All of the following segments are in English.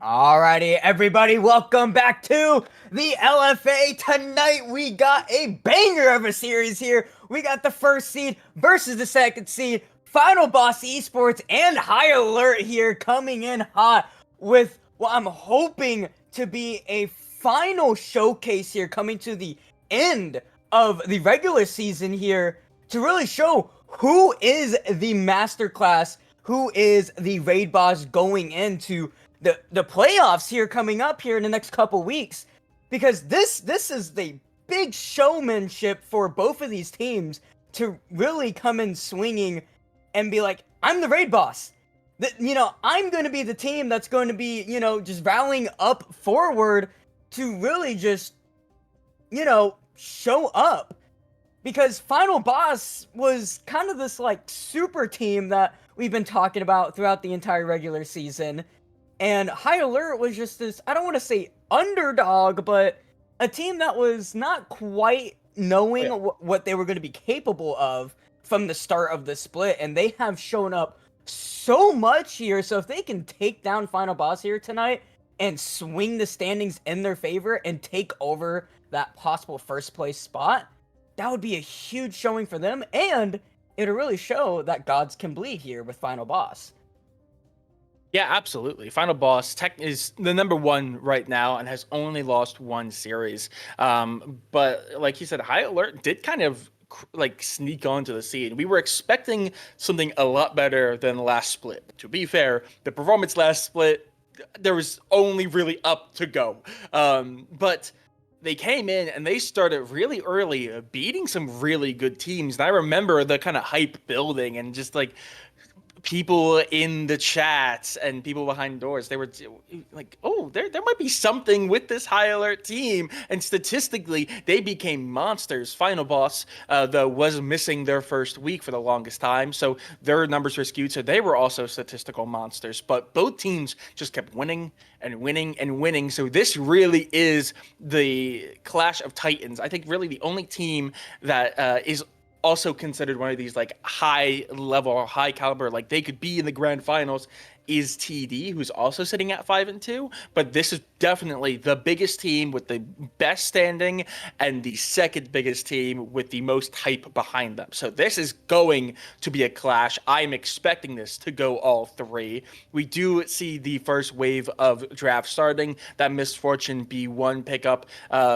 Alrighty, everybody, welcome back to the LFA. Tonight we got a banger of a series here. We got the first seed versus the second seed, Final Boss Esports and High Alert here coming in hot with what I'm hoping to be a final showcase here coming to the end of the regular season here to really show who is the masterclass, who is the raid boss going into the playoffs here coming up here in the next couple weeks, because this is the big showmanship for both of these teams to really come in swinging and be like, I'm the raid boss. I'm going to be the team that's going to be, just rallying up forward to really just, show up. Because Final Boss was kind of this, like, super team that we've been talking about throughout the entire regular season. And High Alert was just this, I don't want to say underdog, but a team that was not quite knowing what they were going to be capable of from the start of the split. And they have shown up so much here. So if they can take down Final Boss here tonight and swing the standings in their favor and take over that possible first place spot, that would be a huge showing for them. And it'll really show that gods can bleed here with Final Boss. Yeah, absolutely. Final Boss Tech is the number one right now and has only lost one series. But like you said, High Alert did kind of like sneak onto the scene. We were expecting something a lot better than the last split. To be fair, the performance last split, there was only really up to go. But they came in and they started really early, beating some really good teams. And I remember the kind of hype building and just like people in the chats and people behind doors, they were like, oh, there might be something with this High Alert team. And statistically, they became monsters. Final Boss, though, was missing their first week for the longest time, so their numbers were skewed, so they were also statistical monsters. But both teams just kept winning and winning and winning, so this really is the Clash of Titans. I think really the only team that is also considered one of these like high level, high caliber, like they could be in the grand finals, is TD, who's also sitting at 5-2. But this is definitely the biggest team with the best standing and the second biggest team with the most hype behind them. So this is going to be a clash. I'm expecting this to go all three. We do see the first wave of draft starting. That Miss Fortune B1 pickup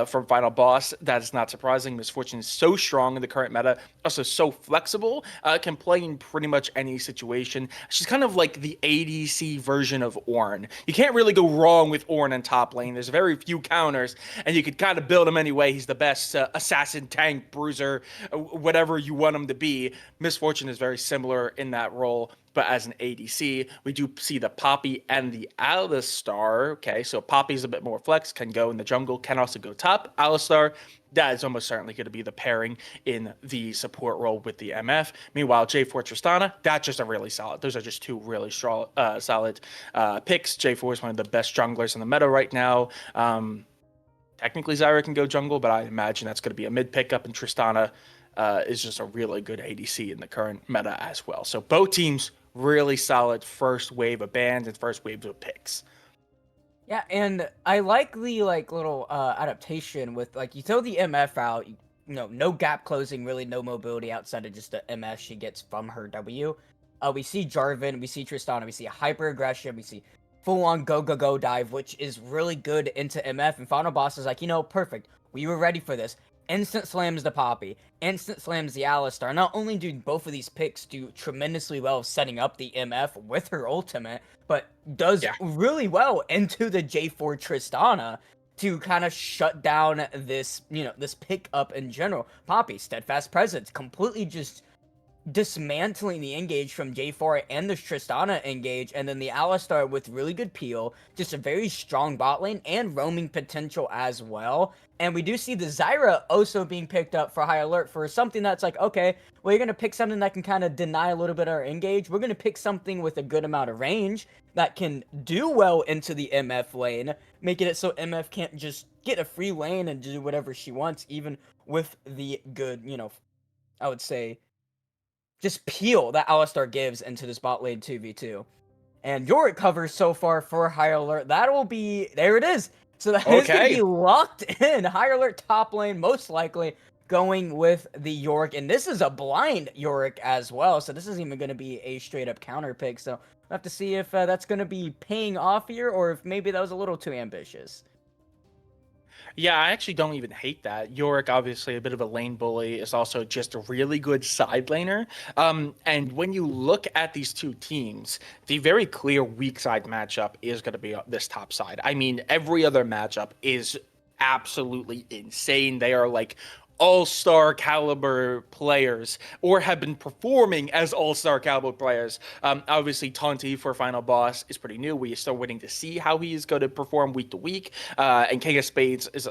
from Final Boss. That is not surprising. Miss Fortune is so strong in the current meta, also so flexible, can play in pretty much any situation. She's kind of like the ADC version of Ornn. You can't really go wrong with Ornn in top lane. There's very few counters, and you could kind of build him anyway. He's the best assassin, tank, bruiser, whatever you want him to be. Miss Fortune is very similar in that role. But as an ADC, we do see the Poppy and the Alistar. Okay, so Poppy's a bit more flex, can go in the jungle, can also go top. Alistar, that is almost certainly going to be the pairing in the support role with the MF. Meanwhile, J4 Tristana, that's just a really solid. Those are just two really strong, solid picks. J4 is one of the best junglers in the meta right now. Technically, Zyra can go jungle, but I imagine that's going to be a mid pickup, and Tristana is just a really good ADC in the current meta as well. So both teams really solid first wave of bans and first wave of picks. Yeah, and I like the little adaptation with you throw the MF out, no gap closing, really no mobility outside of just the MF she gets from her W. We see Jarvan, we see Tristana, we see hyper aggression, we see full on go dive, which is really good into MF. And Final Boss is like, perfect. We were ready for this. Instant slams the Poppy, instant slams the Alistar. Not only do both of these picks do tremendously well setting up the MF with her ultimate, but does really well into the J4 Tristana to kind of shut down this, this pickup in general. Poppy, steadfast presence, completely just dismantling the engage from J4 and the Tristana engage, and then the Alistar with really good peel, just a very strong bot lane and roaming potential as well. And we do see the Zyra also being picked up for High Alert for something that's like, okay, well, you're going to pick something that can kind of deny a little bit of our engage. We're going to pick something with a good amount of range that can do well into the MF lane, making it so MF can't just get a free lane and do whatever she wants, even with the good, I would say, just peel that Alistar gives into this bot lane 2v2. And Yorick covers so far for High Alert. That'll be, there it is. So that is going to be Okay. locked in. High Alert top lane, most likely going with the Yorick. And this is a blind Yorick as well. So this isn't even going to be a straight up counter pick. So we'll have to see if that's going to be paying off here or if maybe that was a little too ambitious. Yeah, I actually don't even hate that. Yorick, obviously a bit of a lane bully, is also just a really good side laner. And when you look at these two teams, the very clear weak side matchup is going to be this top side. I mean, every other matchup is absolutely insane. They are like all-star caliber players or have been performing as all-star caliber players. Obviously, Tonti for Final Boss is pretty new. We are still waiting to see how he is going to perform week to week. And King of Spades is,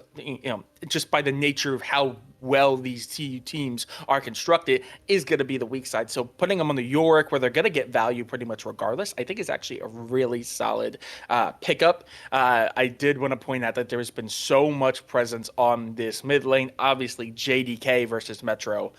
just by the nature of how well these two teams are constructed, is going to be the weak side. So putting them on the Yorick, where they're going to get value pretty much regardless, I think is actually a really solid pickup. I did want to point out that there has been so much presence on this mid lane. Obviously, JDK versus Metro,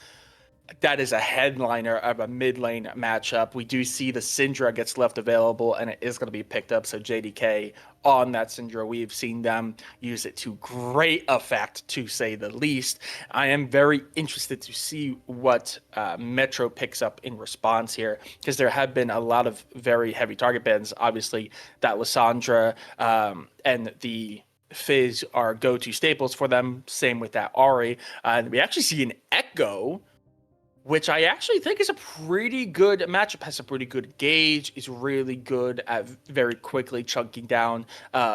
that is a headliner of a mid lane matchup. We do see the Syndra gets left available, and it is going to be picked up. So JDK on that Syndra, we've seen them use it to great effect, to say the least. I am very interested to see what Metro picks up in response here, because there have been a lot of very heavy target bans. Obviously, that Lissandra and the Fizz are go-to staples for them. Same with that Ari. We actually see an Echo, which I actually think is a pretty good matchup, has a pretty good gauge, is really good at very quickly chunking down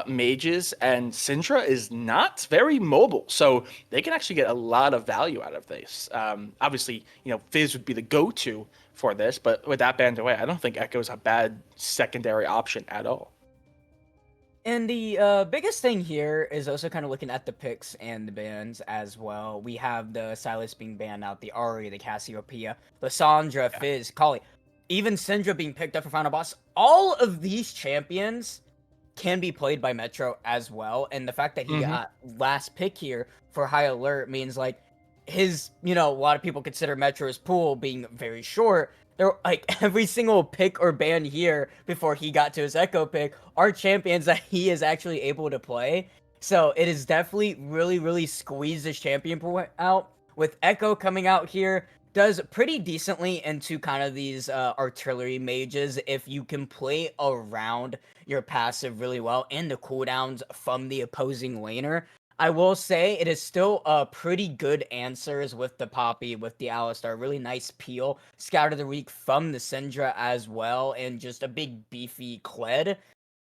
mages, and Syndra is not very mobile, so they can actually get a lot of value out of this. Obviously, Fizz would be the go-to for this, but with that banned away, I don't think Echo is a bad secondary option at all. And the biggest thing here is also kind of looking at the picks and the bans as well. We have the Silas being banned out, the Ari, the Cassiopeia, Lissandra, Yeah. Fizz, Kali, even Syndra being picked up for Final Boss. All of these champions can be played by Metro as well. And the fact that he Mm-hmm. got last pick here for High Alert means like his, a lot of people consider Metro's pool being very short. There, like every single pick or ban here before he got to his Echo pick are champions that he is actually able to play. So it is definitely really, really squeezed his champion pool out. With Echo coming out here, does pretty decently into kind of these artillery mages if you can play around your passive really well and the cooldowns from the opposing laner. I will say it is still pretty good answers with the Poppy, with the Alistar. Really nice peel. Scout of the Week from the Syndra as well. And just a big beefy Kled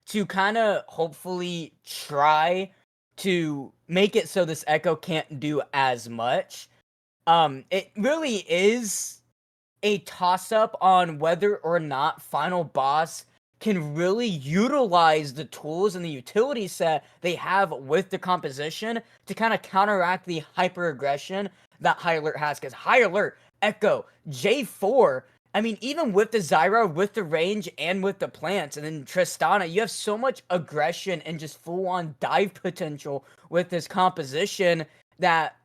to kind of hopefully try to make it so this Echo can't do as much. It really is a toss-up on whether or not Final Boss can really utilize the tools and the utility set they have with the composition to kind of counteract the hyper-aggression that High Alert has. Because High Alert, Echo, J4, I mean, even with the Zyra, with the range, and with the plants, and then Tristana, you have so much aggression and just full-on dive potential with this composition that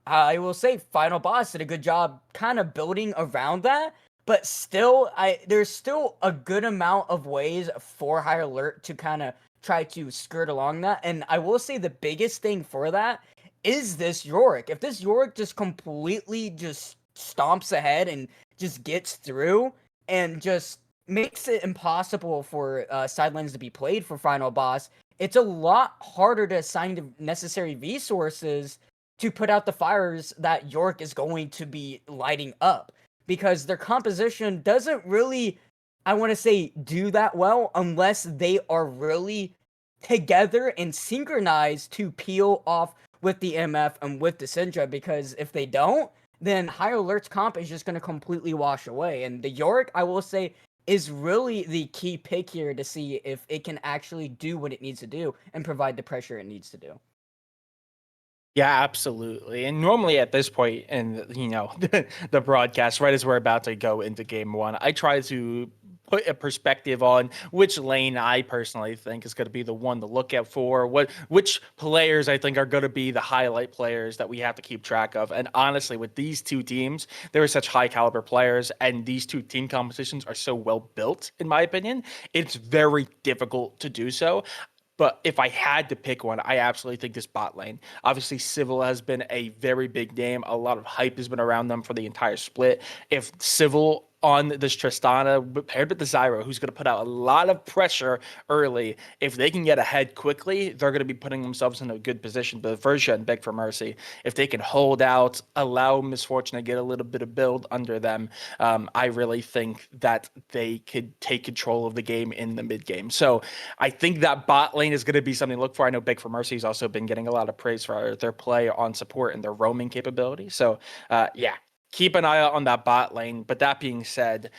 I will say Final Boss did a good job kind of building around that, but still, there's still a good amount of ways for High Alert to kind of try to skirt along that. And I will say the biggest thing for that is this Yorick. If this Yorick just completely just stomps ahead and just gets through and just makes it impossible for side lanes to be played for Final Boss, it's a lot harder to assign the necessary resources to put out the fires that York is going to be lighting up, because their composition doesn't really, I want to say, do that well unless they are really together and synchronized to peel off with the MF and with the Syndra, because if they don't, then High Alert's comp is just going to completely wash away. And the Yorick, I will say, is really the key pick here to see if it can actually do what it needs to do and provide the pressure it needs to do. Yeah, absolutely. And normally at this point in the broadcast, right as we're about to go into game one, I try to put a perspective on which lane I personally think is going to be the one to look out for, which players I think are going to be the highlight players that we have to keep track of. And honestly, with these two teams, there are such high caliber players, and these two team competitions are so well built, in my opinion, it's very difficult to do so. But if I had to pick one, I absolutely think this bot lane. Obviously, Civil has been a very big name. A lot of hype has been around them for the entire split. If Civil on this Tristana paired with the Zyro, who's going to put out a lot of pressure early, if they can get ahead quickly, they're going to be putting themselves in a good position. But Versia and Beg for Mercy, if they can hold out, allow Misfortune to get a little bit of build under them, I really think that they could take control of the game in the mid game. So I think that bot lane is going to be something to look for. I know Big for Mercy has also been getting a lot of praise for their play on support and their roaming capability. So, yeah, keep an eye out on that bot lane. But that being said,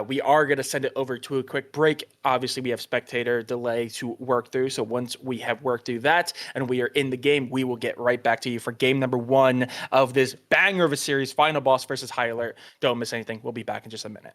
we are going to send it over to a quick break. Obviously, we have spectator delay to work through. So once we have worked through that and we are in the game, we will get right back to you for game number 1 of this banger of a series, Final Boss versus High Alert. Don't miss anything. We'll be back in just a minute.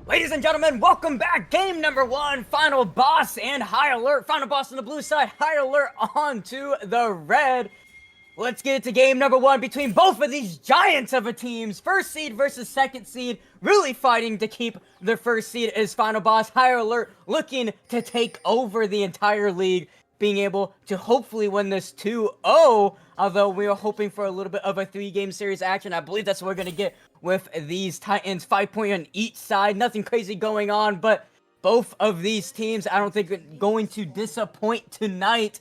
Ladies and gentlemen, welcome back. Game number 1, Final Boss and High Alert. Final Boss on the blue side, High Alert on to the red. Let's get into game number 1 between both of these giants of a teams. First seed versus second seed, really fighting to keep the first seed as Final Boss. High Alert looking to take over the entire league, being able to hopefully win this 2-0, although we are hoping for a little bit of a 3-game series action. I believe that's what we're going to get with these Titans, 5 point on each side. Nothing crazy going on, but both of these teams, I don't think, are going to disappoint tonight.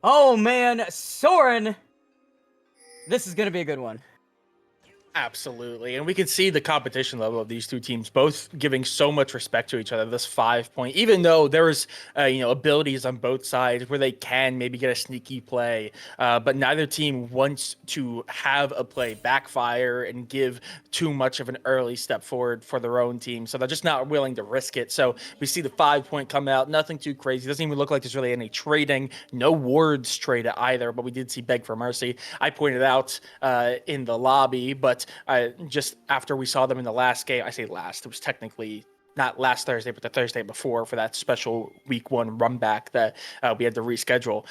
Oh man, Soren, this is going to be a good one. Absolutely. And we can see the competition level of these two teams, both giving so much respect to each other. This 5 point, even though there's, abilities on both sides where they can maybe get a sneaky play, but neither team wants to have a play backfire and give too much of an early step forward for their own team. So they're just not willing to risk it. So we see the 5 point come out, nothing too crazy. Doesn't even look like there's really any trading, no wards traded either, but we did see Beg for Mercy. I pointed out in the lobby, but just after we saw them in the last game, I say last, it was technically not last Thursday, but the Thursday before for that special week 1 run back that we had to reschedule.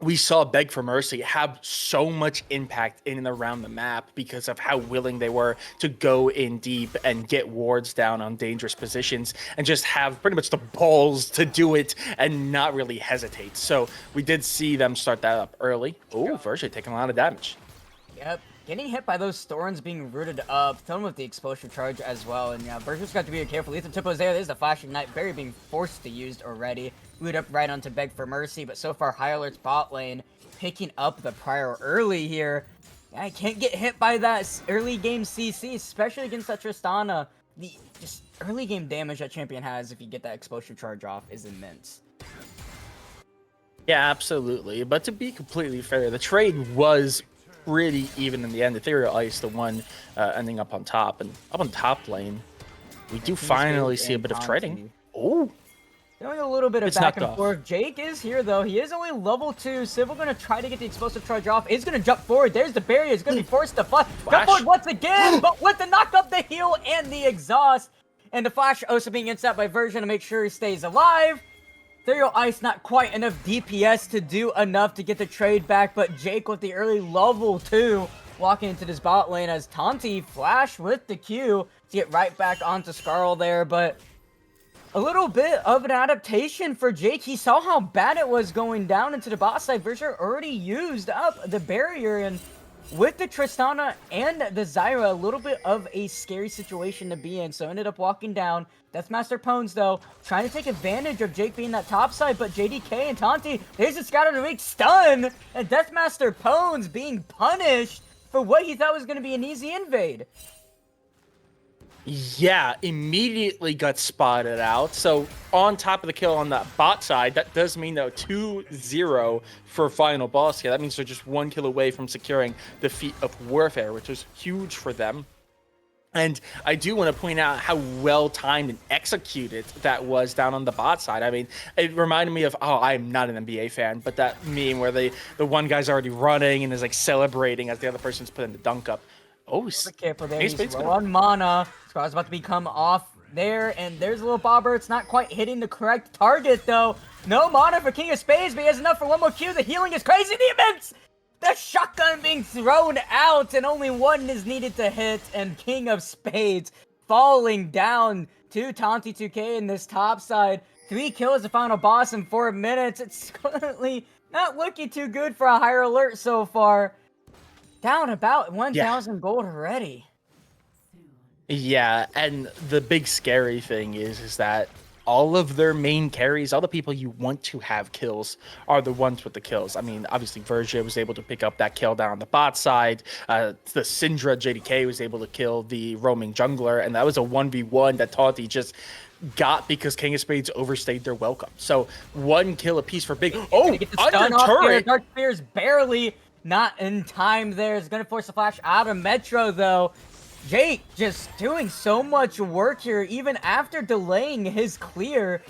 We saw Beg for Mercy have so much impact in and around the map because of how willing they were to go in deep and get wards down on dangerous positions and just have pretty much the balls to do it and not really hesitate. So we did see them start that up early. Oh, Verge taking a lot of damage. Yep. Getting hit by those Thorns being rooted up, thrown with the explosive charge as well, and yeah, Berger's got to be careful. Lethal Tip was there. There's the Flashing Knight, Barry being forced to use already. Root up right onto Beg for Mercy, but so far High Alert's bot lane picking up the prior early here. Yeah, I can't get hit by that early game CC, especially against that Tristana. The just early game damage that champion has if you get that explosive charge off is immense. Yeah, absolutely. But to be completely fair, the trade was pretty even in the end. Ethereal Ice, the one ending up on top, and up on top lane, we do finally see a bit of trading. Oh, doing a little bit of back and forth. Jake is here though. He is only level 2. Civil gonna try to get the explosive charge off. Is gonna jump forward. There's the barrier. He's gonna be forced to flash. Jump forward once again, but with the knock up, the heal and the exhaust, and the flash also being intercepted by Version to make sure he stays alive. Ethereal Ice not quite enough DPS to do enough to get the trade back, but Jake with the early level 2 walking into this bot lane as Tanti flash with the Q to get right back onto Skarl there, but a little bit of an adaptation for Jake. He saw how bad it was going down into the bot side. Versher already used up the barrier, and with the Tristana and the Zyra, a little bit of a scary situation to be in, so ended up walking down. Deathmaster Pones, though, trying to take advantage of Jake being that top side, but JDK and Tanti, there's a scout on the weak stun, and Deathmaster Pones being punished for what he thought was going to be an easy invade. Yeah, immediately got spotted out. So on top of the kill on that bot side, that does mean though 2-0 for Final Boss here. That means they're just 1 kill away from securing the feat of Warfare, which was huge for them. And I do want to point out how well-timed and executed that was down on the bot side. I mean, it reminded me of, I'm not an NBA fan, but that meme where the one guy's already running and is like celebrating as the other person's putting the dunk up. Oh, be careful there. He's low on mana. Scar's about to become off there, and there's a little bobber. It's not quite hitting the correct target, though. No mana for King of Spades, but he has enough for one more Q. The healing is crazy. The immense! The shotgun being thrown out, and only one is needed to hit, and King of Spades falling down to Tanti 2K in this top side. 3 kills the Final Boss in 4 minutes. It's currently not looking too good for a Higher Alert so far. Down about 1,000 gold already. Yeah, and the big scary thing is that all of their main carries, all the people you want to have kills, are the ones with the kills. I mean, obviously, Verge was able to pick up that kill down on the bot side. The Syndra JDK was able to kill the roaming jungler, and that was a 1v1 that Tanti just got because King of Spades overstayed their welcome. So 1 kill apiece for big. Oh, under turret! Dark Spear's barely not in time there. It's going to force the flash out of Metro, though. Jake just doing so much work here, even after delaying his clear.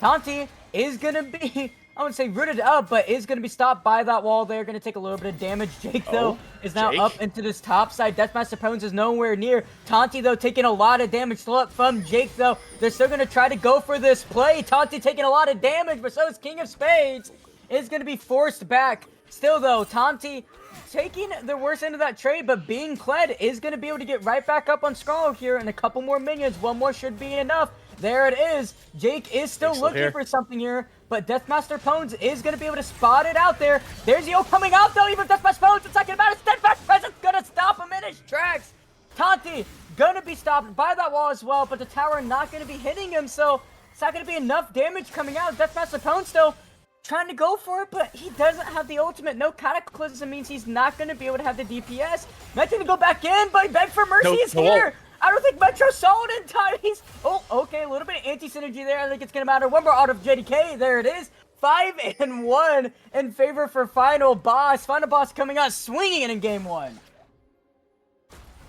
Tanti is going to be I wouldn't say rooted up, but is going to be stopped by that wall there. Going to take a little bit of damage. Jake, though, is now Jake? up into this top side. Deathmaster Pones is nowhere near. Taunty, though, taking a lot of damage still up from Jake, though. They're still going to try to go for this play. Taunty taking a lot of damage, but so is King of Spades. Is going to be forced back. Still, though, Taunty taking the worst end of that trade, but being Kled is going to be able to get right back up on Skull here, and a couple more minions. One more should be enough. There it is. Jake is still looking for something here, but Deathmaster Pones is going to be able to spot it out there. There's Yo coming out, though. Even Deathmaster Pones, it's not going to matter. Steadfast Presence going to stop him in his tracks. Taunty going to be stopped by that wall as well, but the tower not going to be hitting him, so it's not going to be enough damage coming out. Deathmaster Pones still trying to go for it, but he doesn't have the ultimate. No Cataclysm means he's not going to be able to have the DPS. Meant to go back in, but Beg for Mercy is here. I don't think Metro saw it in time. He's... Oh, okay, a little bit of anti-synergy there. I think it's going to matter. One more out of JDK. There it is. 5-1 in favor for Final Boss. Final Boss coming out swinging in game 1.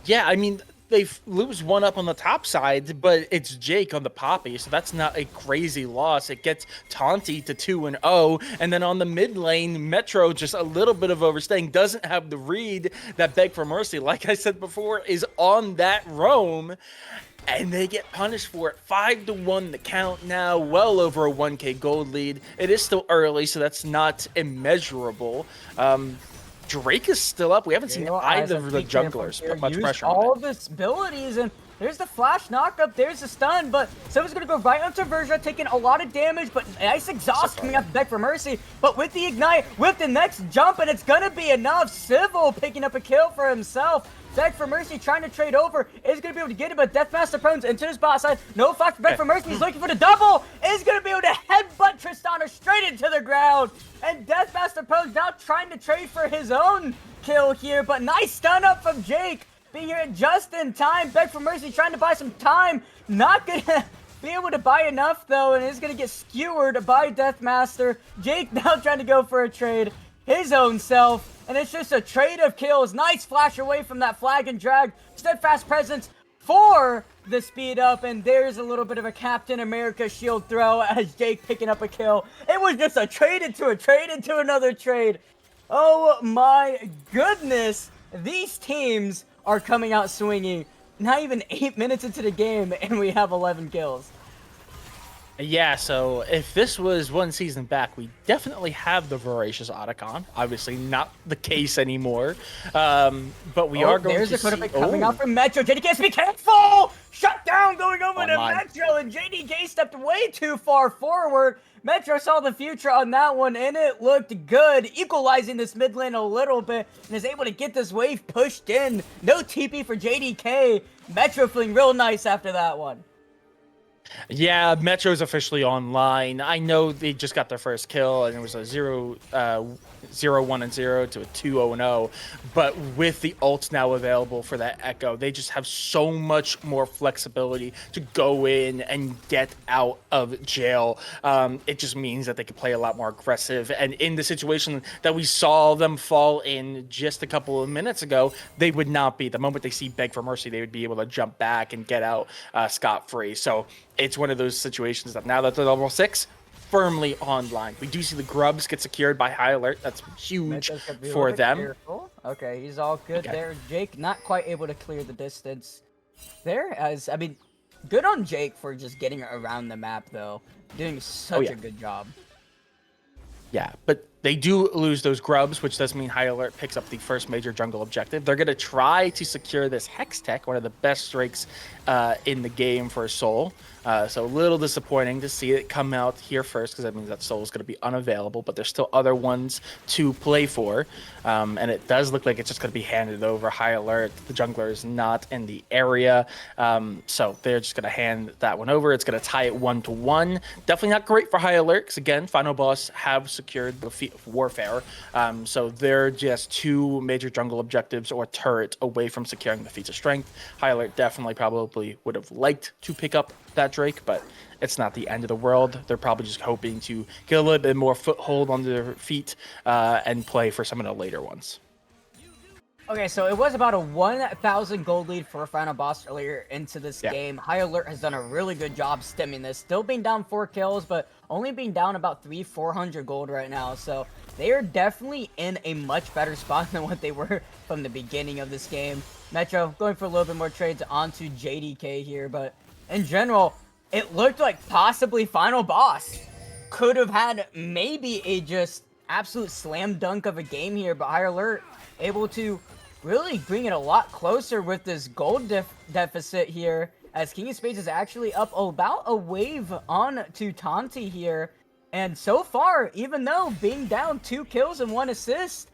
Yeah, I mean, they lose one up on the top side, but it's Jake on the Poppy, so that's not a crazy loss. It gets Taunty to 2-0, and then on the mid lane, Metro just a little bit of overstaying, doesn't have the read that Beg for Mercy, like I said before, is on that roam, and they get punished for it. 5-1 the count now, well over a 1k gold lead. It is still early, so that's not immeasurable. Drake is still up. We haven't seen either of the junglers put much pressure on all of his abilities, and there's the flash knockup, there's the stun, but someone's going to go right onto Verja, taking a lot of damage, but nice exhaust coming up Beg for Mercy, but with the ignite, with the next jump, and it's going to be enough. Civil picking up a kill for himself. Beg for Mercy trying to trade over, is going to be able to get it, but Deathmaster Pones into his bot side. No flash for Beg for Mercy, he's looking for the double, is going to be able to headbutt Tristana straight into the ground. And Deathmaster Pones now trying to trade for his own kill here, but nice stun up from Jake. Being here just in time. Beg for Mercy trying to buy some time. Not going to be able to buy enough, though, and is going to get skewered by Deathmaster. Jake now trying to go for a trade his own self. And it's just a trade of kills. Nice flash away from that flag and drag. Steadfast Presence for the speed up. And there's a little bit of a Captain America shield throw as Jake picking up a kill. It was just a trade into another trade. Oh my goodness. These teams are coming out swinging. Not even 8 minutes into the game and we have 11 kills. Yeah, so if this was one season back, we definitely have the Voracious Otacon. Obviously not the case anymore. But we are going to see... There's a Kodope coming out from Metro. JDK, be careful! Shut down going over to Metro, and JDK stepped way too far forward. Metro saw the future on that one, and it looked good, equalizing this mid lane a little bit, and is able to get this wave pushed in. No TP for JDK. Metro feeling real nice after that one. Yeah, Metro's officially online. I know they just got their first kill, and it was a 0-1-0 to a 2-0-0. But with the ults now available for that Echo, they just have so much more flexibility to go in and get out of jail. It just means that they can play a lot more aggressive. And in the situation that we saw them fall in just a couple of minutes ago, they would not be. The moment they see Beg for Mercy, they would be able to jump back and get out scot-free. So it's one of those situations that now that they're level 6, firmly online. We do see the grubs get secured by High Alert. That's huge for them. Careful. Okay, he's all good there. Jake not quite able to clear the distance there. As I mean, good on Jake for just getting around the map, though. Doing such a good job. Yeah, but they do lose those grubs, which does mean High Alert picks up the first major jungle objective. They're going to try to secure this Hex Tech, one of the best strikes in the game for Soul. So a little disappointing to see it come out here first, because that means that Soul is going to be unavailable, but there's still other ones to play for. And it does look like it's just going to be handed over. High Alert, the jungler is not in the area. So they're just going to hand that one over. It's going to tie it 1-1. Definitely not great for High Alert, because again, Final Boss have secured the feat of Warfare. So they're just 2 major jungle objectives or turret away from securing the feats of strength. High Alert definitely probably would have liked to pick up that Drake, but it's not the end of the world. They're probably just hoping to get a little bit more foothold on their feet and play for some of the later ones. Okay, so it was about a 1,000 gold lead for a final boss earlier into this Yeah. game. High Alert has done a really good job stemming this. Still being down 4 kills, but only being down about 400 gold right now. So they are definitely in a much better spot than what they were from the beginning of this game. Metro going for a little bit more trades onto JDK here, but in general, it looked like possibly final boss could have had maybe a just absolute slam dunk of a game here, but High Alert able to really bring it a lot closer with this gold deficit here, as King of Spades is actually up about a wave on to Tanti here. And so far, even though being down 2 kills and 1 assist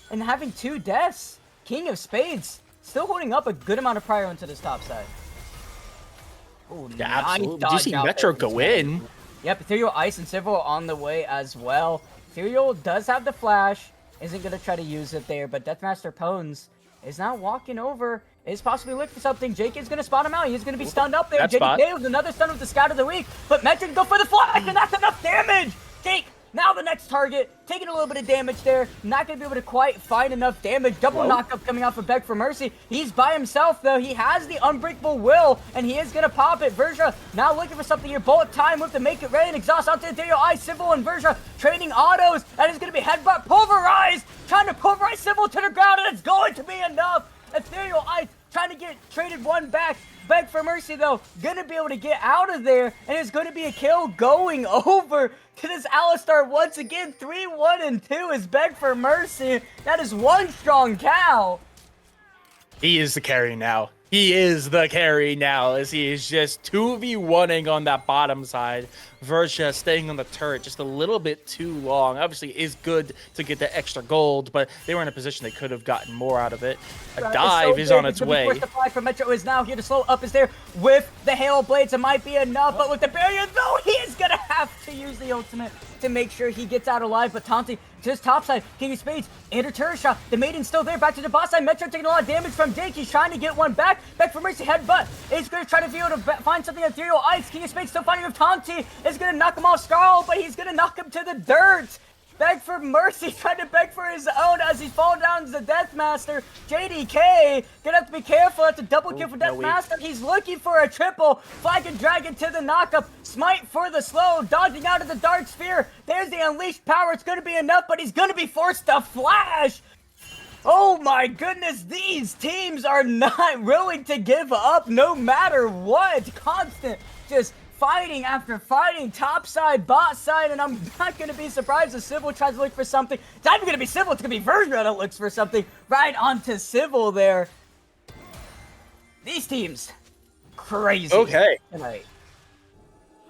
and having 2 deaths, King of Spades still holding up a good amount of prior into this top side. Ooh, Yeah, nice absolutely. Do you dodge see out Metro there. go in? Yep, Ethereal Ice and Civil on the way as well. Ethereal does have the flash, isn't going to try to use it there, but Deathmaster Pones is now walking over, is possibly looking for something. Jake is going to spot him out. He's going to be stunned up there. That spot. JDK with another stun with the Scout of the Week, but Metro can go for the flash, and that's enough damage! Jake, now the next target, taking a little bit of damage there. Not going to be able to quite find enough damage. Double knockup coming off of Beg for Mercy. He's by himself, though. He has the Unbreakable Will, and he is going to pop it. Verja now looking for something here. Bullet time with the Make It Rain and Exhaust onto the Ethereal Eye. Civil and Verja trading autos. That is going to be Headbutt Pulverized. Trying to pulverize Civil to the ground, and it's going to be enough. Ethereal Eye trying to get traded one back. Beg for Mercy, though, gonna be able to get out of there, and it's gonna be a kill going over to this Alistar once again. 3-1 and 2 is Beg for Mercy. That is one strong cow. He is the carry now. He is the carry now, as he is just 2v1ing on that bottom side. Verja staying on the turret just a little bit too long. Obviously, it is good to get the extra gold, but they were in a position they could have gotten more out of it. A dive is on its way. The fly from Metro is now here to slow up. Is there with the Hail Blades? It might be enough, but with the barrier, though, he is going to have to use the ultimate to make sure he gets out alive. But Tanti to his top side, King of Spades, and a turret shot. The Maiden's still there, back to the boss side. Metro taking a lot of damage from Jake. He's trying to get one back. Back for Mercy, headbutt. Is going to try to be able to find something Ethereal Ice. King of Spades still fighting with Tanti. Is going to knock him off Scarl, but he's going to knock him to the dirt. Beg for Mercy, trying to beg for his own as he's falling down to the Deathmaster. JDK, gonna have to be careful. That's a double kill for Deathmaster. He's looking for a triple. Flag and Dragon to the knockup. Smite for the slow. Dodging out of the Dark Sphere. There's the Unleashed Power. It's gonna be enough, but he's gonna be forced to flash. Oh my goodness, these teams are not willing to give up no matter what. Constant, just fighting after fighting, top side, bot side, and I'm not going to be surprised if Civil tries to look for something. It's not even going to be Civil, it's going to be Verja that looks for something right onto Civil there. These teams, crazy. Okay. Tonight.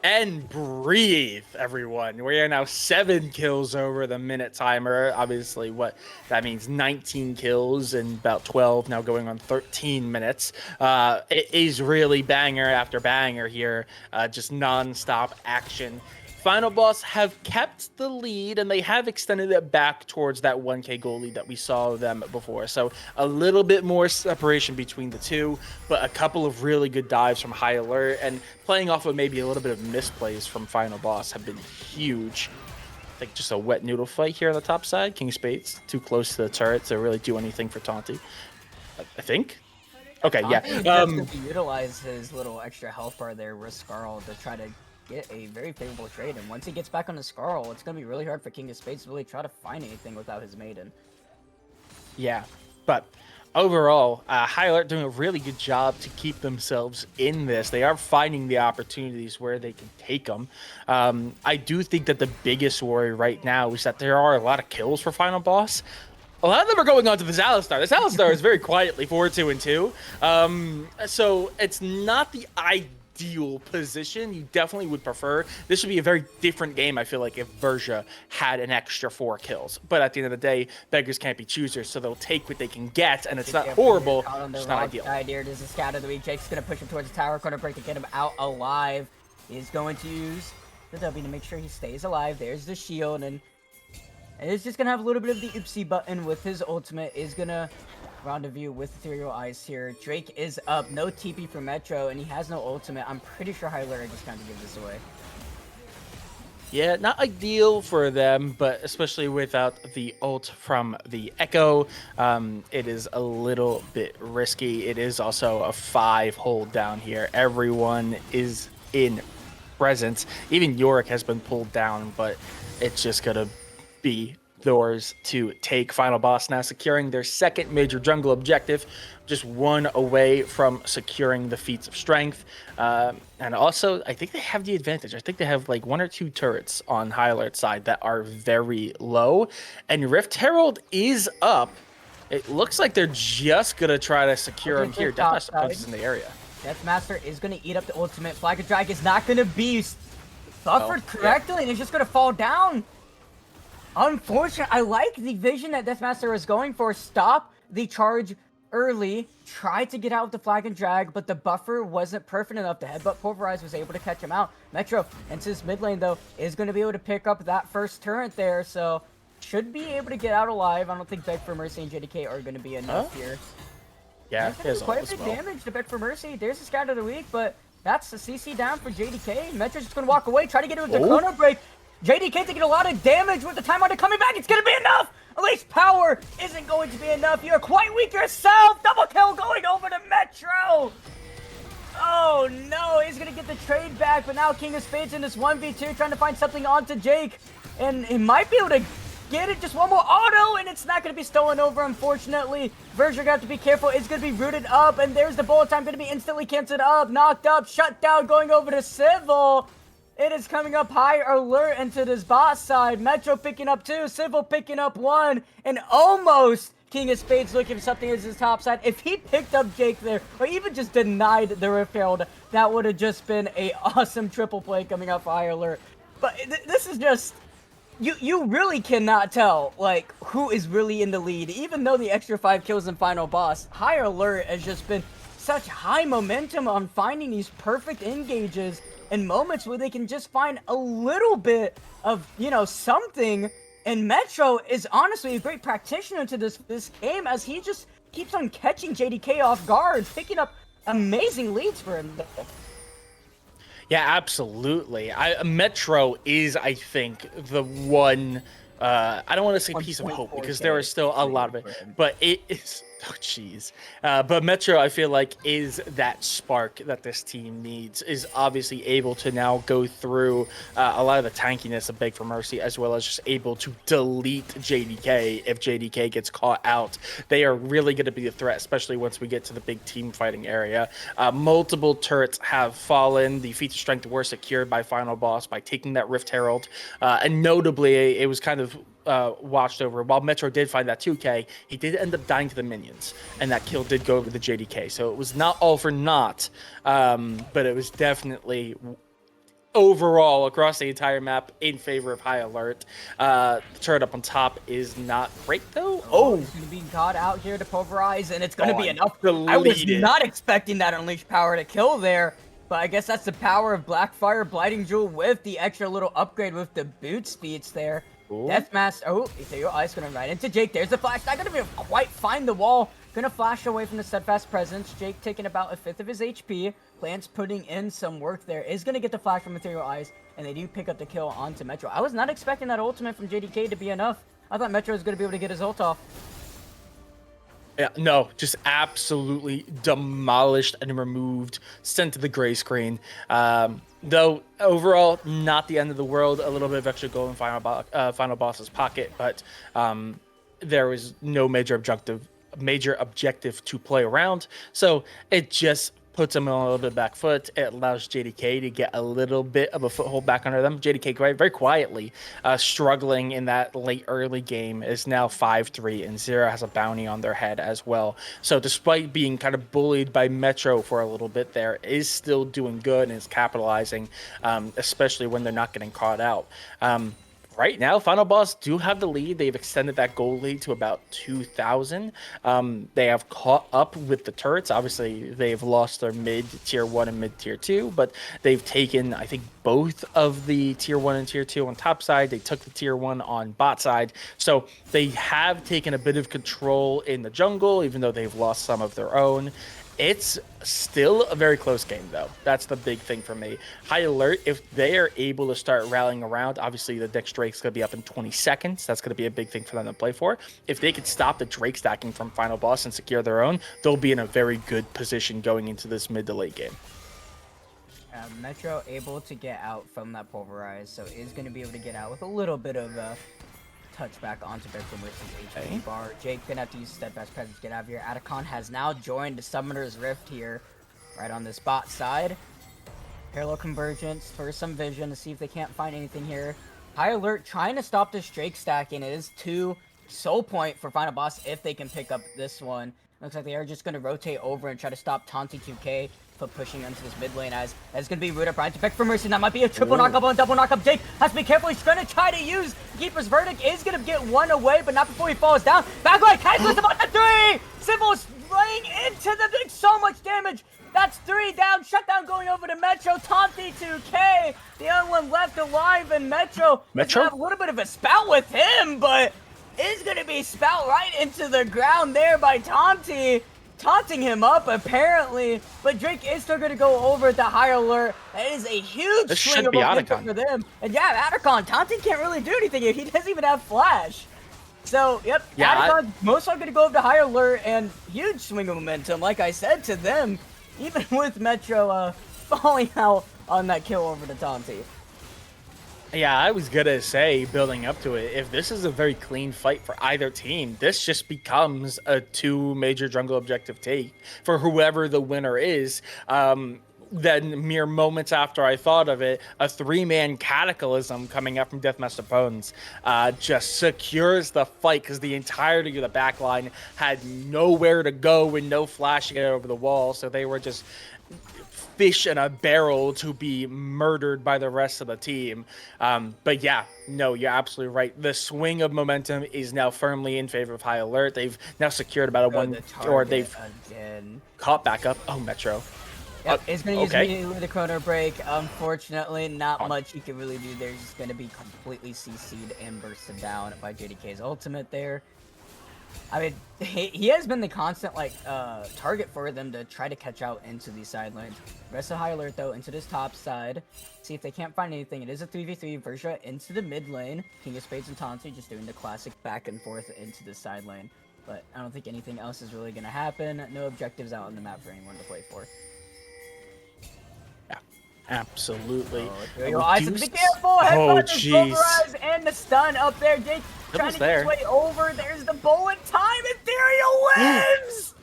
And breathe, everyone. We are now 7 kills over the minute timer. Obviously, what that means, 19 kills in about 12, now going on 13 minutes. It is really banger after banger here, just non-stop action. Final Boss have kept the lead, and they have extended it back towards that 1k goal lead that we saw them before. So a little bit more separation between the two, but a couple of really good dives from High Alert, and playing off of maybe a little bit of misplays from Final Boss have been huge. I think just a wet noodle fight here on the top side. King of Spades too close to the turret to really do anything for Tanti, I think. Okay, yeah. Just to utilize his little extra health bar there with Scarl to try to get a very favorable trade, and once he gets back on the Scarl, it's going to be really hard for King of Spades to really try to find anything without his Maiden. Yeah, but overall, High Alert doing a really good job to keep themselves in this. They are finding the opportunities where they can take them. I do think that the biggest worry right now is that there are a lot of kills for Final Boss. A lot of them are going on to this Alistar. This Alistar is very quietly 4-2-2. So it's not the ideal position. You definitely would prefer. This would be a very different game, I feel like, if Verja had an extra 4 kills. But at the end of the day, beggars can't be choosers, so they'll take what they can get, and it's not horrible, it's not ideal. Idea. There's a Scout of the Week. Jake's going to push him towards the tower, corner break to get him out alive. He's going to use the W to make sure he stays alive. There's the shield, and it's just going to have a little bit of the oopsie button with his ultimate. Is going to rendezvous with Ethereal Eyes here. Drake is up. No TP for Metro, and he has no ultimate. I'm pretty sure High Alert are just trying to give this away. Yeah, not ideal for them, but especially without the ult from the Echo, it is a little bit risky. It is also a 5 hold down here. Everyone is in presence. Even Yorick has been pulled down, but it's just gonna be theirs to take. Final boss now securing their second major jungle objective, just one away from securing the feats of strength. And also, I think they have the advantage. I think they have like 1 or 2 turrets on High Alert side that are very low, and Rift Herald is up. It looks like they're just gonna try to secure him here. Deathmaster punches in the area. Deathmaster is going to eat up the ultimate. Flag of Drag is not going to be buffered correctly, and it's just going to fall down. Unfortunate. I like the vision that Deathmaster was going for. Stop the charge early. Tried to get out with the flag and drag, but the buffer wasn't perfect enough. The headbutt pulverize was able to catch him out. Metro into his mid lane, though, is going to be able to pick up that first turret there, so should be able to get out alive. I don't think Beg for Mercy and JDK are going to be enough here. Yeah, there's quite a bit of damage to Beg for Mercy. There's the Scout of the Week, but that's the CC down for JDK. Metro's just going to walk away, try to get it with the Chrono Break. JDK taking a lot of damage with the time on it coming back. It's going to be enough. At least power isn't going to be enough. You're quite weak yourself. Double kill going over to Metro. Oh no, he's going to get the trade back, but now King of Spades in this 1v2 trying to find something onto Jake. And he might be able to get it, just one more auto, and it's not going to be stolen over, unfortunately. Verger going to have to be careful. It's going to be rooted up, and there's the bullet time going to be instantly canceled up, knocked up, shut down, going over to Civil. It is coming up High Alert into this bot side. Metro picking up 2, Civil picking up 1, and almost King of Spades looking for something as his top side. If he picked up Jake there, or even just denied the Rift Herald, that would have just been a awesome triple play coming up for High Alert. But this is just... You really cannot tell, like, who is really in the lead. Even though the extra 5 kills in Final Boss, High Alert has just been such high momentum on finding these perfect engages and moments where they can just find a little bit of, you know, something. And Metro is honestly a great practitioner to this game, as he just keeps on catching JDK off guard, picking up amazing leads for him. Yeah, absolutely. Metro is, I think, the one, I don't want to say piece of hope, because there is still a lot of it, but it is, oh jeez. But Metro, I feel like, is that spark that this team needs, is obviously able to now go through a lot of the tankiness of Beg for Mercy, as well as just able to delete JDK if JDK gets caught out. They are really going to be a threat, especially once we get to the big team fighting area. Multiple turrets have fallen. The feats of strength were secured by Final Boss by taking that Rift Herald. And notably, it was kind of watched over. While Metro did find that 2K, he did end up dying to the minions, and that kill did go over the JDK. So it was not all for naught, but it was definitely overall across the entire map in favor of High Alert. The turret up on top is not great though. Oh, he's going to be caught out here to pulverize, and it's going to be enough. I was not expecting that Unleash power to kill there, but I guess that's the power of Blackfire Blighting Jewel with the extra little upgrade with the boot speeds there. Deathmaster, oh, Ethereal Ice gonna ride into Jake. There's the flash. Not gonna be able to quite find the wall. Gonna flash away from the steadfast presence. Jake taking about 1/5 of his HP. Plants putting in some work there. Is gonna get the flash from Ethereal Ice, and they do pick up the kill onto Metro. I was not expecting that ultimate from JDK to be enough. I thought Metro was gonna be able to get his ult off. Yeah, no, just absolutely demolished and removed, sent to the gray screen. Though overall, not the end of the world. A little bit of extra gold in Final Boss's pocket, but there was no major objective to play around. So it just puts them on a little bit back foot. It allows JDK to get a little bit of a foothold back under them. JDK very quietly struggling in that late early game, is now 5-3, and Zera has a bounty on their head as well. So despite being kind of bullied by Metro for a little bit there, is still doing good and is capitalizing, especially when they're not getting caught out. Right now, Final Boss do have the lead. They've extended that goal lead to about 2,000. They have caught up with the turrets. Obviously, they've lost their mid tier 1 and mid tier 2, but they've taken, I think, both of the tier 1 and tier 2 on top side. They took the tier 1 on bot side. So they have taken a bit of control in the jungle, even though they've lost some of their own. It's still a very close game, though. That's the big thing for me. High Alert, if they are able to start rallying around, obviously the next Drake's going to be up in 20 seconds. That's going to be a big thing for them to play for. If they could stop the Drake stacking from Final Boss and secure their own, they'll be in a very good position going into this mid to late game. Metro able to get out from that pulverize, so is going to be able to get out with a little bit of a touchback onto Victim with his HP bar. Jake gonna have to use Steadfast Presence to get out of here. Atacon has now joined the Summoner's Rift here, right on this bot side. Parallel Convergence for some vision to see if they can't find anything here. High Alert trying to stop this Drake stacking. It is 2 soul point for Final Boss if they can pick up this one. Looks like they are just going to rotate over and try to stop Tanti 2K for pushing into this mid lane as it's going to be Root Up Ryan to pick for Mercy. That might be a triple knockup on double knockup. Jake has to be careful. He's going to try to use Keeper's Verdict. Is going to get one away, but not before he falls down. Backline Catalyst about the 3! Sybil's laying into the big, so much damage. That's 3 down. Shutdown going over to Metro. Tanti 2K, the only one left alive, and Metro have a little bit of a spout with him, but is going to be spout right into the ground there by Tanti, taunting him up apparently, but Drake is still going to go over the High Alert. That is a huge swing of momentum for them. And yeah, Atacon, Tanti can't really do anything here. He doesn't even have Flash. So, yep, yeah, Atacon most are going to go over to High Alert, and huge swing of momentum, like I said to them, even with Metro falling out on that kill over to Tanti. Yeah, I was gonna say, building up to it, if this is a very clean fight for either team, this just becomes a 2 major jungle objective take for whoever the winner is. Then mere moments after I thought of it, a 3-man Cataclysm coming up from Deathmaster Bones just secures the fight because the entirety of the backline had nowhere to go and no flash to get over the wall, so they were just fish in a barrel to be murdered by the rest of the team. But yeah, no, you're absolutely right. The swing of momentum is now firmly in favor of High Alert. They've now secured about a 1, or they've caught back up. Oh, Metro. Yep, it's going to use immediately the Chrono Break. Unfortunately, not much you can really do there. He's going to be completely CC'd and bursted down by JDK's ultimate there. I mean, he has been the constant, like, target for them to try to catch out into these side lanes. Rest of High Alert, though, into this top side. See if they can't find anything. It is a 3v3. Versha into the mid lane. King of Spades and Tanti just doing the classic back and forth into the side lane. But I don't think anything else is really going to happen. No objectives out on the map for anyone to play for. Absolutely. Be careful! Headbutt, jeez. And the stun up there. Jake trying to get his way over. There's the bullet time. Ethereal wins!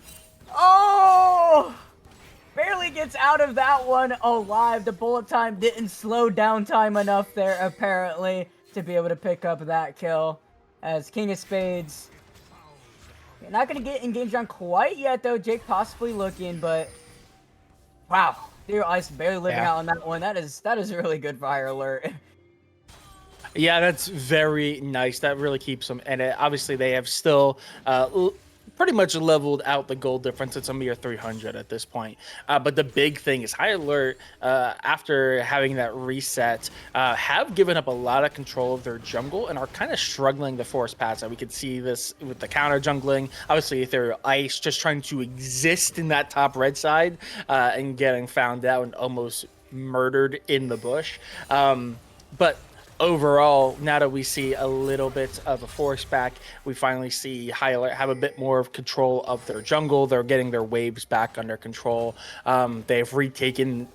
Oh! Barely gets out of that one alive. The bullet time didn't slow down time enough there, apparently, to be able to pick up that kill. As King of Spades. You're not going to get engaged on quite yet, though. Jake possibly looking, but... Wow. Ethereal Ice barely living out on that one. That is really good High Alert. Yeah, that's very nice. That really keeps them. And obviously, they have still pretty much leveled out the gold difference. It's a mere 300 at this point. But the big thing is High Alert, after having that reset, have given up a lot of control of their jungle and are kind of struggling to force paths. We could see this with the counter jungling. Obviously, Ethereal Ice just trying to exist in that top red side and getting found out and almost murdered in the bush. But overall, now that we see a little bit of a force back, we finally see High Alert have a bit more of control of their jungle. They're getting their waves back under control. They've retaken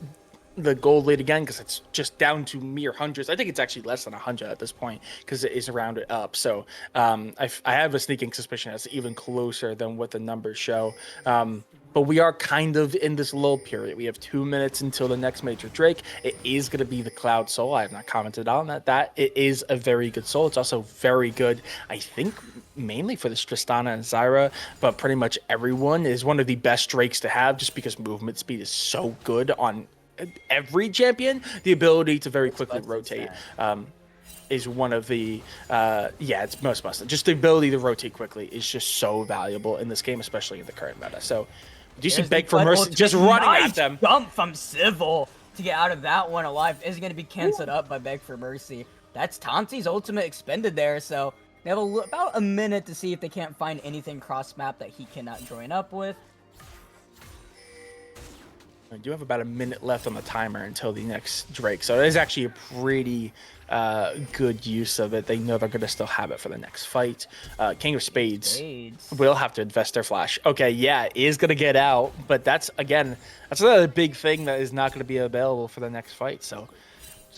the gold lead again because it's just down to mere hundreds. I think it's actually less than 100 at this point because it is rounded up. So I have a sneaking suspicion it's even closer than what the numbers show. But we are kind of in this lull period. We have 2 minutes until the next major Drake. It is going to be the Cloud Soul. I have not commented on that. It is a very good soul. It's also very good, I think, mainly for the Tristana and Zyra, but pretty much everyone is one of the best Drakes to have just because movement speed is so good on every champion. The ability to very quickly rotate is one of the it's most must. Just the ability to rotate quickly is just so valuable in this game, especially in the current meta. So do you see Beg for Mercy just running at them? Jump from Civil to get out of that one alive is going to be canceled up by Beg for Mercy. That's Tanti's ultimate expended there, so they have about a minute to see if they can't find anything cross map that he cannot join up with. I do have about a minute left on the timer until the next Drake, so it is actually a pretty good use of it. They know they're going to still have it for the next fight. King of Spades will have to invest their flash. Okay, yeah, it is going to get out, but that's another big thing that is not going to be available for the next fight. So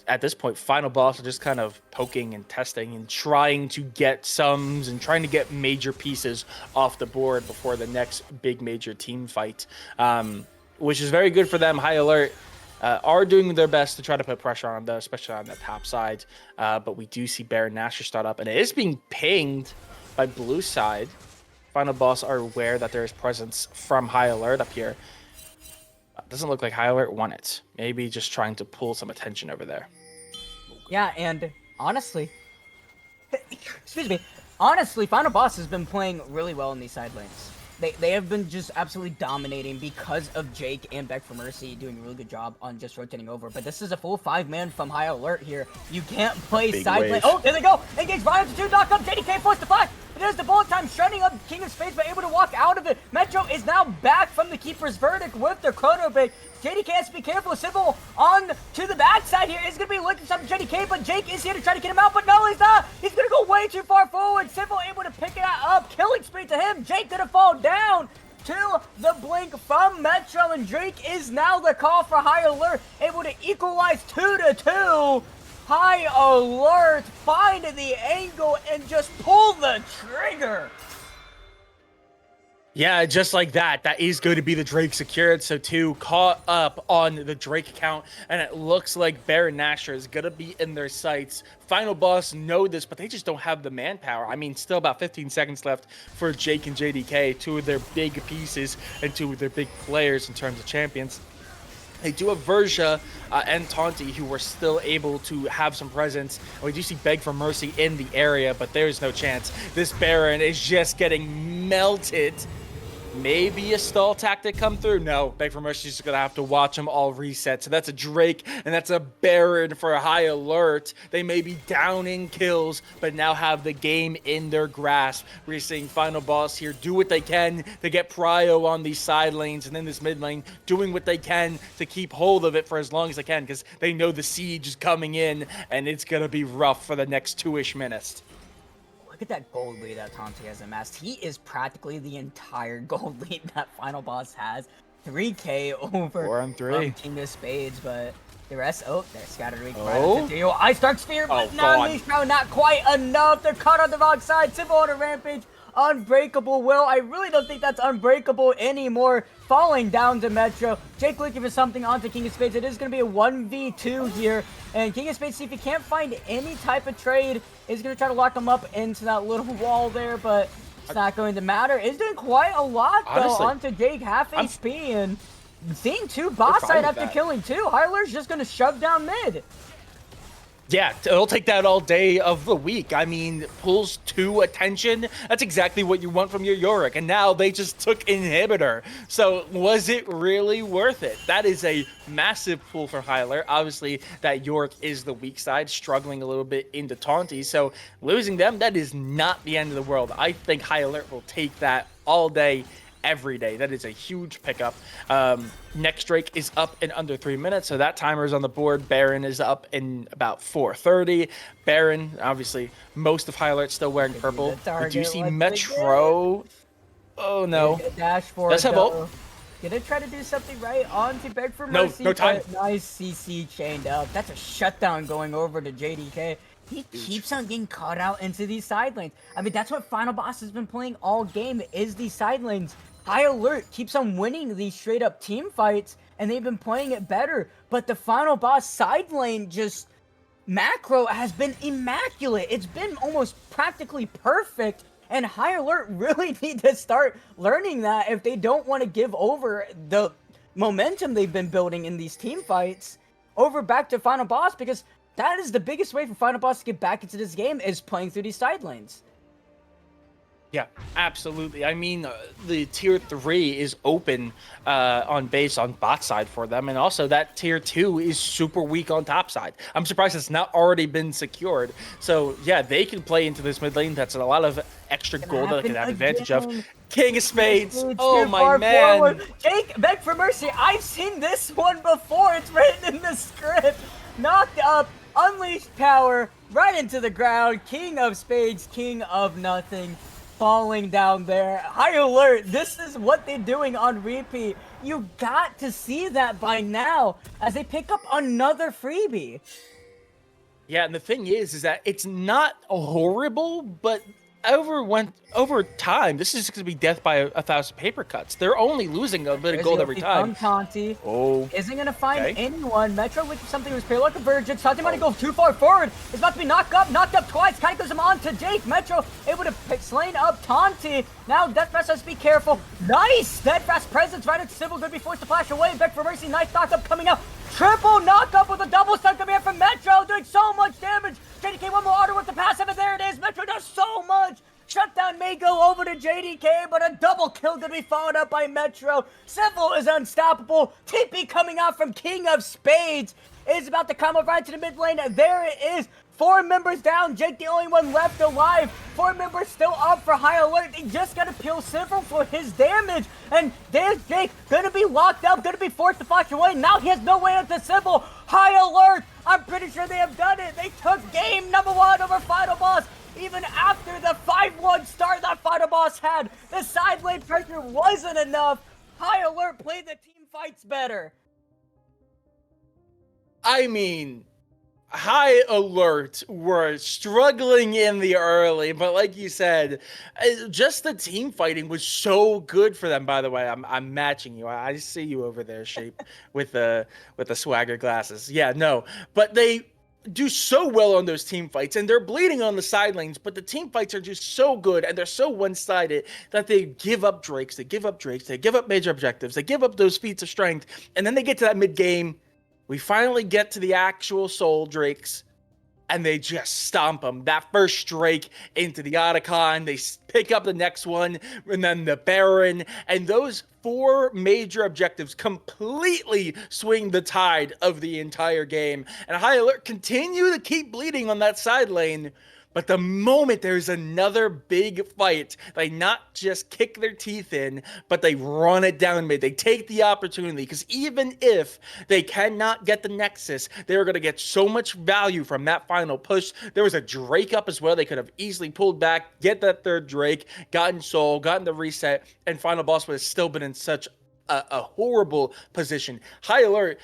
at this point, Final Boss are just kind of poking and testing and trying to get sums and trying to get major pieces off the board before the next big major team fight, which is very good for them. High Alert are doing their best to try to put pressure on them, especially on the top side. But we do see Baron Nashor start up, and it is being pinged by blue side. Final Boss are aware that there is presence from High Alert up here. Doesn't look like High Alert won it. Maybe just trying to pull some attention over there. Yeah, and honestly, excuse me, honestly, Final Boss has been playing really well in these side lanes. They have been just absolutely dominating because of Jake and Beg for Mercy doing a really good job on just rotating over. But this is a full 5-man from High Alert here. You can't play side lane. Oh, there they go. Engage right into 2. Knock up. JDK forced to fly. There's the bullet time, shutting up King of Spades, but able to walk out of it. Metro is now back from the Keeper's Verdict with the Chrono Bait. JDK has to be careful. Civil on to the backside here is going to be looking something JDK, but Jake is here to try to get him out, but no, he's not. He's going to go way too far forward. Civil able to pick it up. Killing spree to him. Jake going to fall down to the blink from Metro, and Drake is now the call for High Alert, able to equalize 2-2. High Alert, find the angle and just pull the trigger. Yeah, just like that. That is going to be the Drake secured. So 2 caught up on the Drake count, and it looks like Baron Nashor is going to be in their sights. Final Boss know this, but they just don't have the manpower. I mean, still about 15 seconds left for Jake and JDK, 2 of their big pieces and 2 of their big players in terms of champions. They do have Verja and Taunty, who were still able to have some presence. And we do see Beg for Mercy in the area, but there's no chance. This Baron is just getting melted. Maybe a stall tactic come through? No, Beg for Mercy is going to have to watch them all reset. So that's a Drake, and that's a Baron for a High Alert. They may be downing kills, but now have the game in their grasp. We're seeing Final Boss here do what they can to get prio on these side lanes, and then this mid lane doing what they can to keep hold of it for as long as they can, because they know the siege is coming in, and it's going to be rough for the next 2-ish minutes. Look at that gold lead that Taunty has amassed. He is practically the entire gold lead that Final Boss has. 3k over 4 on 3. King of Spades, but the rest, oh, they're scattered weak. Oh. Ice Dark Sphere, but now Niche Crown, not quite enough. They're caught on the wrong side. Simple on a rampage. Unbreakable Will. I really don't think that's unbreakable anymore. Falling down to Metro. Jake looking for something onto King of Spades. It is going to be a 1v2 here. And King of Spades, see if he can't find any type of trade, is going to try to lock him up into that little wall there, but it's not going to matter. It's doing quite a lot, though, honestly, onto Jake. Half HP, and seeing 2 boss side after killing 2. High Alert's just going to shove down mid. Yeah, it'll take that all day of the week. I mean, pulls 2 attention. That's exactly what you want from your Yorick. And now they just took Inhibitor. So was it really worth it? That is a massive pull for High Alert. Obviously, that Yorick is the weak side, struggling a little bit into Taunty. So losing them, that is not the end of the world. I think High Alert will take that all day, every day. That is a huge pickup. Next Drake is up in under 3 minutes, so that timer is on the board. Baron is up in about 4:30. Baron, obviously, most of High Alert still wearing purple. But you see Metro. Oh no. Dashboard. Let's have ult. Gonna try to do something right on to Beg for Mercy. No time. Nice CC chained up. That's a shutdown going over to JDK. He keeps on getting caught out into these side lanes. I mean, that's what Final Boss has been playing all game, is these side lanes. High Alert keeps on winning these straight up team fights, and they've been playing it better. But the Final Boss side lane just macro has been immaculate. It's been almost practically perfect, and High Alert really need to start learning that if they don't want to give over the momentum they've been building in these team fights over back to Final Boss, because that is the biggest way for Final Boss to get back into this game, is playing through these side lanes. Yeah, absolutely. I mean, the tier 3 is open on base on bot side for them, and also that tier 2 is super weak on top side. I'm surprised it's not already been secured. So yeah, they can play into this mid lane. That's a lot of extra Gonna gold that they can happen have advantage of. again. King of Spades. It's Oh too my far forward. man. Jake, beg for mercy. I've seen this one before. It's written in the script. Knocked up, unleashed power, right into the ground. King of Spades, king of nothing. Falling down there. High alert. This is what they're doing on repeat. You got to see that by now as they pick up another freebie. Yeah, and the thing is that it's not horrible, but over time, this is going to be death by a thousand paper cuts. They're only losing a bit of There's the gold every ulti time. from Tanti. Oh, Isn't gonna find okay. anyone. Metro with something who's pretty like a virgin. Tanti might go too far forward. It's about to be knocked up twice. Kind of goes him on to Jake. Metro able to slain up Tanti. Now Deathfast has to be careful. Nice! Steadfast presence right into Sybil. Gonna be forced to flash away. Back for Mercy. Nice knock up coming out. Triple knock up with a double stun coming in from Metro. Doing so much damage. JDK one more auto with the passive, and there it is. Metro does so much. Shutdown may go over to JDK, but a double kill gonna be followed up by Metro. Civil is unstoppable. TP coming out from King of Spades is about to come up right to the mid lane. There it is. 4 members down. Jake the only one left alive. 4 members still up for high alert. They just gotta peel Civil for his damage. And there's Jake gonna be locked up, gonna be forced to flash away. Now he has no way into Civil. High alert. I'm pretty sure they have done it. They took game number 1 over Final Boss. Even after the 5-1 start that Final Boss had, the side lane pressure wasn't enough. High alert played the team fights better. I mean, high alert were struggling in the early, but like you said, just the team fighting was so good for them. By the way, I'm matching you. I see you over there, Shape, with the swagger glasses. Yeah, no, but they do so well on those team fights, and they're bleeding on the side lanes, but the team fights are just so good and they're so one-sided that they give up Drakes, they give up major objectives, they give up those feats of strength, and then they get to that mid game. We finally get to the actual soul Drakes, and they just stomp them. That first Drake into the Otacon, they pick up the next one, and then the Baron, and those 4 major objectives completely swing the tide of the entire game. And High Alert continue to keep bleeding on that side lane, but the moment there's another big fight, they not just kick their teeth in, but they run it down mid. They take the opportunity, because even if they cannot get the Nexus, they're going to get so much value from that final push. There was a Drake up as well. They could have easily pulled back, get that 3rd Drake, gotten Soul, gotten the reset, and Final Boss would have still been in such a horrible position. High Alert,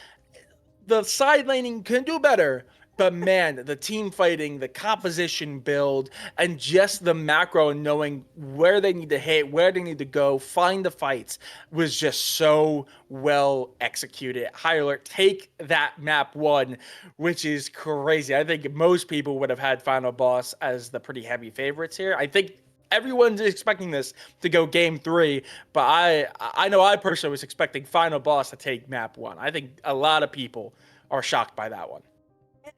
the side laning can do better. But man, the team fighting, the composition build, and just the macro and knowing where they need to hit, where they need to go, find the fights was just so well executed. High Alert take that map 1, which is crazy. I think most people would have had Final Boss as the pretty heavy favorites here. I think everyone's expecting this to go game 3, but I know I personally was expecting Final Boss to take map 1. I think a lot of people are shocked by that one.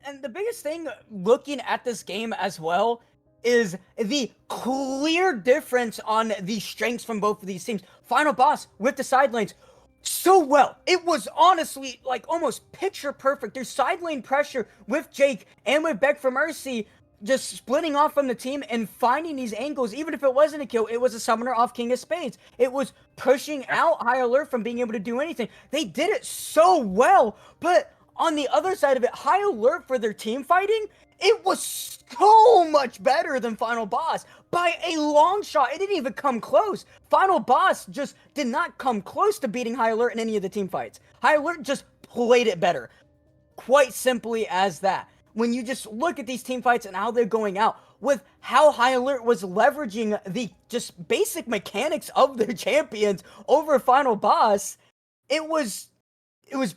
And the biggest thing looking at this game as well is the clear difference on the strengths from both of these teams. Final Boss with the side lanes so well. It was honestly like almost picture perfect. There's side lane pressure with Jake and with Beg for Mercy just splitting off from the team and finding these angles. Even if it wasn't a kill, it was a summoner off King of Spades. It was pushing out High Alert from being able to do anything. They did it so well, but on the other side of it, High Alert for their team fighting, it was so much better than Final Boss by a long shot. It didn't even come close. Final Boss just did not come close to beating High Alert in any of the team fights. High Alert just played it better. Quite simply as that. When you just look at these team fights and how they're going out, with how High Alert was leveraging the just basic mechanics of their champions over Final Boss, it was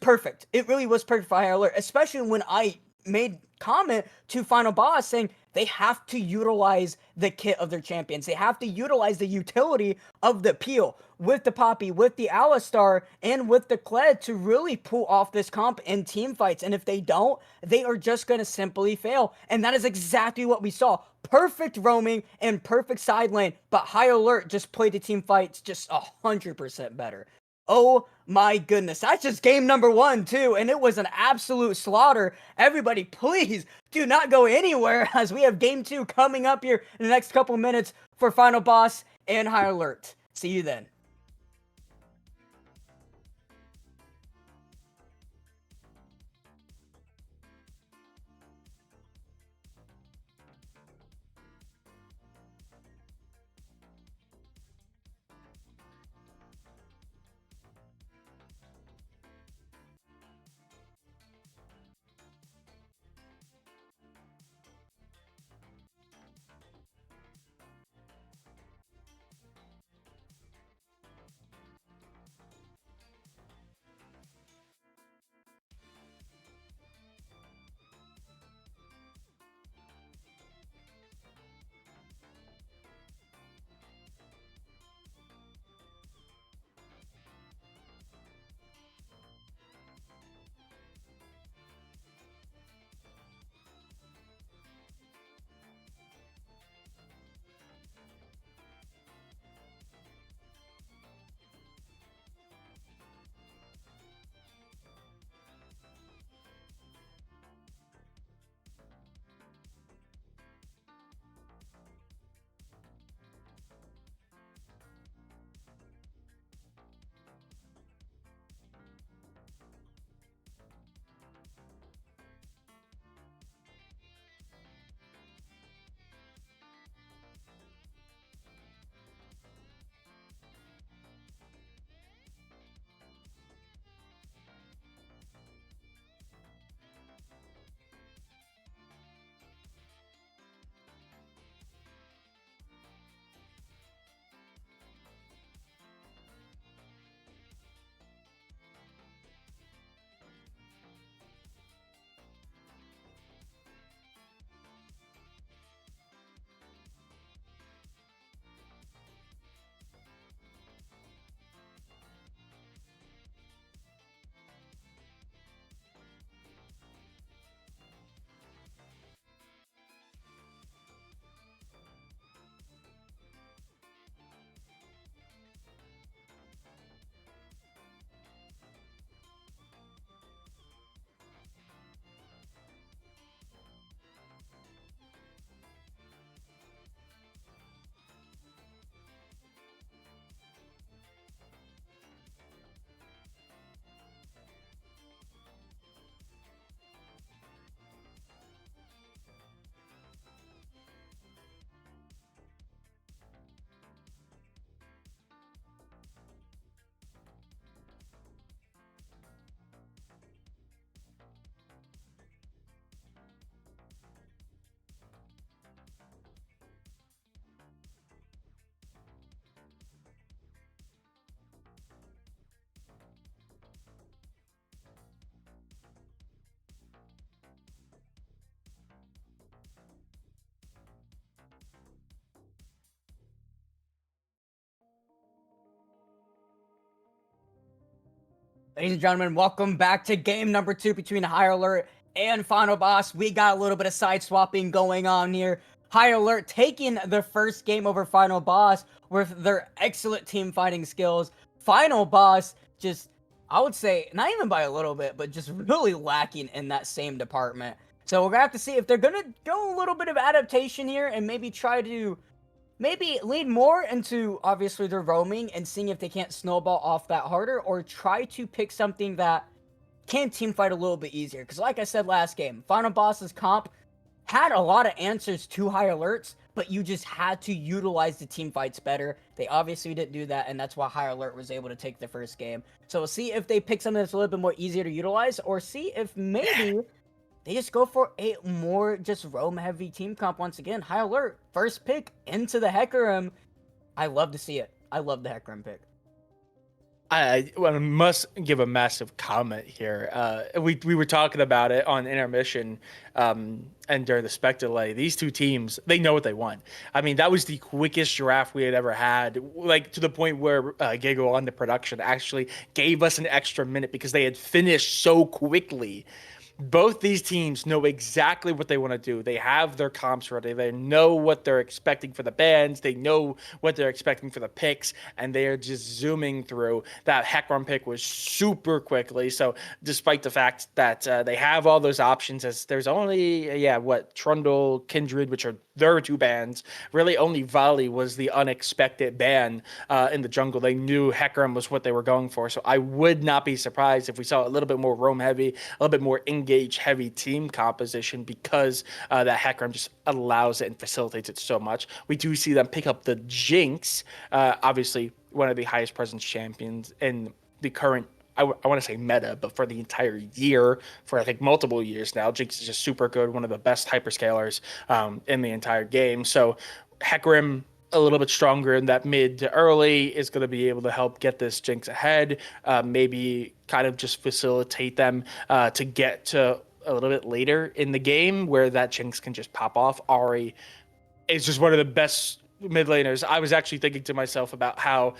perfect. It really was perfect for High Alert, especially when I made comment to Final Boss saying they have to utilize the kit of their champions. They have to utilize the utility of the Peel with the Poppy, with the Alistar, and with the Kled to really pull off this comp in team fights. And if they don't, they are just going to simply fail. And that is exactly what we saw. Perfect roaming and perfect side lane, but High Alert just played the team fights just 100% better. Oh my goodness, that's just game number 1 too, and it was an absolute slaughter. Everybody, please do not go anywhere as we have game 2 coming up here in the next couple minutes for Final Boss and High Alert. See you then. Ladies and gentlemen, welcome back to game number 2 between High Alert and Final Boss. We got a little bit of side swapping going on here. High Alert taking the first game over Final Boss with their excellent team fighting skills. Final Boss just, I would say, not even by a little bit, but just really lacking in that same department. So we're going to have to see if they're going to go a little bit of adaptation here and maybe try to lean more into obviously their roaming and seeing if they can't snowball off that harder, or try to pick something that can team fight a little bit easier. Because like I said last game, Final Boss's comp had a lot of answers to High Alerts, but you just had to utilize the team fights better. They obviously didn't do that, and that's why High Alert was able to take the first game. So we'll see if they pick something that's a little bit more easier to utilize, or see if maybe they just go for a more just roam-heavy team comp once again. High Alert, first pick into the Hecarim. I love to see it. I love the Hecarim pick. I must give a massive comment here. We were talking about it on intermission, and during the spec delay. These two teams, they know what they want. I mean, that was the quickest draft we had ever had, like to the point where Gigo on the production actually gave us an extra minute because they had finished so quickly. Both these teams know exactly what they want to do. They have their comps ready. They know what they're expecting for the bands. They know what they're expecting for the picks, and they are just zooming through. That Hecarim pick was super quickly. So, despite the fact that they have all those options, as there's only Trundle, Kindred, which are their two bans. Really, only Vali was the unexpected ban in the jungle. They knew Hecarim was what they were going for. So I would not be surprised if we saw a little bit more roam heavy, a little bit more engage heavy team composition because that Hecarim just allows it and facilitates it so much. We do see them pick up the Jinx, obviously one of the highest presence champions in the current I want to say meta, but for the entire year, for I think multiple years now, Jinx is just super good, one of the best hyperscalers in the entire game. So Hecarim a little bit stronger in that mid to early is going to be able to help get this Jinx ahead, maybe kind of just facilitate them to get to a little bit later in the game where that Jinx can just pop off. Ahri is just one of the best mid laners. I was actually thinking to myself about how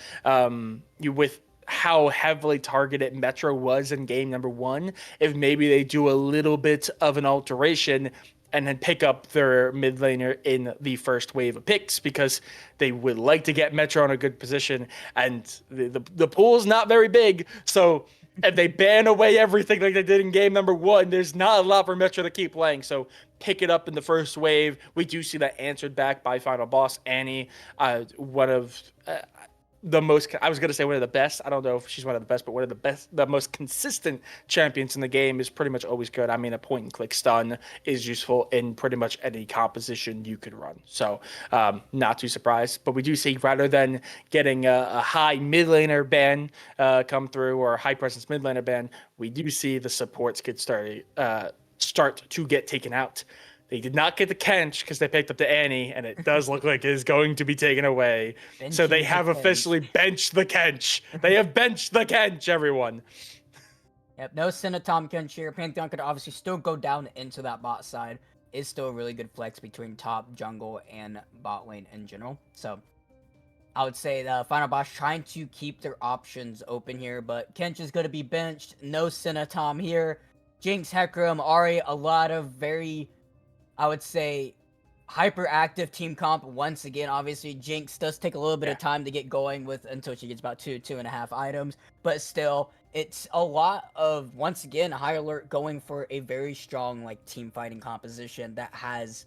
you with how heavily targeted Metro was in game number one, if maybe they do a little bit of an alteration and then pick up their mid laner in the first wave of picks because they would like to get Metro in a good position, and the pool is not very big, so if they ban away everything like they did in game number one, there's not a lot for Metro to keep playing. So pick it up in the first wave. We do see that answered back by final boss Annie, one of the most, I was going to say one of the best. I don't know if she's one of the best, but one of the best, the most consistent champions in the game is pretty much always good. I mean, a point and click stun is useful in pretty much any composition you could run. So, not too surprised. But we do see rather than getting a high mid laner ban come through or a high presence mid laner ban, we do see the supports start to get taken out. They did not get the Kench because they picked up the Annie, and it does look like it is going to be taken away. So they Benching the have officially Kench. benched the Kench. They have benched the Kench, everyone. Yep, no Cinetom Kench here. Pantheon could obviously still go down into that bot side. Is still a really good flex between top, jungle, and bot lane in general. So I would say the final boss trying to keep their options open here, but Kench is going to be benched. No Cinetom here. Jinx, Hecarim, Ahri, a lot of very, I would say, hyperactive team comp. Once again, obviously, Jinx does take a little bit of time to get going with until she gets about 2.5 items, but still, it's a lot of, once again, High Alert going for a very strong like team fighting composition that has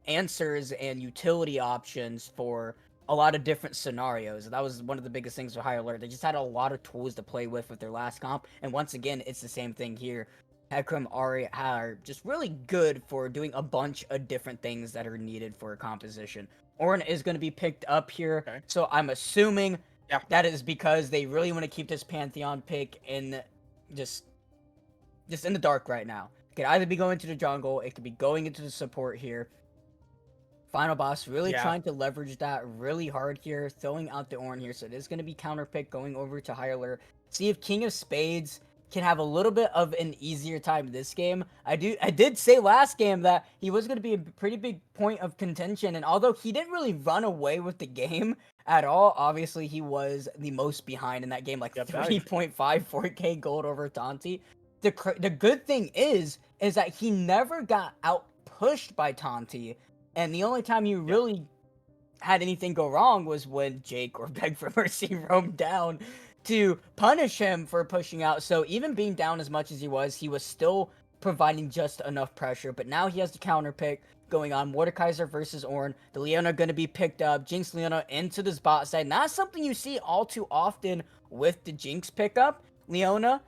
answers and utility options for a lot of different scenarios. That was one of the biggest things with High Alert. They just had a lot of tools to play with their last comp, and once again, it's the same thing here. Hecarim, Ahri are just really good for doing a bunch of different things that are needed for a composition. Ornn is going to be picked up here, Okay. so I'm assuming Yeah. that is because they really want to keep this Pantheon pick in just in the dark right now. It could either be going to the jungle, it could be going into the support here. Final boss really Yeah. trying to leverage that really hard here, throwing out the Ornn here, so it is going to be counter pick going over to High Alert. See if King of Spades can have a little bit of an easier time this game. I did say last game that he was going to be a pretty big point of contention, and although he didn't really run away with the game at all, obviously he was the most behind in that game, like Yep. 3.54k gold over Tanti. The good thing is that he never got out pushed by Tanti, and the only time you Yeah. really had anything go wrong was when Jake or Beg for Mercy roamed down to punish him for pushing out. So even being down as much as he was still providing just enough pressure. But now he has the counter pick going on. Mordekaiser versus Ornn. The Leona going to be picked up. Jinx Leona into this bot side. Not something you see all too often with the Jinx pickup. Leona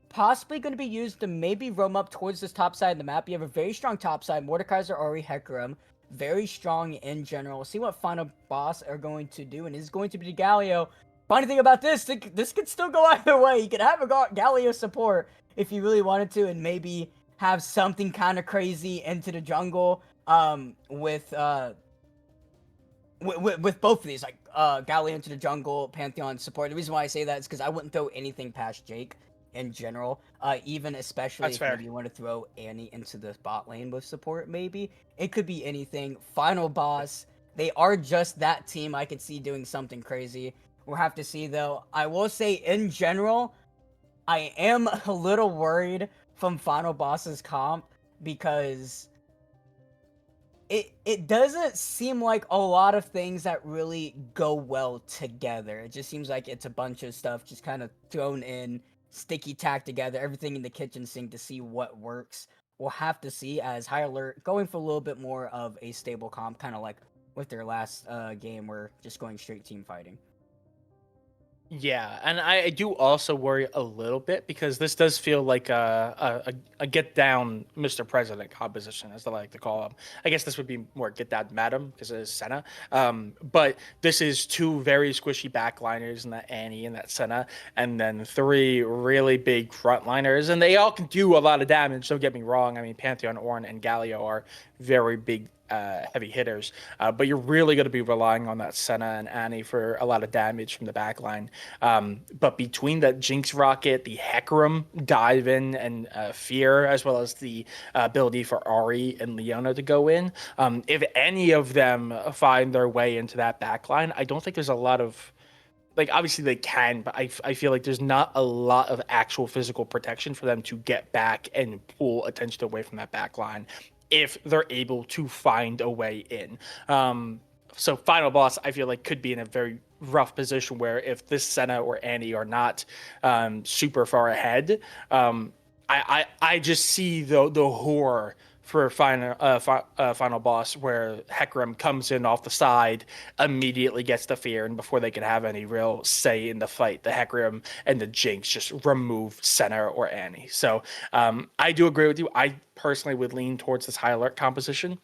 possibly going to be used to maybe roam up towards this top side of the map. You have a very strong top side. Mordekaiser, Ahri, Hecarim. Very strong in general. We'll see what final boss are going to do. And it's going to be Galio. Funny thing about this could still go either way. You could have a Galio support if you really wanted to, and maybe have something kind of crazy into the jungle with both of these. Like, Galio into the jungle, Pantheon support. The reason why I say that is because I wouldn't throw anything past Jake in general. Even especially That's if fair. maybe you want to throw Annie into the bot lane with support, maybe. It could be anything. Final boss. They are just that team. I could see doing something crazy. We'll have to see though. I will say in general, I am a little worried from Final Boss's comp because it doesn't seem like a lot of things that really go well together. It just seems like it's a bunch of stuff just kind of thrown in, sticky tack together, everything in the kitchen sink to see what works. We'll have to see as High Alert going for a little bit more of a stable comp, kind of like with their last game where just going straight team fighting. Yeah, and I do also worry a little bit because this does feel like a get down Mr. President composition, as I like to call him. I guess this would be more get down Madam because it is Senna. But this is two very squishy backliners in that Annie and that Senna, and then three really big frontliners, and they all can do a lot of damage. Don't get me wrong. I mean, Pantheon, Ornn, and Galio are very big heavy hitters, but you're really going to be relying on that Senna and Annie for a lot of damage from the backline. But between the Jinx Rocket, the Hecarim dive in, and Fear, as well as the ability for Ari and Leona to go in, if any of them find their way into that backline, I don't think there's a lot of like obviously they can, but I feel like there's not a lot of actual physical protection for them to get back and pull attention away from that back line if they're able to find a way in. So final boss, I feel like could be in a very rough position where if this Senna or Annie are not super far ahead, I just see the horror for final boss where Hecarim comes in off the side, immediately gets the fear, and before they can have any real say in the fight, the Hecarim and the Jinx just remove Senna or Annie. So I do agree with you. I personally would lean towards this high alert composition,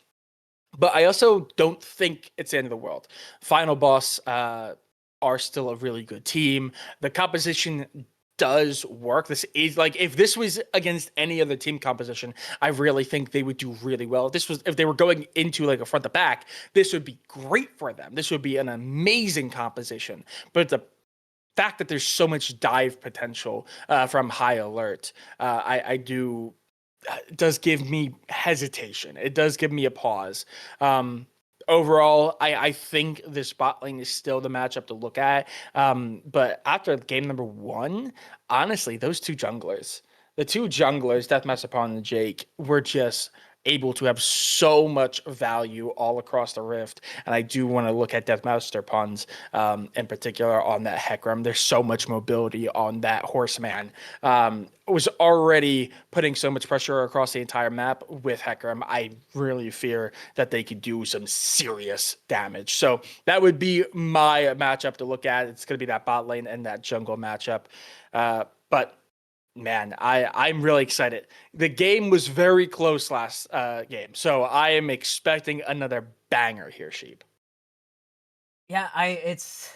but I also don't think it's the end of the world. Final boss are still a really good team. The composition does work. This is like if this was against any other team composition, I really think they would do really well. If they were going into like a front to back, this would be great for them. This would be an amazing composition. But the fact that there's so much dive potential from high alert, I do does give me hesitation. It does give me a pause. Overall, I think this bot lane is still the matchup to look at. But after game number one, honestly, those the two junglers, Deathmatch upon and Jake, were just able to have so much value all across the rift. And I do want to look at Deathmaster puns in particular on that Hecarim. There's so much mobility on that horseman. Was already putting so much pressure across the entire map with Hecarim. I really fear that they could do some serious damage. So that would be my matchup to look at. It's going to be that bot lane and that jungle matchup. But man, I'm really excited. The game was very close last game, so I am expecting another banger here, Sheep. Yeah, it's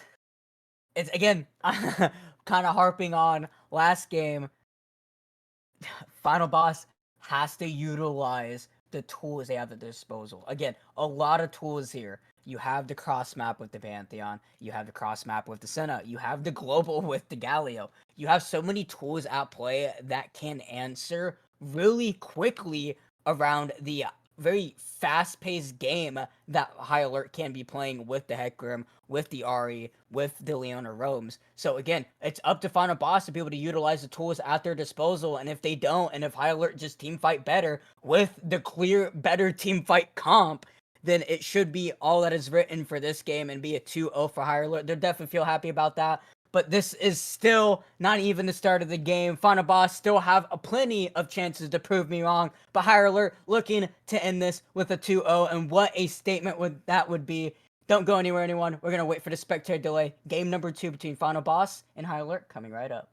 again kind of harping on last game. Final boss has to utilize the tools they have at their disposal. Again, a lot of tools here. You have the cross map with the Pantheon. You have the cross map with the Senna. You have the global with the Galio. You have so many tools at play that can answer really quickly around the very fast-paced game that High Alert can be playing with the Hecarim, with the Ari, with the Leona Roams. So again, it's up to Final Boss to be able to utilize the tools at their disposal, and if they don't, and if High Alert just team fight better with the clear better team fight comp, then it should be all that is written for this game and be a 2-0 for High Alert. They'll definitely feel happy about that. But this is still not even the start of the game. Final Boss still have a plenty of chances to prove me wrong. But Higher Alert looking to end this with a 2-0. And what a statement would be. Don't go anywhere, anyone. We're going to wait for the spectator delay. Game number 2 between Final Boss and High Alert coming right up.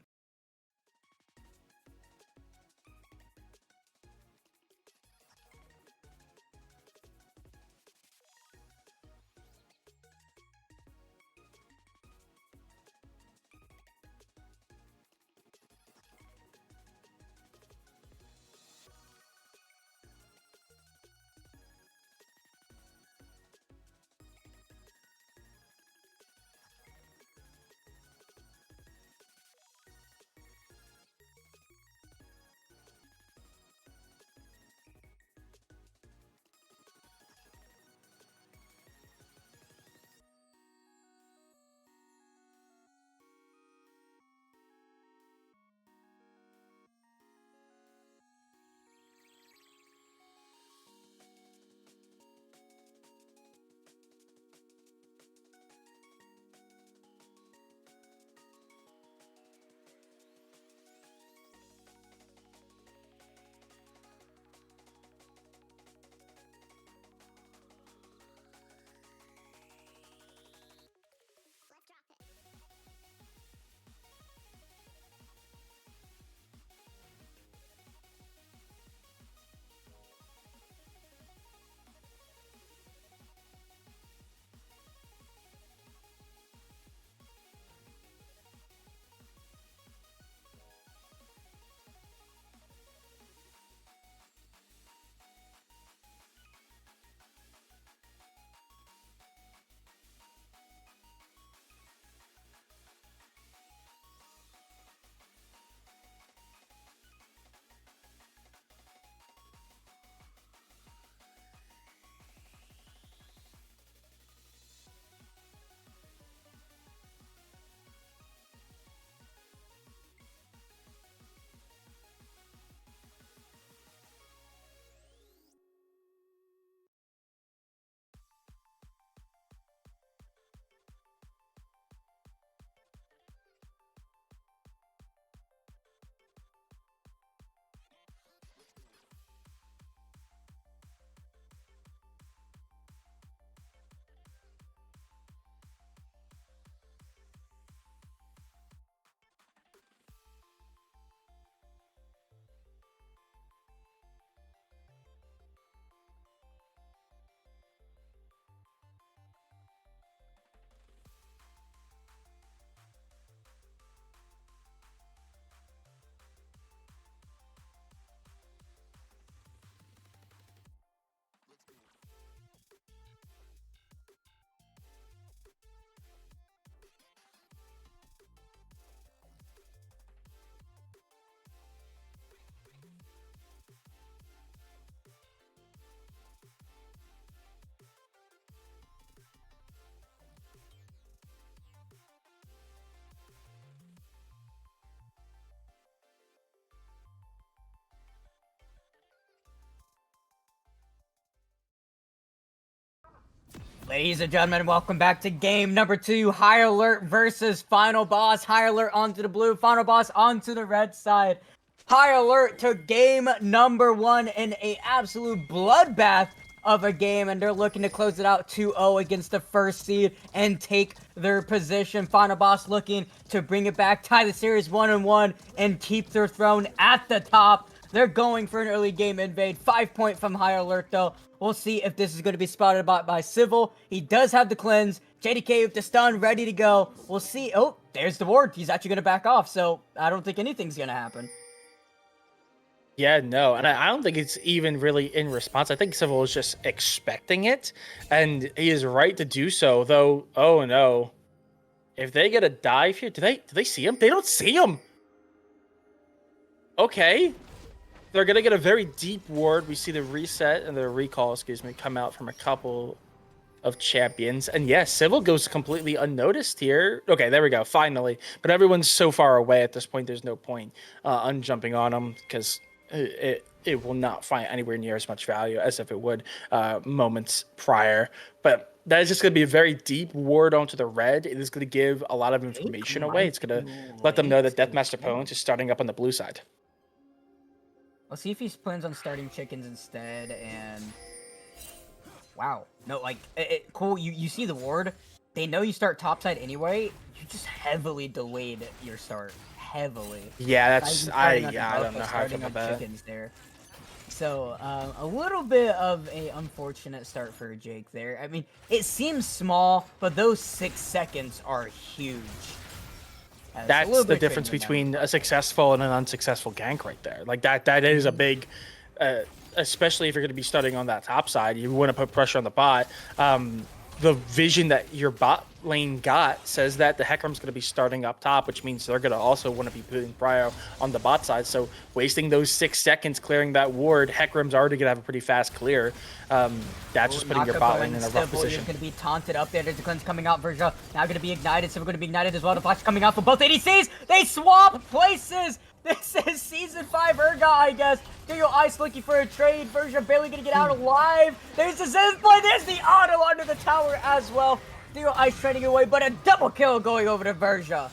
Ladies and gentlemen, welcome back to game number 2, High Alert versus Final Boss. High Alert onto the blue, Final Boss onto the red side. High Alert took game number 1 in a absolute bloodbath of a game, and they're looking to close it out 2-0 against the first seed and take their position. Final Boss looking to bring it back, tie the series 1-1, and keep their throne at the top. They're going for an early game invade. 5 point from High Alert, though. We'll see if this is going to be spotted by Civil. He does have the cleanse. JDK with the stun ready to go. We'll see. Oh, there's the ward. He's actually going to back off, so I don't think anything's going to happen. Yeah, no, and I don't think it's even really in response. I think Civil is just expecting it, and he is right to do so. Though, oh no, if they get a dive here, do they see him? They don't see him. Okay, they're gonna get a very deep ward. We see the reset and the recall, excuse me, come out from a couple of champions, and yes, Civil goes completely unnoticed here. Okay, there we go, finally. But everyone's so far away at this point. There's no point unjumping on them because it will not find anywhere near as much value as if it would moments prior. But that is just going to be a very deep ward onto the red. It is going to give a lot of information away. It's going to let them know that Deathmaster opponent is starting up on the blue side. Let's see if he plans on starting chickens instead, and... Wow. No, like, cool, you see the ward. They know you start topside anyway. You just heavily delayed your start. Heavily. Yeah, that's... I don't know how I feel about that. Chickens there. So, a little bit of a unfortunate start for Jake there. I mean, it seems small, but those 6 seconds are huge. That's the difference between a successful and an unsuccessful gank right there. Like, that is a big... especially if you're going to be starting on that top side, you want to put pressure on the bot. The vision that your bot lane got says that the Hecarim's going to be starting up top, which means they're going to also want to be putting prio on the bot side. So wasting those 6 seconds clearing that ward, Hecarim's already going to have a pretty fast clear. That's just putting your bot lane in a rough position. Is going to be taunted up there. There's the cleanse coming out. Verja now going to be ignited. So we're going to be ignited as well. The flash coming out for both ADCs. They swap places. This is Season 5 Urga, I guess. Ethereal Ice looking for a trade. Verja barely going to get out alive. There's the Zenith play. There's the auto under the tower as well. Ethereal Ice trading away, but a double kill going over to Verja.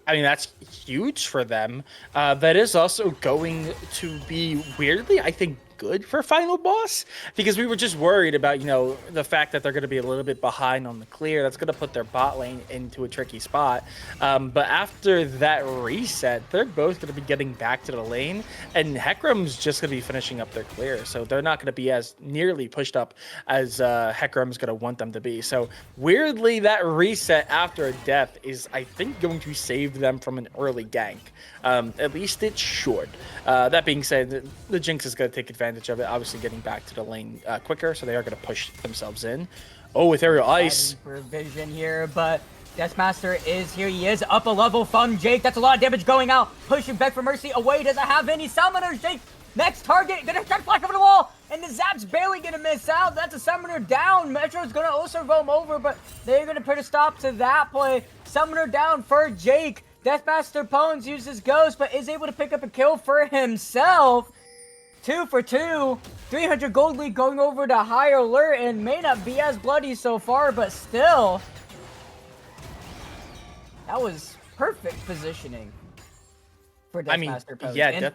I mean, that's huge for them. That is also going to be, weirdly, I think, good for Final Boss, because we were just worried about, you know, the fact that they're going to be a little bit behind on the clear. That's going to put their bot lane into a tricky spot. But after that reset, they're both going to be getting back to the lane, and Hecarim's just going to be finishing up their clear. So they're not going to be as nearly pushed up as Hecarim's going to want them to be. So weirdly, that reset after a death is, I think, going to save them from an early gank. At least it should. That being said, the Jinx is going to take advantage of it, obviously getting back to the lane quicker, so they are going to push themselves in. Oh, Ethereal Ice. For vision here, but Deathmaster is here. He is up a level from Jake. That's a lot of damage going out. Pushing back for Mercy away. Doesn't have any summoners. Jake, next target. Gonna try to flash over the wall. And the Zap's barely gonna miss out. That's a summoner down. Metro's gonna also roam over, but they're gonna put a stop to that play. Summoner down for Jake. Deathmaster Pones uses Ghost, but is able to pick up a kill for himself. 2 for 2. 300 gold lead going over to High Alert, and may not be as bloody so far, but still. That was perfect positioning for Deathmaster Pones. Yeah,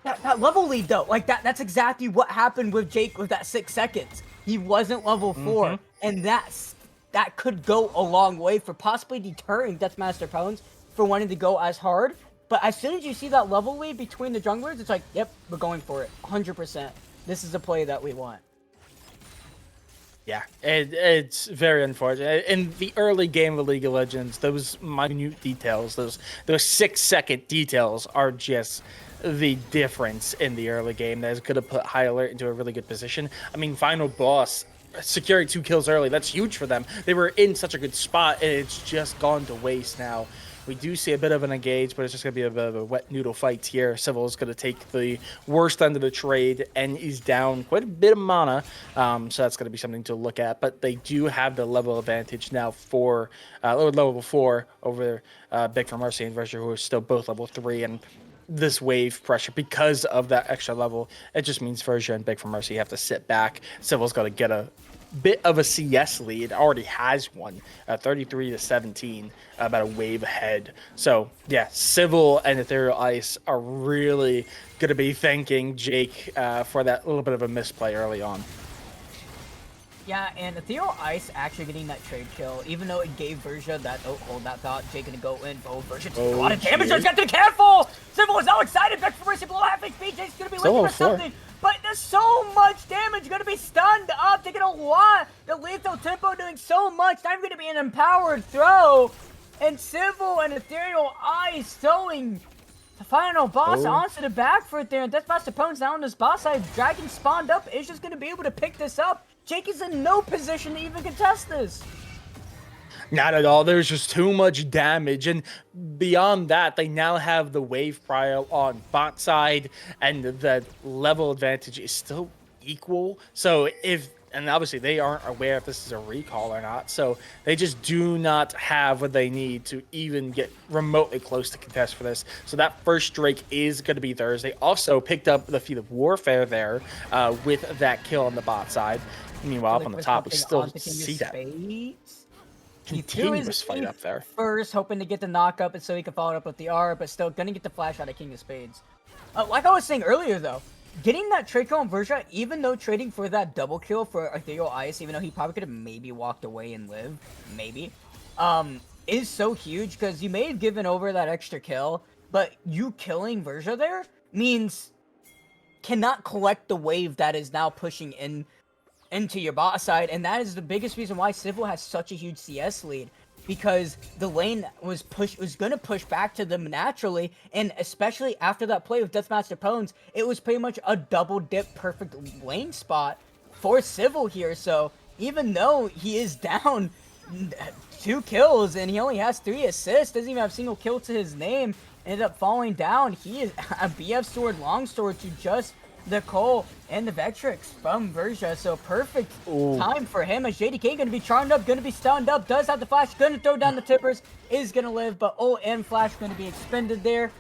that level lead, though, like that's exactly what happened with Jake with that 6 seconds. He wasn't level 4, and that could go a long way for possibly deterring Deathmaster Pones for wanting to go as hard. But as soon as you see that level lead between the junglers, it's like, yep, we're going for it. 100%. This is the play that we want. Yeah, it's very unfortunate. In the early game of League of Legends, those minute details, those 6-second details are just the difference in the early game that is going to put High Alert into a really good position. I mean, Final Boss securing 2 kills early, that's huge for them. They were in such a good spot, and it's just gone to waste now. We do see a bit of an engage, but it's just going to be a bit of a wet noodle fight here. Civil is going to take the worst end of the trade, and he's down quite a bit of mana, so that's going to be something to look at. But they do have the level advantage now for level 4 over Big from Mercy and Verger, who are still both level 3, and this wave pressure because of that extra level. It just means Versia and Big for Mercy have to sit back. Civil's got to get a bit of a CS lead. Already has one, 33 to 17, about a wave ahead. So yeah, Civil and Ethereal Ice are really going to be thanking Jake for that little bit of a misplay early on. Yeah, and Ethereal Ice actually getting that trade kill, even though it gave Versia that, oh, hold that thought, Jake gonna go in, Versia takes a lot of damage, he's got to be careful! Civil was so excited, back for Mercy below half HP, Jake's gonna be looking for something, but there's so much damage, gonna be stunned up, taking a lot, the lethal tempo doing so much, not even gonna be an empowered throw, and Civil and Ethereal Ice throwing the final boss onto the back foot there, and Deathmaster Pone's now on this boss side, Dragon spawned up, is just gonna be able to pick this up. Jake is in no position to even contest this. Not at all. There's just too much damage. And beyond that, they now have the wave prio on bot side, and the level advantage is still equal. So and obviously they aren't aware if this is a recall or not. So they just do not have what they need to even get remotely close to contest for this. So that first Drake is going to be theirs. They also picked up the Field of Warfare there with that kill on the bot side. Meanwhile, up on the top, we still see that continuous fight up there. First, hoping to get the knock up, and so he can follow it up with the R, but still gonna get the flash out of King of Spades. Like I was saying earlier, though, getting that trade kill on Versia, even though trading for that double kill for Ethereal Ice, even though he probably could have maybe walked away and lived, maybe, is so huge, because you may have given over that extra kill, but you killing Versia there means cannot collect the wave that is now pushing into your bot side, and that is the biggest reason why Civil has such a huge CS lead, because the lane was gonna push back to them naturally, and especially after that play with Deathmaster Pones, it was pretty much a double dip perfect lane spot for Civil here. So even though he is down 2 kills and he only has 3 assists, doesn't even have a single kill to his name, ended up falling down. He is a BF sword, long sword to just the Cole and the Vectrix from Versia, so perfect time for him as JDK gonna be charmed up, gonna be stunned up, does have the flash, gonna throw down the tippers, is gonna live, but ult and flash gonna be expended there,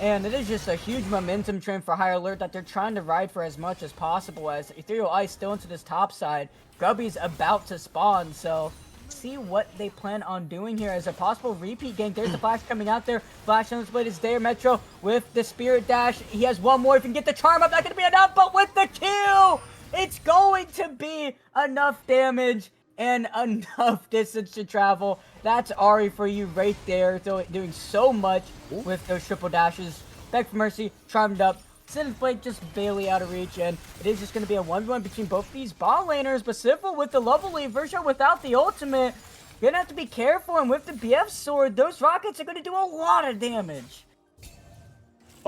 and it is just a huge momentum train for High Alert that they're trying to ride for as much as possible, as Ethereal Ice still into this top side, Grubby's about to spawn, so see what they plan on doing here as a possible repeat gank. There's the flash coming out there. Flash on the split is there. Metro with the spirit dash. He has one more. If he can get the charm up, not going to be enough, but with the kill, it's going to be enough damage and enough distance to travel. That's Ari for you right there. So doing so much with those triple dashes. Beg for Mercy, charmed up. Sin's Blade just barely out of reach, and it is just going to be a 1v1 between both these bot laners, but Civil with the level lead, Versia without the ultimate, gonna have to be careful, and with the BF sword, those rockets are going to do a lot of damage.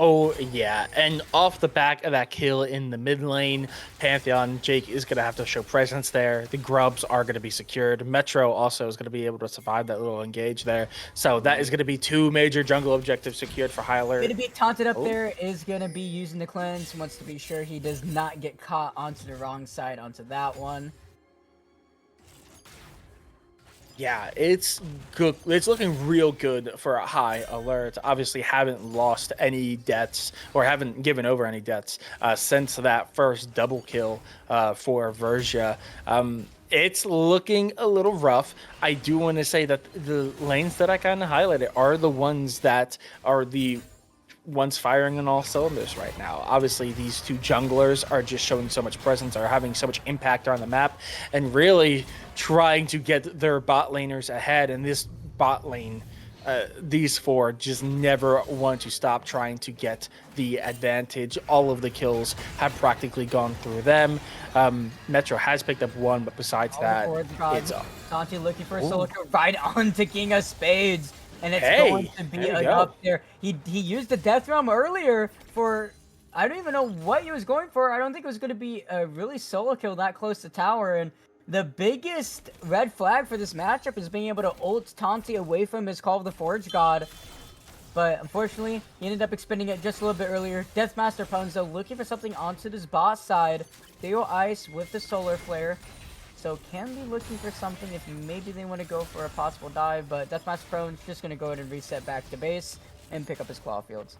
Oh, yeah. And off the back of that kill in the mid lane, Pantheon, Jake is going to have to show presence there. The grubs are going to be secured. Metro also is going to be able to survive that little engage there. So that is going to be 2 major jungle objectives secured for High Alert. Going to be taunted up there, is going to be using the cleanse. Wants to be sure he does not get caught onto the wrong side onto that one. Yeah, it's good. It's looking real good for a High Alert. Obviously, haven't lost any deaths or haven't given over any deaths since that first double kill for Versia. It's looking a little rough. I do want to say that the lanes that I kind of highlighted are the ones that are the ones firing on all cylinders right now. Obviously, these 2 junglers are just showing so much presence, are having so much impact on the map, and really trying to get their bot laners ahead. And this bot lane, these 4 just never want to stop trying to get the advantage. All of the kills have practically gone through them. Metro has picked up 1, but besides that, it's Santi looking for a solo kill right onto King of Spades. And it's going to be enough there. He used the Death Realm earlier for, I don't even know what he was going for. I don't think it was going to be a really solo kill that close to tower. And the biggest red flag for this matchup is being able to ult Tanti away from his Call of the Forge God. But unfortunately, he ended up expending it just a little bit earlier. Deathmaster Pones, though, looking for something onto this bot side. Theo Ice with the Solar Flare. So can be looking for something if maybe they want to go for a possible dive, but Deathmaster Prone's just going to go ahead and reset back to base and pick up his Claw Fields.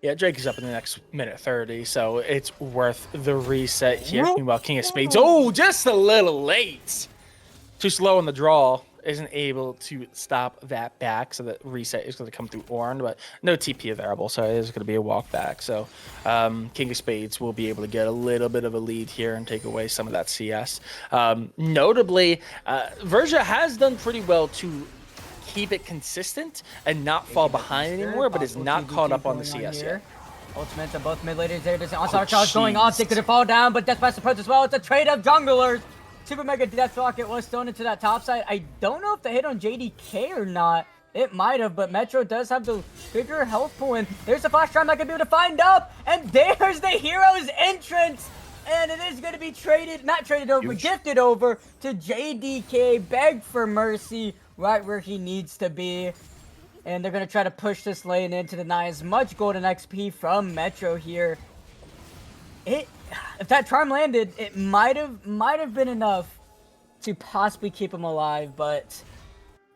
Yeah, Drake is up in the next minute 30, so it's worth the reset here. Whoop. Meanwhile, King of Spades, oh, just a little late. Too slow on the draw. Isn't able to stop that back, so that reset is going to come through Orn, but no TP available, so it is going to be a walk back. So King of Spades will be able to get a little bit of a lead here and take away some of that CS. Notably, Verja has done pretty well to keep it consistent and not fall behind anymore, but is not caught up on the CS yet. Ultimates of both mid laners there. There's an onslaught charge going on. They could have fall down, but Deathmaster approach as well. It's a trade of junglers. Super Mega Death Rocket was thrown into that top side. I don't know if they hit on JDK or not. It might have, but Metro does have the bigger health pool. And there's a flash time that could be able to find up. And there's the hero's entrance. And it is going to be traded, not traded over, but gifted over to JDK. Beg for mercy right where he needs to be. And they're going to try to push this lane in to deny as much golden XP from Metro here. If that charm landed, it might have been enough to possibly keep him alive, but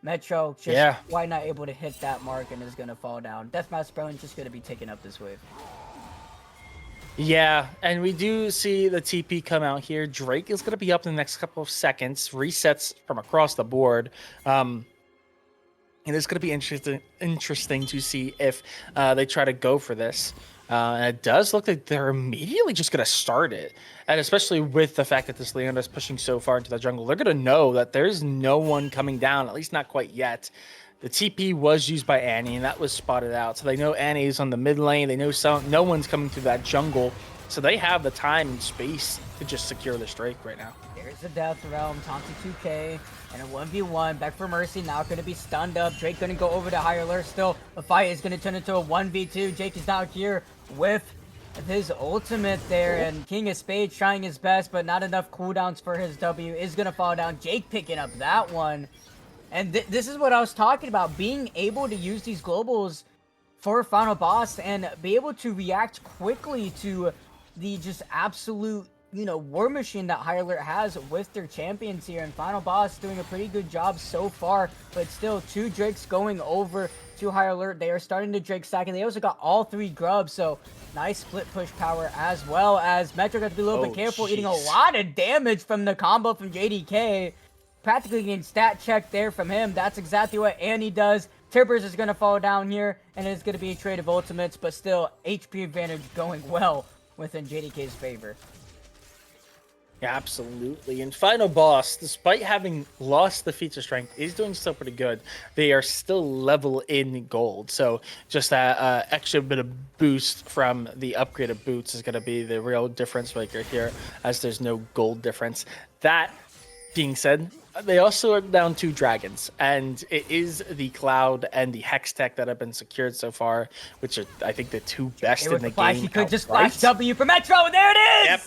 Metro just why not able to hit that mark and is gonna fall down. Deathmaster Brown's just gonna be taking up this wave. Yeah, and we do see the TP come out here. Drake is gonna be up in the next couple of seconds. Resets from across the board. And it's going to be interesting to see if they try to go for this. And it does look like they're immediately just going to start it. And especially with the fact that this Leona is pushing so far into the jungle, they're going to know that there's no one coming down, at least not quite yet. The TP was used by Annie, and that was spotted out. So they know Annie's on the mid lane. They know no one's coming through that jungle. So they have the time and space to just secure this Drake right now. There's the Death Realm, Taunty 2K, and a 1v1. Beg for Mercy now going to be stunned up. Drake going to go over to higher alert still. The fight is going to turn into a 1v2. Jake is now here with his ultimate there, and King of Spades trying his best, but not enough cooldowns for his W. Is going to fall down. Jake picking up that one. And this is what I was talking about, being able to use these globals for final boss and be able to react quickly to the just absolute, you know, war machine that High Alert has with their champions here. And final boss doing a pretty good job so far, but still 2 Drakes going over to High Alert. They are starting to Drake stack, and they also got all 3 grubs, so nice split push power, as well as Metro got to be a little bit careful, eating a lot of damage from the combo from JDK. Practically getting stat check there from him. That's exactly what Annie does. Tibbers is going to fall down here, and it's going to be a trade of ultimates, but still HP advantage going well within JDK's favor. Yeah, absolutely. And final boss, despite having lost the feature strength, is doing still pretty good. They are still level in gold. So just that extra bit of boost from the upgraded boots is going to be the real difference maker here, as there's no gold difference. That being said, they also are down 2 dragons, and it is the Cloud and the Hex Tech that have been secured so far, which are, I think, the 2 best in the game. He could just flash W for Metro, and there it is! Yep.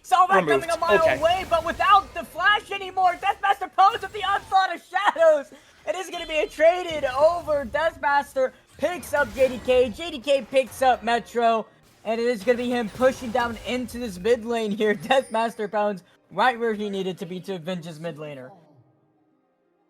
Saw that coming a mile away, but without the flash anymore, Deathmaster poses with the onslaught of shadows. It is going to be a traded over. Deathmaster picks up JDK. JDK picks up Metro, and it is going to be him pushing down into this mid lane here. Deathmaster pounds right where he needed to be to avenge his mid laner.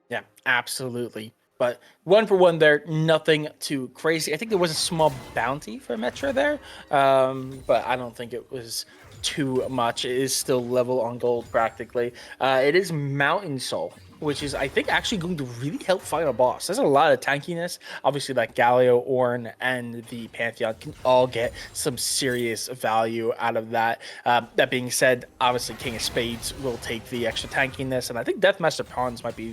Yeah, absolutely. But 1 for 1 there, nothing too crazy. I think there was a small bounty for Metro there, but I don't think it was too much. It is still level on gold practically. It is Mountain Soul, which is, I think, actually going to really help final boss. There's a lot of tankiness. Obviously, like Galio, Ornn, and the Pantheon can all get some serious value out of that. That being said, obviously, King of Spades will take the extra tankiness, and I think Deathmaster Pawns might be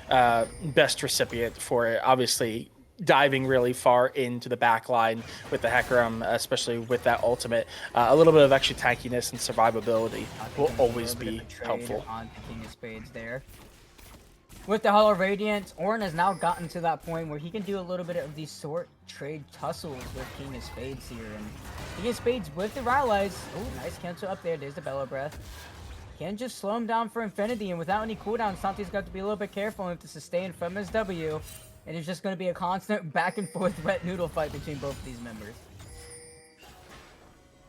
the best recipient for it. Obviously, diving really far into the back line with the Hecarim, especially with that ultimate. A little bit of extra tankiness and survivability will always be helpful. On King of Spades there. With the Hollow Radiance, Ornn has now gotten to that point where he can do a little bit of these sort trade tussles with King of Spades here. And King of Spades with the Rallies. Oh, nice cancel up there. There's the Bella Breath. Can just slow him down for infinity, and without any cooldowns, Santi's got to be a little bit careful and to sustain from his W. And it's just going to be a constant back and forth wet noodle fight between both of these members.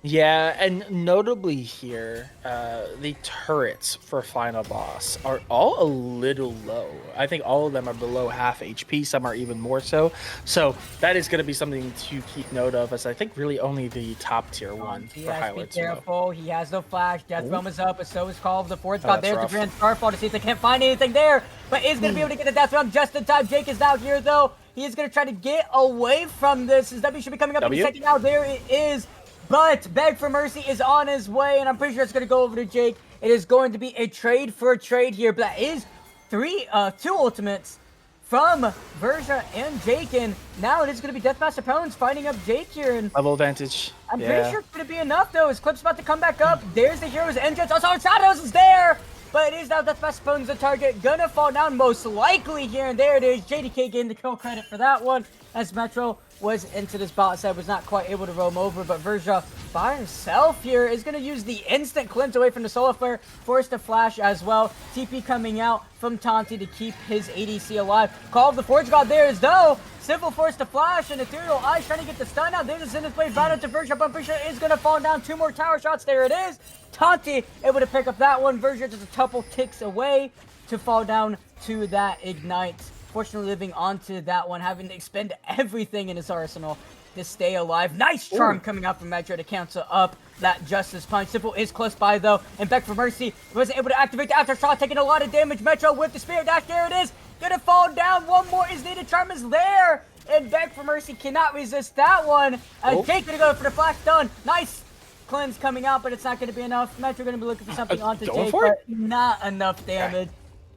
Yeah, and notably here, the turrets for Final Boss are all a little low. I think all of them are below half HP, some are even more so. So that is going to be something to keep note of, as I think really only the top tier one He for has to be highlights low. careful. He has no flash. Death Ooh. Realm is up, but so is Call of the Forge Oh, God. that's There's the rough. Grand Starfall to see if they can't find anything there. But is going to be able to get the Death Realm just in time. Jake is now here, though. He is going to try to get away from this. His W should be coming up any W? second now. There it is. But Beg for Mercy is on his way, and I'm pretty sure it's going to go over to Jake. It is going to be a trade for a trade here, but that is two ultimates from Verja and Jake, and now it is going to be Deathmaster Pones fighting up Jake here, and Level advantage. I'm pretty Yeah. sure it's going to be enough, though. His clip's about to come back up. There's the Hero's Engines. Also, Shadows is there, but it is now Deathmaster Pones the target. Gonna fall down most likely here, and there it is. JDK getting the kill credit for that one, as Metro was into this bot side, was not quite able to roam over, but Verja by himself here is going to use the instant cleanse away from the Solar Flare, forced to flash as well. TP coming out from Tanti to keep his ADC alive. Call of the Forge God there is though. Simple forced to flash, and Ethereal Eyes trying to get the stun out. There's a Zenith Blade right into Verja, but I'm pretty sure it is going to fall down. Two more tower shots, there it is. Tanti able to pick up that one. Verja just a couple ticks away to fall down to that Ignite. Fortunately living onto that one, having to expend everything in his arsenal to stay alive. Nice charm coming out from Metro to cancel up that Justice Punch. Simple is close by though, and Beg for Mercy wasn't able to activate the aftershock, taking a lot of damage. Metro with the Spirit Dash, there it is. Gonna fall down, one more is needed, charm is there, and Beg for Mercy cannot resist that one. Jake gonna go for the flash stun. Nice cleanse coming out, but it's not gonna be enough. Metro gonna be looking for something onto Going Jake, for it? but not enough damage.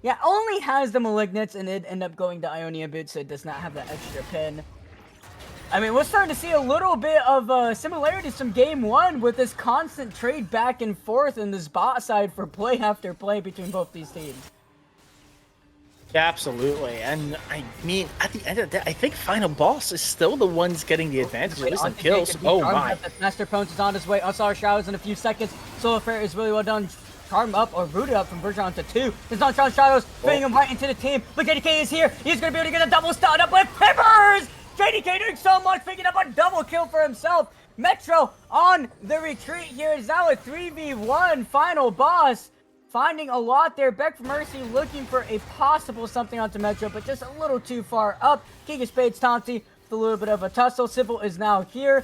Yeah, only has the Malignants, and it end up going to Ionian Boot, so it does not have that extra pin. I mean, we're starting to see a little bit of similarities from Game 1 with this constant trade back and forth in this bot side for play after play between both these teams. Yeah, absolutely. And I mean, at the end of the day, I think Final Boss is still the ones getting the advantage, at least on kills. Oh my. Master Pones is on his way. Unstar Shadows in a few seconds. Solar Flare is really well done. Charm up or rooted up from Verja onto 2. There's not Shadows, bringing him right into the team. But JDK is here. He's going to be able to get a double stun up with Pippers! JDK doing so much, picking up a double kill for himself. Metro on the retreat here is now a 3v1 Final Boss. Finding a lot there. Beg for Mercy looking for a possible something onto Metro, but just a little too far up. King of Spades Tanti with a little bit of a tussle. Simple is now here.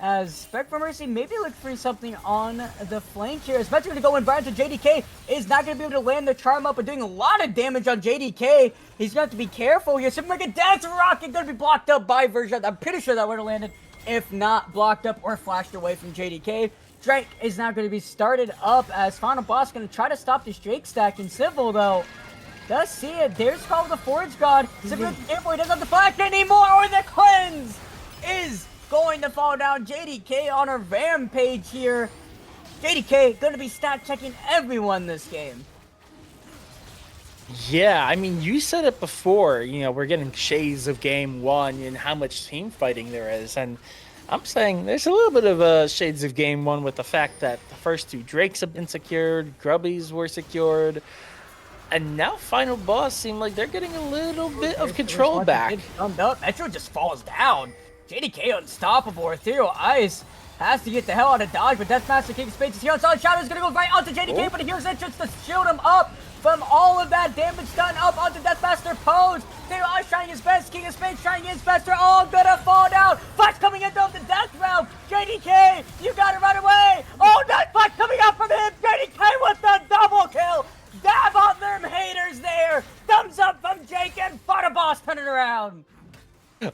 As Beg for Mercy maybe look for something on the flank here. As Metro going to go in, Brian to JDK is not going to be able to land the charm up, but doing a lot of damage on JDK. He's going to have to be careful here. Simple like a Dance Rocket going to be blocked up by Verja. I'm pretty sure that would have landed if not blocked up or flashed away from JDK. Drake is now going to be started up as Final Boss going to try to stop this Drake stack. And Simple though does see it. There's Call of the Forge God. Simple careful, he doesn't have the flash anymore, or the cleanse is going to fall down. JDK on a rampage here. JDK going to be stat checking everyone this game. Yeah, I mean, you said it before, you know, we're getting shades of Game 1 and how much team fighting there is. And I'm saying there's a little bit of shades of Game 1 with the fact that the first 2 Drakes have been secured, Grubbies were secured, and now Final Boss seem like they're getting a little bit of control back. Metro just falls down. JDK unstoppable. Ethereal Ice has to get the hell out of dodge, but Deathmaster King of Spades is here. Solid Shadow is going to go right onto JDK, but here's entrance to shield him up from all of that damage done up onto Deathmaster Pose. Ethereal Ice trying his best. King of Spades trying his best. They're all going to fall down. Flash coming into the Death Realm. JDK, you got to run away. Oh, that flash coming out from him. JDK with the double kill. Dab on them haters there. Thumbs up from Jake, and Final Boss turning around.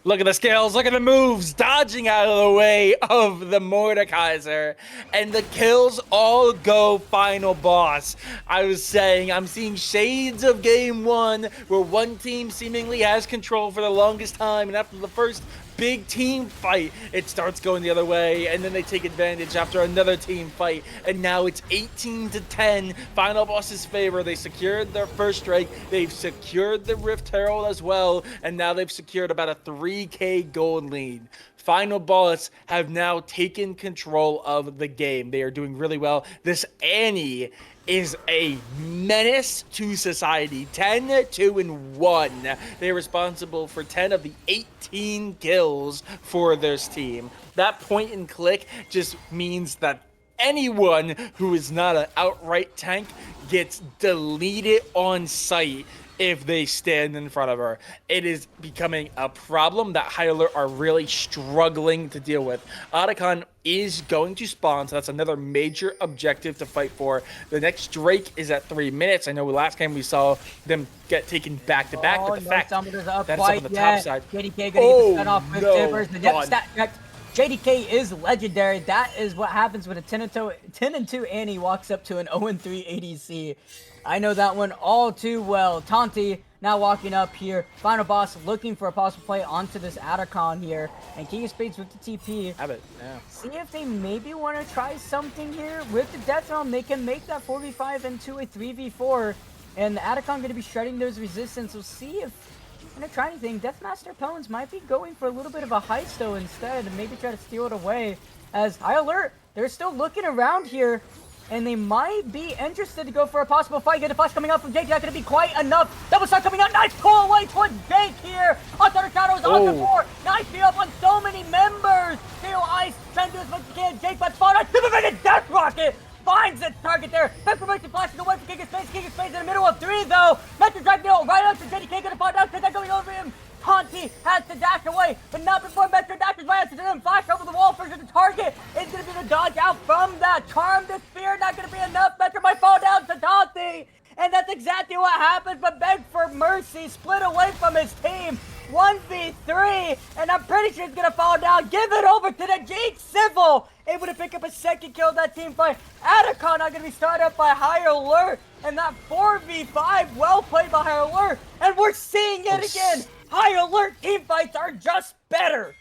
Look at the scales, look at the moves, dodging out of the way of the Mordekaiser, and the kills all go Final Boss. I was saying, I'm seeing shades of Game 1, where one team seemingly has control for the longest time, and after the first big team fight, it starts going the other way, and then they take advantage after another team fight, and now it's 18-10, Final Boss's favor. They secured their first strike, they've secured the Rift Herald as well, and now they've secured about a 3k gold lead. Final Boss have now taken control of the game. They are doing really well. This Annie is a menace to society. 10, 2, and 1. They're responsible for 10 of the 18 kills for this team. That point and click just means that anyone who is not an outright tank gets deleted on sight if they stand in front of her. It is becoming a problem that High Alert are really struggling to deal with. Otacon is going to spawn, so that's another major objective to fight for. The next Drake is at 3 minutes. I know last time we saw them get taken back to back, but the fact that it's up on the top side. JDK gonna get set off with Timbers. The depth stat check. JDK is legendary. That is what happens when a 10-2 Annie walks up to an 0-3 ADC. I know that one all too well. Tanti now walking up here. Final Boss looking for a possible play onto this Atacon here. And King of Spades with the TP. Have it, yeah. See if they maybe want to try something here. With the Death Realm, they can make that 4v5 into a 3v4. And the Atacon going to be shredding those resistance. We'll see if they're gonna try anything. Deathmaster opponents might be going for a little bit of a heist though instead, and maybe try to steal it away. As High Alert, they're still looking around here, and they might be interested to go for a possible fight. Get a flash coming out from Jake. Not gonna be quite enough. Double shot coming out. Nice pull away towards Jake here. Thunder Shadows on the floor. Nice beat up on so many members. Steel Ice trying to do as much as he can. Jake, but spawn on Super Mega Death Rocket. Finds its target there. Peppermint flashing away from King of Spades. King of Spades in the middle of 3 though. Metro Drive Neil right out to JDK. Gonna fall down. That going over him. Tanti has to dash away, but not before Metro dashes right out to them. Flash over the wall for the target. Is gonna be the dodge out from that. Charm the spear. Not gonna be enough. Metro might fall down to Tanti. And that's exactly what happened, but Beg for Mercy split away from his team. 1v3, and I'm pretty sure he's gonna fall down. Give it over to the Jake Civil, able to pick up a second kill of that team fight. Atacon not gonna be started up by High Alert, and that 4v5, well played by High Alert, and we're seeing it again. High Alert team fights are just better.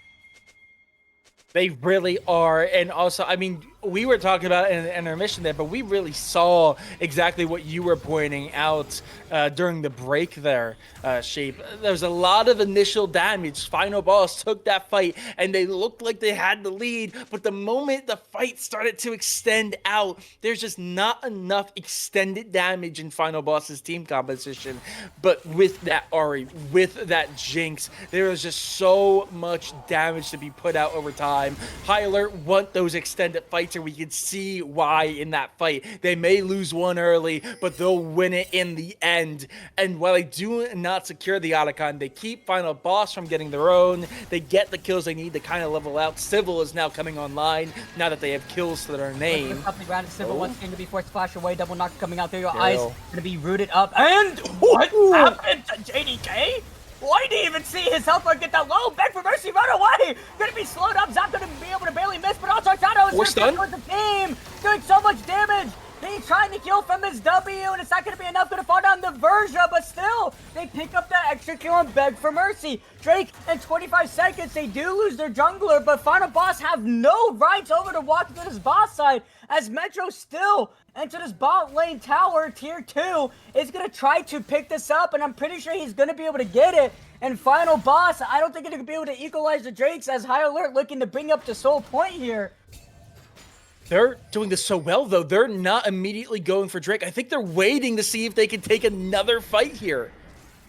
They really are, and also, I mean, we were talking about it in an intermission there, but we really saw exactly what you were pointing out during the break there, Shape. There was a lot of initial damage. Final Boss took that fight, and they looked like they had the lead, but the moment the fight started to extend out, there's just not enough extended damage in Final Boss's team composition. But with that Ahri, with that Jinx, there was just so much damage to be put out over time. High Alert want those extended fights, and we can see why in that fight. They may lose one early, but they'll win it in the end. And while they do not secure the Otacon, they keep Final Boss from getting their own. They get the kills they need to kind of level out. Civil is now coming online now that they have kills to their name. Civil once again to be forced to flash away. Double knock coming out through your eyes. Gonna be rooted up. And what happened to JDK? Why didn't even see his health bar get that low? Beg for Mercy, run away! Gonna be slowed up. Zap gonna be able to barely miss, but also Shadow is gonna towards the team, doing so much damage. He's trying to kill from his W, and it's not gonna be enough. Gonna fall down the Verja, but still, they pick up that extra kill and Beg for Mercy. Drake, in 25 seconds, they do lose their jungler, but Final Boss have no rights over to walk to this boss side, as Metro still into this bot lane tower, tier 2, is gonna try to pick this up, and I'm pretty sure he's gonna be able to get it. And Final Boss, I don't think they're gonna be able to equalize the Drakes, as High Alert looking to bring up the soul point here. They're doing this so well, though. They're not immediately going for Drake. I think they're waiting to see if they can take another fight here.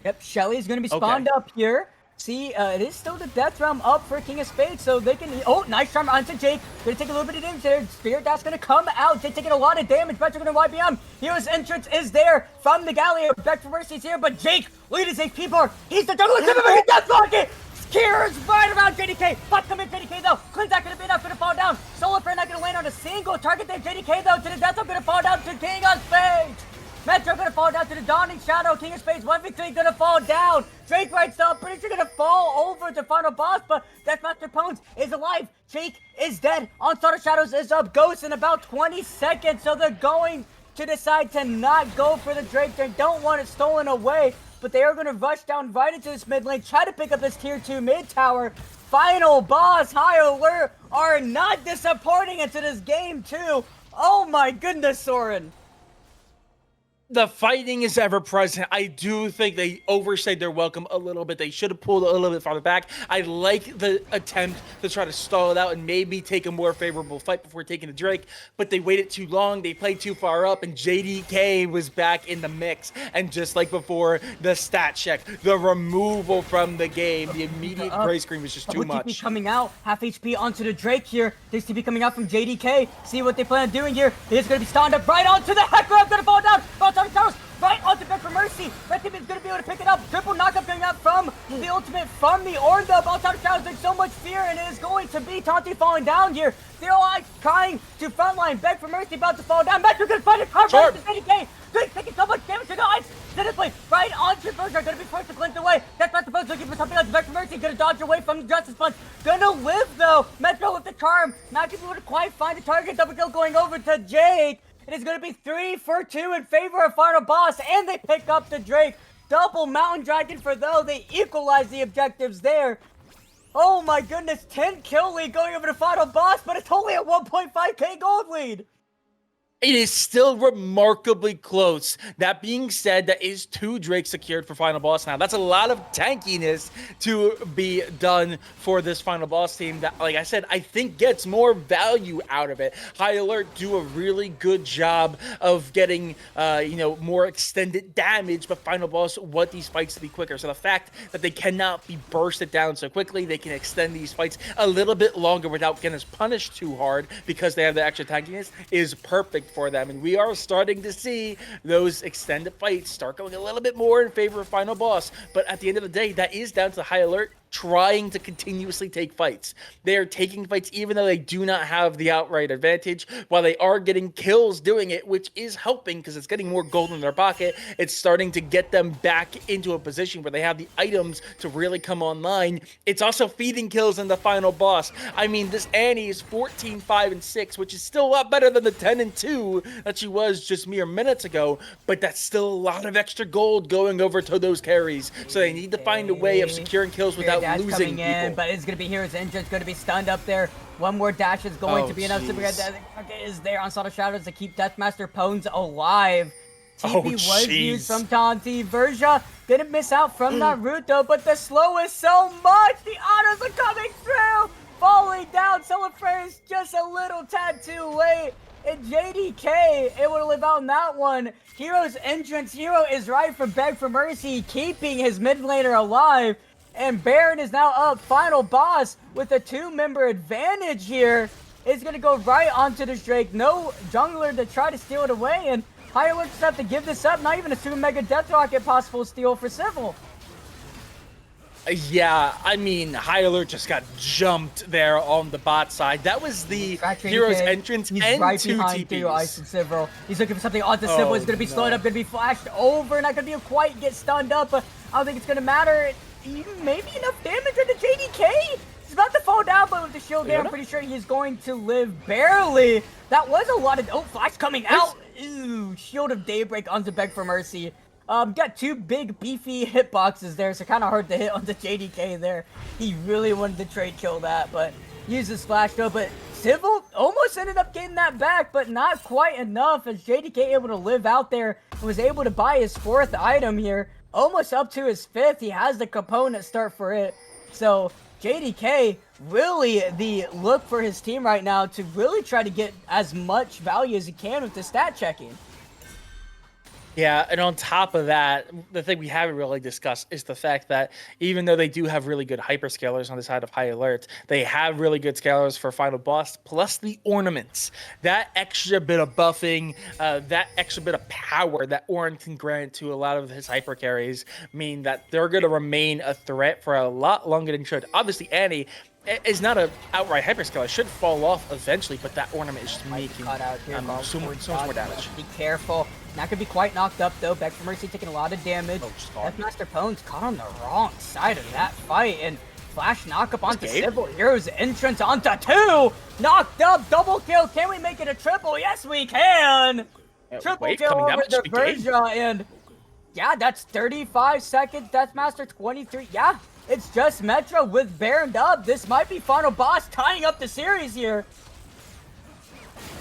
Yep, Shelly's going to be spawned up here. See, it is still the Death Realm up for King of Spades, so they can... Oh, nice charm onto Jake. Going to take a little bit of damage there. Spirit Dash going to come out. Jake taking a lot of damage. Metro going to wipe him. Hero's entrance is there from the Galleon. Back for Mercy's here, but Jake, look at his HP bar. He's the jungler. Death Rocket! Kira's right around JDK. Bot coming JDK though. Clint's not gonna be enough, gonna fall down. Solar Flare not gonna land on a single target there. JDK though to the death. I'm gonna fall down to King of Spades. Metro gonna fall down to the Dawning Shadow. King of Spades 1v3 gonna fall down. Drake right still. Pretty sure gonna fall over to Final Boss, but Deathmaster Pones is alive. Jake is dead. Onslaught of Shadows is up. Ghost in about 20 seconds, so they're going to decide to not go for the Drake. They don't want it stolen away, but they are going to rush down right into this mid lane, try to pick up this tier 2 mid tower. Final Boss, High Alert are not disappointing into this game too. Oh my goodness, Soren. The fighting is ever present. I do think they overstayed their welcome a little bit. They should have pulled a little bit farther back. I like the attempt to try to stall it out and maybe take a more favorable fight before taking the Drake, but they waited too long. They played too far up, and JDK was back in the mix. And just like before, the stat check, the removal from the game, the immediate gray screen was just too much. TP coming out, half HP onto the Drake here. There's TP coming out from JDK. See what they plan on doing here. He's going to be stunned up right onto the Heckler. Going to fall down. Charles, right onto Beg for Mercy. Red Team is going to be able to pick it up. Triple knockup going out from the ultimate from the Orn, though. Baltar Charles, there's so much fear, and it is going to be Tanti falling down here. They're all trying to frontline. Beg for Mercy about to fall down. Metro going to find a car right to JDK. Drake taking so much damage to the ice. Citizenly right onto Berger. Going to be forced to glint away. That's not the post looking for something else. Beg for Mercy going to dodge away from the Justice Punch. Gonna live, though. Metro with the charm. Not going to be able to quite find the target. Double kill going over to Jake. It is going to be 3 for 2 in favor of Final Boss, and they pick up the Drake. Double Mountain Dragon for though. They equalize the objectives there. Oh my goodness, 10 kill lead going over to Final Boss, but it's only a 1.5k gold lead. It is still remarkably close. That being said, that is 2 Drakes secured for Final Boss now. That's a lot of tankiness to be done for this Final Boss team that, like I said, I think gets more value out of it. High Alert do a really good job of getting, more extended damage, but Final Boss want these fights to be quicker. So the fact that they cannot be bursted down so quickly, they can extend these fights a little bit longer without getting punished too hard because they have the extra tankiness is perfect for them, and we are starting to see those extended fights start going a little bit more in favor of Final Boss. But at the end of the day, that is down to High Alert trying to continuously take fights. They are taking fights even though they do not have the outright advantage, while they are getting kills doing it, which is helping because it's getting more gold in their pocket. It's starting to get them back into a position where they have the items to really come online. It's also feeding kills in the Final Boss. I mean, this Annie is 14, 5, and 6, which is still a lot better than the 10 and 2 that she was just mere minutes ago, but that's still a lot of extra gold going over to those carries. So they need to find a way of securing kills without losing coming in, people. but it's going to be here. His engine's going to be stunned up there. One more dash is going to be enough. Super is there on Salt of Shadows to keep Deathmaster Pones alive. TP was used from Tanti. Verja didn't miss out from that route though, but the slow is so much. The autos are coming through. Falling down. Celebrate is just a little tad too late. And JDK able to live out in that one. Hero's entrance. Hero is right for Beg for Mercy, keeping his mid laner alive. And Baron is now up. Final Boss with a 2-member advantage here is going to go right onto this Drake. No jungler to try to steal it away. And High Alert just have to give this up. Not even a Super Mega Death Rocket possible steal for Civil. Yeah, I mean, High Alert just got jumped there on the bot side. That was the hero's entrance and right 2 behind TPs. Ice and Civil. He's looking for something onto Civil. He's going to be slowed up, going to be flashed over, not going to be quite get stunned up. But I don't think it's going to matter. Maybe enough damage on the JDK. He's about to fall down, but with the shield there, I'm pretty sure he's going to live barely. That was a lot of... Oh, flash coming out. Ooh, Shield of Daybreak onto Beg for Mercy. Got 2 big beefy hitboxes there, so kind of hard to hit on the JDK there. He really wanted to trade kill that, but uses flash though. But Civil almost ended up getting that back, but not quite enough as JDK able to live out there and was able to buy his 4th item here. Almost up to his 5th. He has the component start for it. So JDK really the look for his team right now to really try to get as much value as he can with the stat checking. Yeah, and on top of that, the thing we haven't really discussed is the fact that even though they do have really good hyperscalers on the side of High Alert, they have really good scalers for Final Boss, plus the ornaments. That extra bit of buffing, that extra bit of power that Orin can grant to a lot of his hyper carries mean that they're going to remain a threat for a lot longer than should. Obviously, Annie is not an outright hyperscaler. Should fall off eventually, but that ornament is just making so much more damage. Be careful. Not gonna be quite knocked up though. Beg for Mercy taking a lot of damage. Deathmaster Pones caught on the wrong side of that fight, and flash knock up onto Civil. Hero's entrance onto 2. Knocked up, double kill. Can we make it a triple? Yes, we can. Triple kill over the Verja, and yeah, that's 35 seconds. Deathmaster 23. Yeah, it's just Metro with Baron Dub. This might be Final Boss tying up the series here.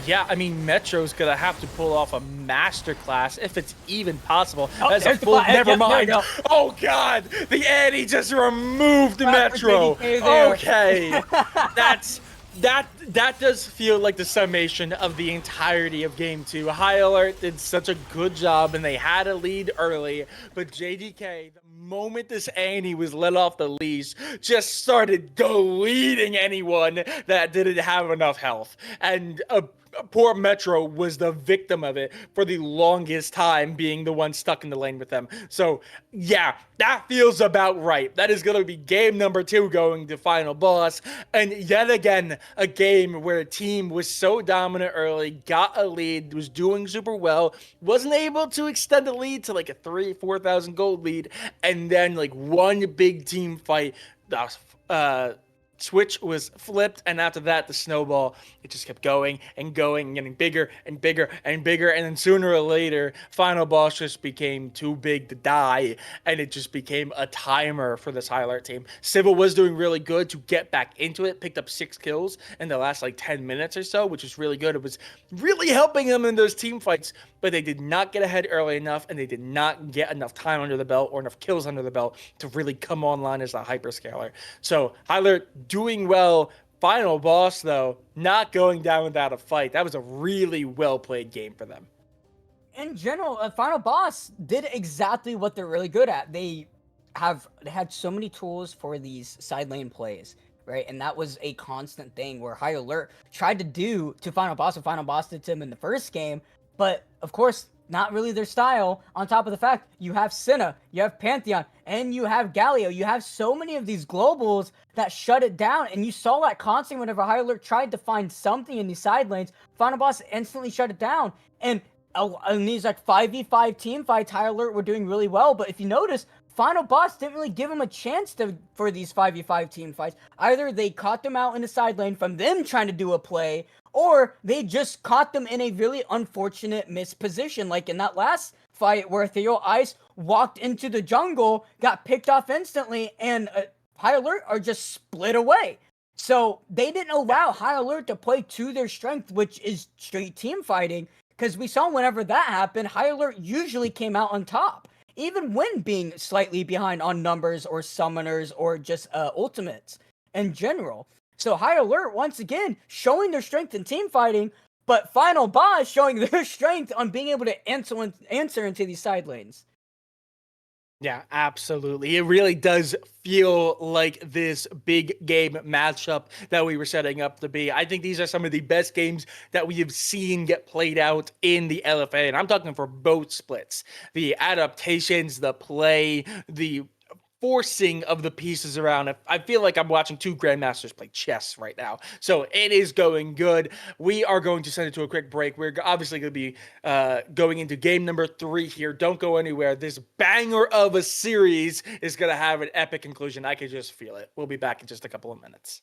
Yeah, I mean, Metro's gonna have to pull off a masterclass if it's even possible. Oh, That's a there's the full. fly. Never Yep, there we mind. go. Oh God, the Annie just removed the Flat for Metro. JDK there. Okay, that's that does feel like the summation of the entirety of game two. High Alert did such a good job, and they had a lead early, but JDK, the moment this Annie was let off the leash, just started deleting anyone that didn't have enough health, and poor Metro was the victim of it for the longest time, being the one stuck in the lane with them. So, yeah, that feels about right. That is going to be game number 2 going to final boss. And yet again, a game where a team was so dominant early, got a lead, was doing super well, wasn't able to extend the lead to like a 4,000 gold lead, and then like one big team fight. Uh, Switch was flipped, and after that, the snowball, it just kept going and going and getting bigger and bigger and bigger, and then sooner or later, final boss just became too big to die, and it just became a timer for this High Alert team. Civil was doing really good to get back into it, picked up 6 kills in the last like 10 minutes or so, which was really good. It was really helping them in those team fights, but they did not get ahead early enough, and they did not get enough time under the belt or enough kills under the belt to really come online as a hyperscaler. So High Alert doing well. Final boss, though, not going down without a fight. That was a really well played game for them. In general, a final boss did exactly what they're really good at. They had so many tools for these side lane plays, right? And that was a constant thing where High Alert tried to do to final boss what final boss did to him in the first game, but of course, not really their style. On top of the fact, you have Senna, you have Pantheon, and you have Galio. You have so many of these globals that shut it down, and you saw that constantly whenever High Alert tried to find something in these side lanes, final boss instantly shut it down. And in these like 5v5 team fights, High Alert were doing really well. But if you notice, Final Boss didn't really give him a chance for these 5v5 team fights. Either they caught them out in the side lane from them trying to do a play, or they just caught them in a really unfortunate misposition, like in that last fight where Ethereal Ice walked into the jungle, got picked off instantly, and High Alert are just split away. So they didn't allow High Alert to play to their strength, which is straight team fighting, because we saw whenever that happened, High Alert usually came out on top, even when being slightly behind on numbers or summoners or just ultimates in general. So High Alert, once again, showing their strength in team fighting, but Final Boss showing their strength on being able to answer into these side lanes. Yeah, absolutely. It really does feel like this big game matchup that we were setting up to be. I think these are some of the best games that we have seen get played out in the LFA, and I'm talking for both splits. The adaptations, the play, the forcing of the pieces around. I feel like I'm watching 2 grandmasters play chess right now. So it is going good. We are going to send it to a quick break. We're obviously going to be going into game number 3 here. Don't go anywhere. This banger of a series is going to have an epic conclusion. I can just feel it. We'll be back in just a couple of minutes.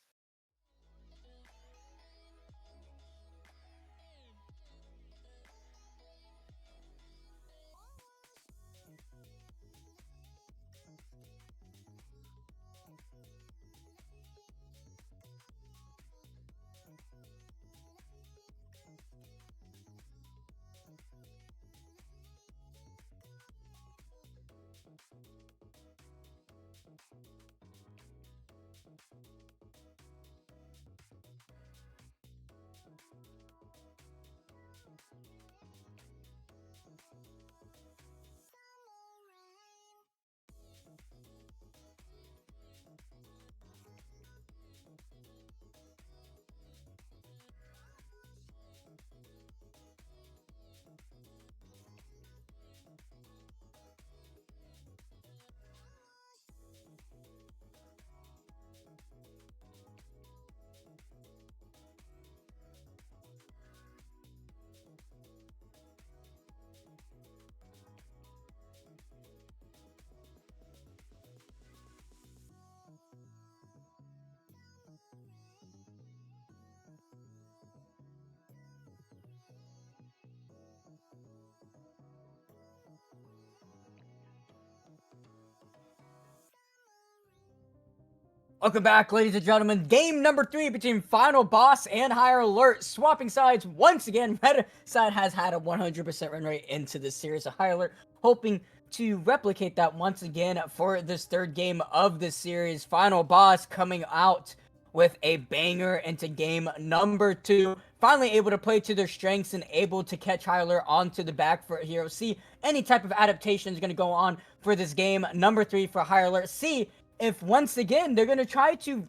Welcome back, ladies and gentlemen. Game number 3 between Final Boss and Higher Alert. Swapping sides once again. Red side has had a 100% win rate into this series. Higher Alert hoping to replicate that once again for this third game of this series. Final Boss coming out with a banger into game number 2. Finally able to play to their strengths and able to catch Higher Alert onto the back foot here. See any type of adaptation is going to go on for this game number 3 for Higher Alert. See if once again they're going to try to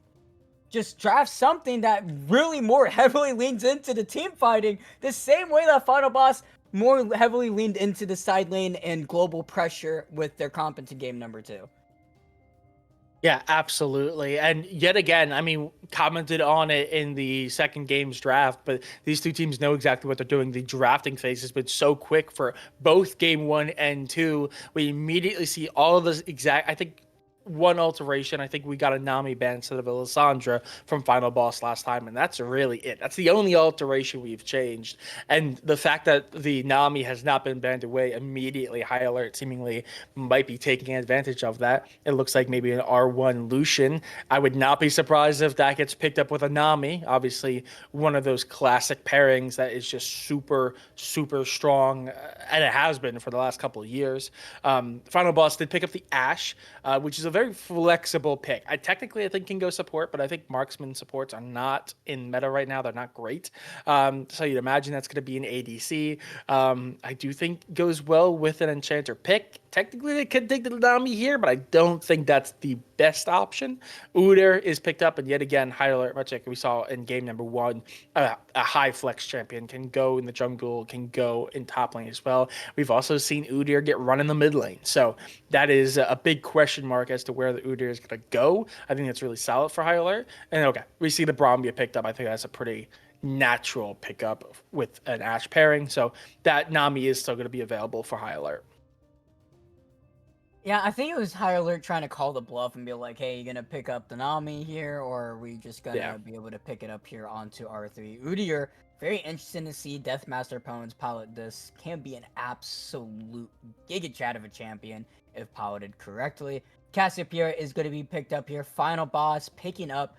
just draft something that really more heavily leans into the team fighting, the same way that Final Boss more heavily leaned into the side lane and global pressure with their comp into game number 2. Yeah, absolutely. And yet again, I mean, commented on it in the second game's draft, but these two teams know exactly what they're doing. The drafting phase has been so quick for both game 1 and 2. We immediately see all of this exact, I think, one alteration. I think we got a Nami ban instead of Alessandra from Final Boss last time, and that's really it. That's the only alteration we've changed. And the fact that the Nami has not been banned away immediately, High Alert seemingly might be taking advantage of that. It looks like maybe an R1 Lucian. I would not be surprised if that gets picked up with a Nami. Obviously, one of those classic pairings that is just super, super strong, and it has been for the last couple of years. Final Boss did pick up the Ashe, which is a very flexible pick. I think can go support, but I think marksman supports are not in meta right now. They're not great. So you'd imagine that's going to be an ADC. I do think goes well with an enchanter pick. Technically, they could take the Nami here, but I don't think that's the best option. Udyr is picked up, and yet again, High Alert, much like we saw in game number 1, a high flex champion can go in the jungle, can go in top lane as well. We've also seen Udyr get run in the mid lane, so that is a big question mark as to where the Udyr is going to go. I think that's really solid for High Alert. And okay, we see the Braum get picked up. I think that's a pretty natural pickup with an Ashe pairing, so that Nami is still going to be available for High Alert. Yeah, I think it was High Alert trying to call the bluff and be like, hey, you gonna pick up the Nami here, or are we just gonna be able to pick it up here onto R3? Udyr, very interesting to see Deathmaster opponents pilot this. Can be an absolute giga chat of a champion if piloted correctly. Cassiopeia is going to be picked up here. Final Boss picking up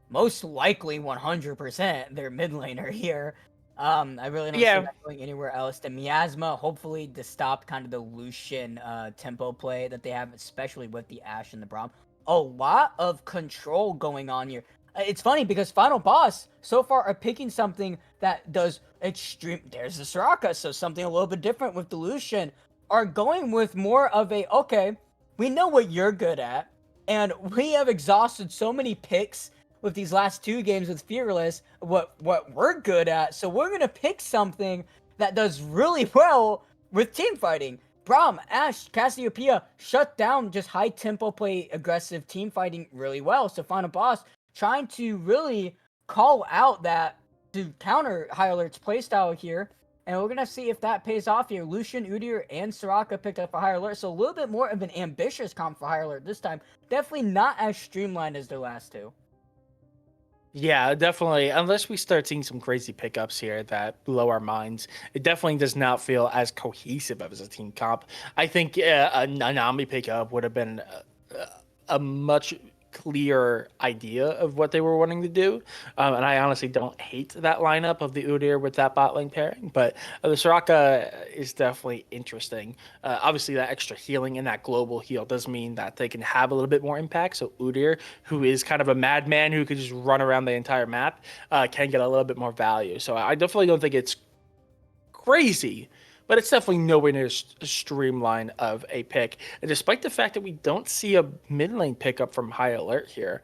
most likely 100% their mid laner here. I really don't see that going anywhere else. The Miasma, hopefully to stop kind of the Lucian tempo play that they have, especially with the Ashe and the Braum. A lot of control going on here. It's funny because Final Boss so far are picking something that does extreme. There's the Soraka, so something a little bit different with the Lucian. Are going with more of a, okay, we know what you're good at, and we have exhausted so many picks with these last 2 games with Fearless, what we're good at, so we're gonna pick something that does really well with team fighting. Braum, Ashe, Cassiopeia shut down just high tempo play, aggressive team fighting really well. So Final Boss trying to really call out that to counter High Alert's playstyle here. And we're going to see if that pays off here. Lucian, Udyr, and Soraka picked up for High Alert. So a little bit more of an ambitious comp for High Alert this time. Definitely not as streamlined as their last 2. Yeah, definitely. Unless we start seeing some crazy pickups here that blow our minds, it definitely does not feel as cohesive as a team comp. I think a Nami pickup would have been a much clear idea of what they were wanting to do. And I honestly don't hate that lineup of the Udyr with that bot lane pairing, but the Soraka is definitely interesting. Obviously, that extra healing and that global heal does mean that they can have a little bit more impact. So Udyr, who is kind of a madman who could just run around the entire map, can get a little bit more value. So I definitely don't think it's crazy, but it's definitely nowhere near streamline of a pick. And despite the fact that we don't see a mid lane pickup from High Alert here,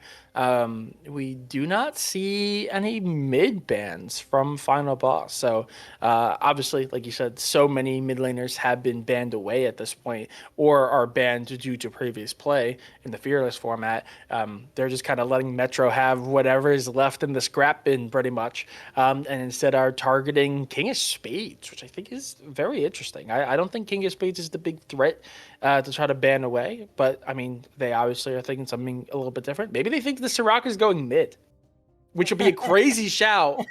we do not see any mid bans from Final Boss. So obviously, like you said, so many mid laners have been banned away at this point, or are banned due to previous play in the Fearless format. They're just kind of letting Metro have whatever is left in the scrap bin, pretty much, and instead are targeting King of Spades, which I think is very interesting. I don't think King of Spades is the big threat to try to ban away, but I mean, they obviously are thinking something a little bit different. Maybe they think the Soraka is going mid, which would be a crazy shout,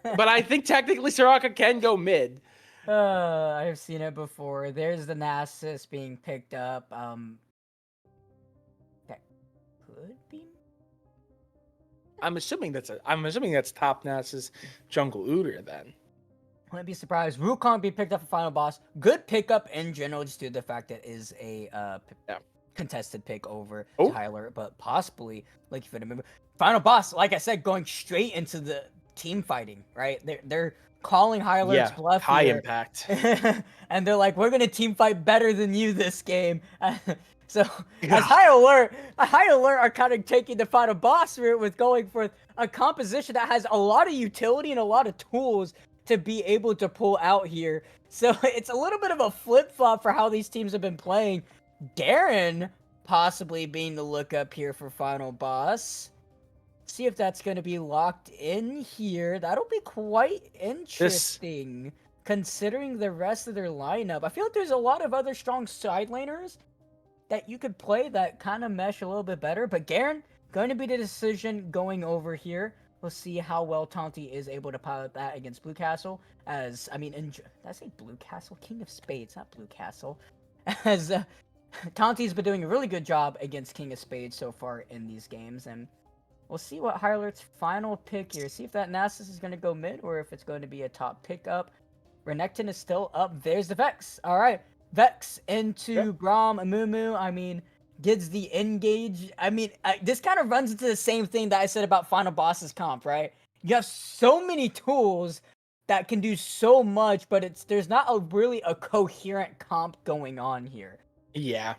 but I think technically Soraka can go mid. I've seen it before. There's the Nasus being picked up. That could be. I'm assuming that's Top Nass's Jungle Udyr then. Wouldn't be surprised. Wukong be picked up for final boss. Good pickup in general, just due to the fact that it is a Yeah. contested pick over Oh, Tyler, but possibly, like if you remember, final boss, like I said, going straight into the team fighting, right? They're calling High Alert's yeah. bluff High here, impact. and they're like, "We're gonna team fight better than you this game." So as Yeah. High Alert are kind of taking the final boss route with going for a composition that has a lot of utility and a lot of tools to be able to pull out here. So it's a little bit of a flip flop for how these teams have been playing. Garen possibly being the lookup here for final boss. See if that's going to be locked in here. That'll be quite This interesting considering the rest of their lineup. I feel like there's a lot of other strong side laners that you could play that kind of mesh a little bit better. But Garen, going to be the decision going over here. We'll see how well Tonti is able to pilot that against Blue Castle. As, I mean, did I say Blue Castle? King of Spades, not Blue Castle. As Tonti's been doing a really good job against King of Spades so far in these games. And we'll see what High Alert's final pick here. See if that Nasus is going to go mid or if it's going to be a top pickup. Renekton is still up. There's the Vex. All right. Vex into Grom, Amumu. I mean, gets the engage. I mean, this kind of runs into the same thing that I said about Final Boss's comp, right? You have so many tools that can do so much, but there's not really a coherent comp going on here. Yeah.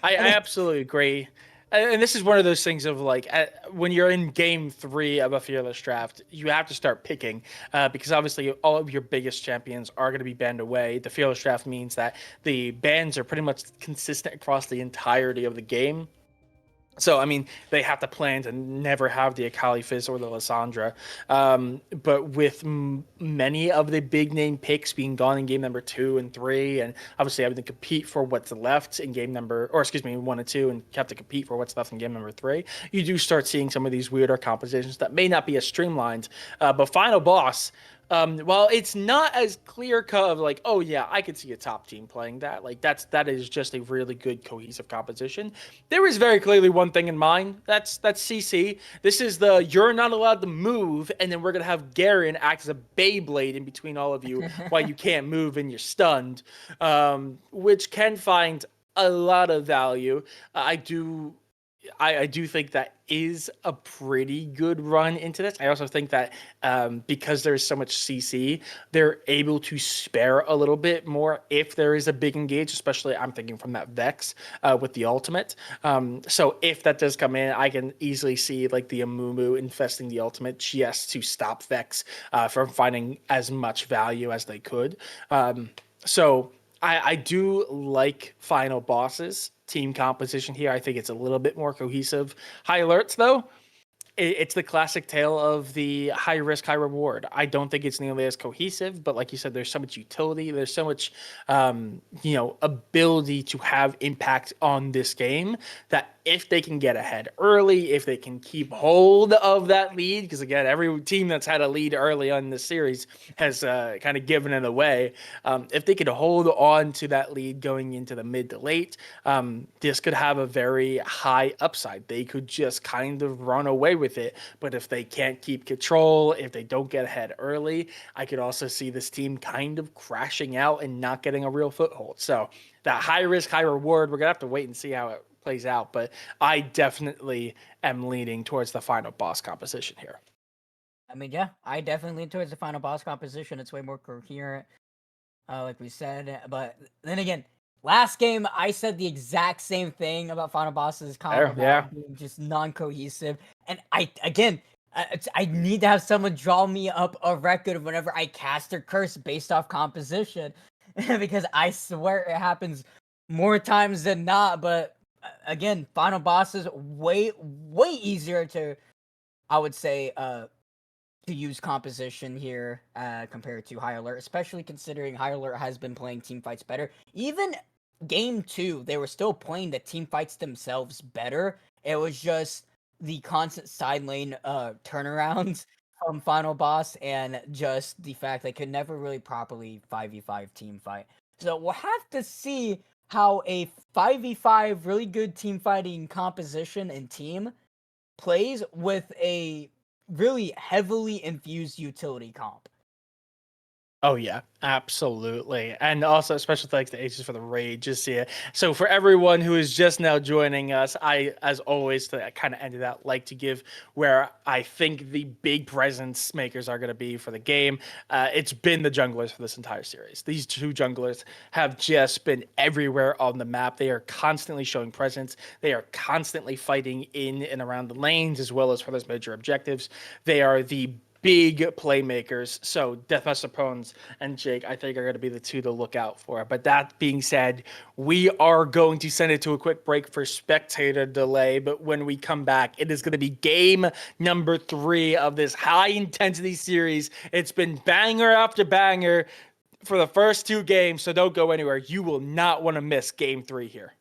I absolutely agree. And this is one of those things of like when you're in game 3 of a fearless draft, you have to start picking because obviously all of your biggest champions are going to be banned away. The fearless draft means that the bans are pretty much consistent across the entirety of the game. So, I mean, they have to plan to never have the Akali Fizz or the Lissandra. But with many of the big name picks being gone in game number 2 and 3, and obviously having to compete for what's left in game number, or excuse me, 1 and 2, and have to compete for what's left in game number 3, you do start seeing some of these weirder compositions that may not be as streamlined. But Final Boss, while it's not as clear cut of like, oh yeah, I could see a top team playing that. Like that is just a really good cohesive composition. There is very clearly one thing in mind. That's CC. This is the you're not allowed to move, and then we're gonna have Garen act as a Beyblade in between all of you while you can't move and you're stunned, which can find a lot of value. I do think that is a pretty good run into this. I also think that because there's so much CC, they're able to spare a little bit more if there is a big engage, especially I'm thinking from that Vex with the ultimate. So if that does come in, I can easily see like the Amumu infesting the ultimate just to stop Vex from finding as much value as they could. So I do like final bosses team composition here. I think it's a little bit more cohesive. High alerts though, it's the classic tale of the high risk, high reward. I don't think it's nearly as cohesive, but like you said, there's so much utility. There's so much, ability to have impact on this game that if they can get ahead early, if they can keep hold of that lead, because again, every team that's had a lead early on this series has kind of given it away. If they could hold on to that lead going into the mid to late, this could have a very high upside. They could just kind of run away with it. But if they can't keep control, if they don't get ahead early, I could also see this team kind of crashing out and not getting a real foothold. So that high risk, high reward, we're going to have to wait and see how it plays out. But I definitely am leaning towards the final boss composition here. I mean, yeah, I definitely lean towards the final boss composition. It's way more coherent, like we said. But then again, last game I said the exact same thing about final bosses comp There, about yeah. it being just non-cohesive. And I need to have someone draw me up a record of whenever I cast or curse based off composition, because I swear it happens more times than not. But again, final bosses way easier to, I would say, to use composition here compared to High Alert, especially considering High Alert has been playing team fights better. Even game 2, they were still playing the team fights themselves better. It was just the constant side lane turnarounds from Final Boss and just the fact they could never really properly 5v5 team fight. So we'll have to see how a 5v5 really good team fighting composition and team plays with a really heavily infused utility comp. Oh yeah, absolutely. And also special thanks to Aces for the raid. Just see it. So for everyone who is just now joining us, I, as always, to kind of ended out, like to give where I think the big presence makers are going to be for the game. It's been the junglers for this entire series. These two junglers have just been everywhere on the map. They are constantly showing presence. They are constantly fighting in and around the lanes, as well as for those major objectives. They are the big playmakers. So Deathmaster Prones and Jake, I think, are going to be the two to look out for. But that being said, we are going to send it to a quick break for spectator delay. But when we come back, it is going to be game number 3 of this high intensity series. It's been banger after banger for the first 2 games, so don't go anywhere. You will not want to miss game 3 here.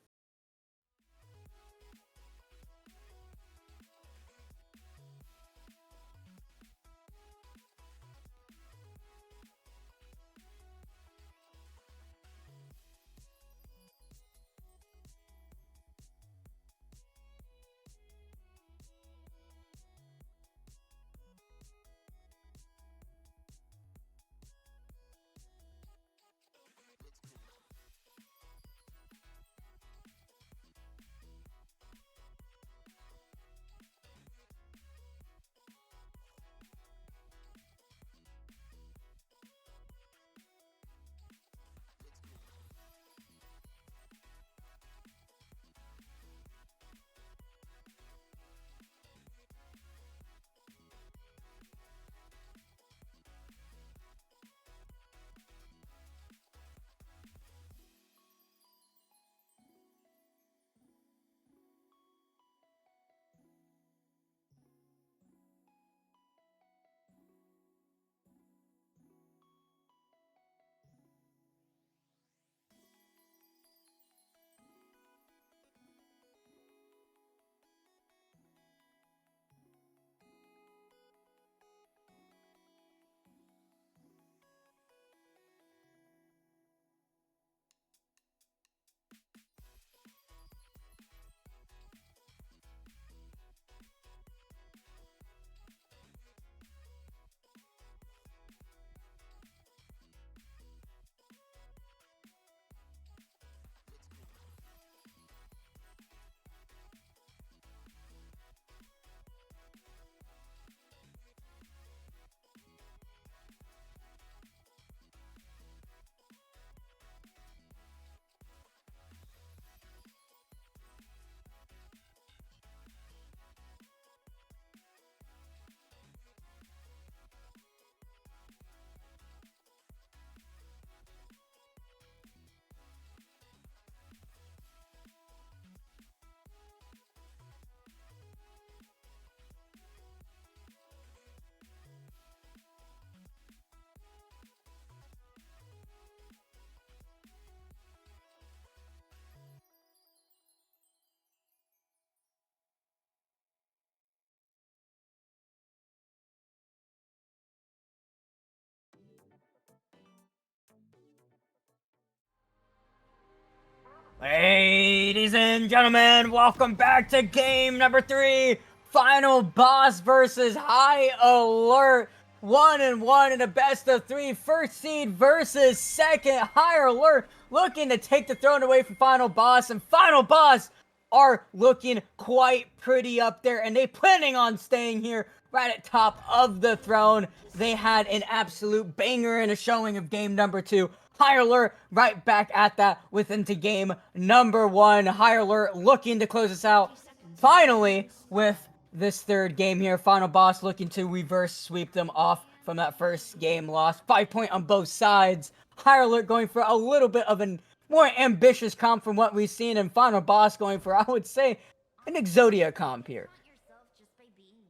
Ladies and gentlemen, welcome back to game number 3. Final boss versus High Alert. 1-1 in a best of 3. First seed versus second. High Alert looking to take the throne away from Final Boss. And Final Boss are looking quite pretty up there. And they planning on staying here right at top of the throne. They had an absolute banger in a showing of game number 2. High Alert right back at that into game number 1. High Alert looking to close us out finally with this third game here. Final Boss looking to reverse sweep them off from that first game loss. 5 point on both sides. High Alert going for a little bit of a more ambitious comp from what we've seen, and Final Boss going for, I would say, an Exodia comp here.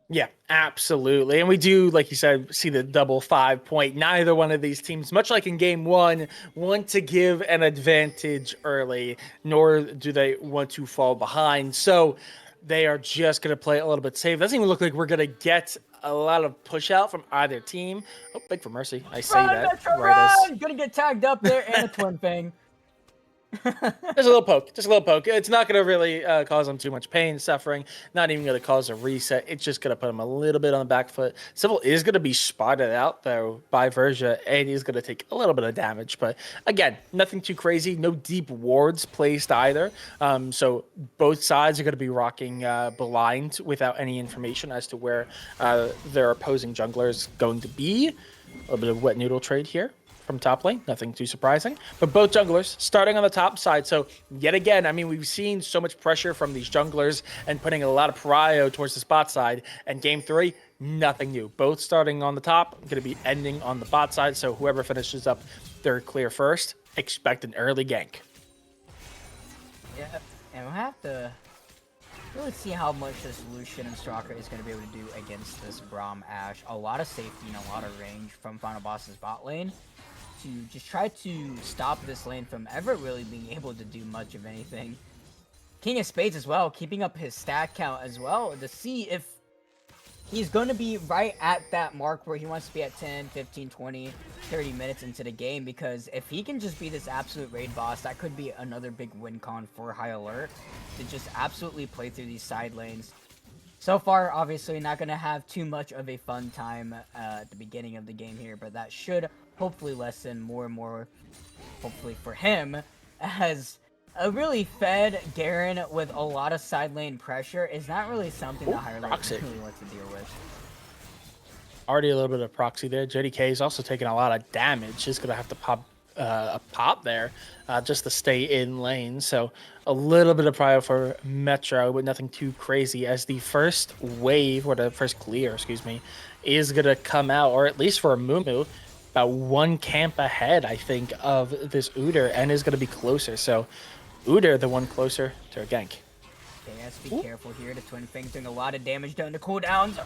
Yeah, absolutely. And we do, like you said, see the double 5 point. Neither one of these teams, much like in game 1, want to give an advantage early, nor do they want to fall behind. So they are just going to play a little bit safe. Doesn't even look like we're going to get a lot of push out from either team. Oh, big for Mercy. I say that. Right, gonna get tagged up there and a Twin Fang. Just a little poke. Just a little poke. It's not going to really cause him too much pain, suffering. Not even going to cause a reset. It's just going to put him a little bit on the back foot. Civil is going to be spotted out, though, by Verja, and he's going to take a little bit of damage. But again, nothing too crazy. No deep wards placed either. So both sides are going to be rocking blind without any information as to where their opposing jungler is going to be. A little bit of wet noodle trade here from top lane, nothing too surprising. But both junglers starting on the top side. So yet again, I mean, we've seen so much pressure from these junglers and putting a lot of prio towards the spot side. And game 3, nothing new. Both starting on the top, going to be ending on the bot side. So whoever finishes up third clear first, expect an early gank. Yeah, and we'll have to really see how much this Lucian and Straka is going to be able to do against this Braum Ashe. A lot of safety and a lot of range from Final Boss's bot lane to just try to stop this lane from ever really being able to do much of anything. King of Spades as well, keeping up his stat count as well to see if he's going to be right at that mark where he wants to be at 10, 15, 20, 30 minutes into the game, because if he can just be this absolute raid boss, that could be another big win con for High Alert to just absolutely play through these side lanes. So far, obviously, not going to have too much of a fun time at the beginning of the game here, but that should hopefully lessen more and more, hopefully for him, as a really fed Garen with a lot of side lane pressure is not really something that High Alert really wants to deal with. Already a little bit of proxy there. JDK is also taking a lot of damage. He's going to have to pop a pop there just to stay in lane. So a little bit of prio for Metro, but nothing too crazy, as the first wave, or the first clear, excuse me, is going to come out, or at least for Mumu, about one camp ahead, I think, of this Udyr, and is going to be closer. So Udyr, the one closer to a gank. Okay, let's be careful here. The Twin Fangs doing a lot of damage down the cooldowns.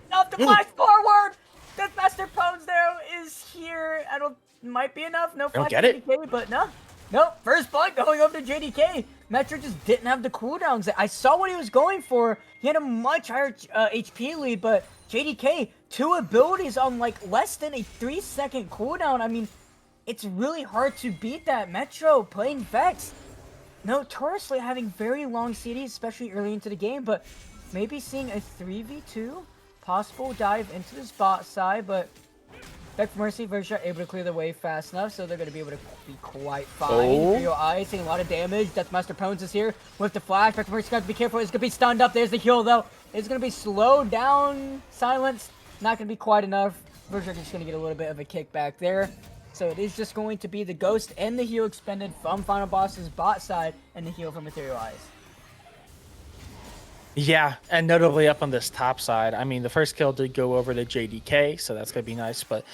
Enough to flash forward! Deathmaster Pones, though, is here. I don't... Might be enough. No flash JDK, but no. Nope, first blood going over to JDK. Metro just didn't have the cooldowns. I saw what he was going for. He had a much higher HP lead, but JDK, 2 abilities on like less than a 3-second cooldown. I mean, it's really hard to beat that. Metro playing Vex, notoriously having very long CDs, especially early into the game, but maybe seeing a 3v2 possible dive into the spot side, but Beck Mercy Verja able to clear the way fast enough, so they're going to be able to be quite fine. Rio Eyes taking a lot of damage. Deathmaster Pones is here with the flash. Beck Mercy's got to be careful. It's going to be stunned up. There's the heal, though. It's going to be slowed down, silenced. Not going to be quite enough. Verja just going to get a little bit of a kickback there. So it is just going to be the Ghost and the heal expended from Final Boss's bot side, and the heal from Ethereal Eyes. Yeah, and notably up on this top side, I mean, the first kill did go over to JDK, so that's going to be nice. But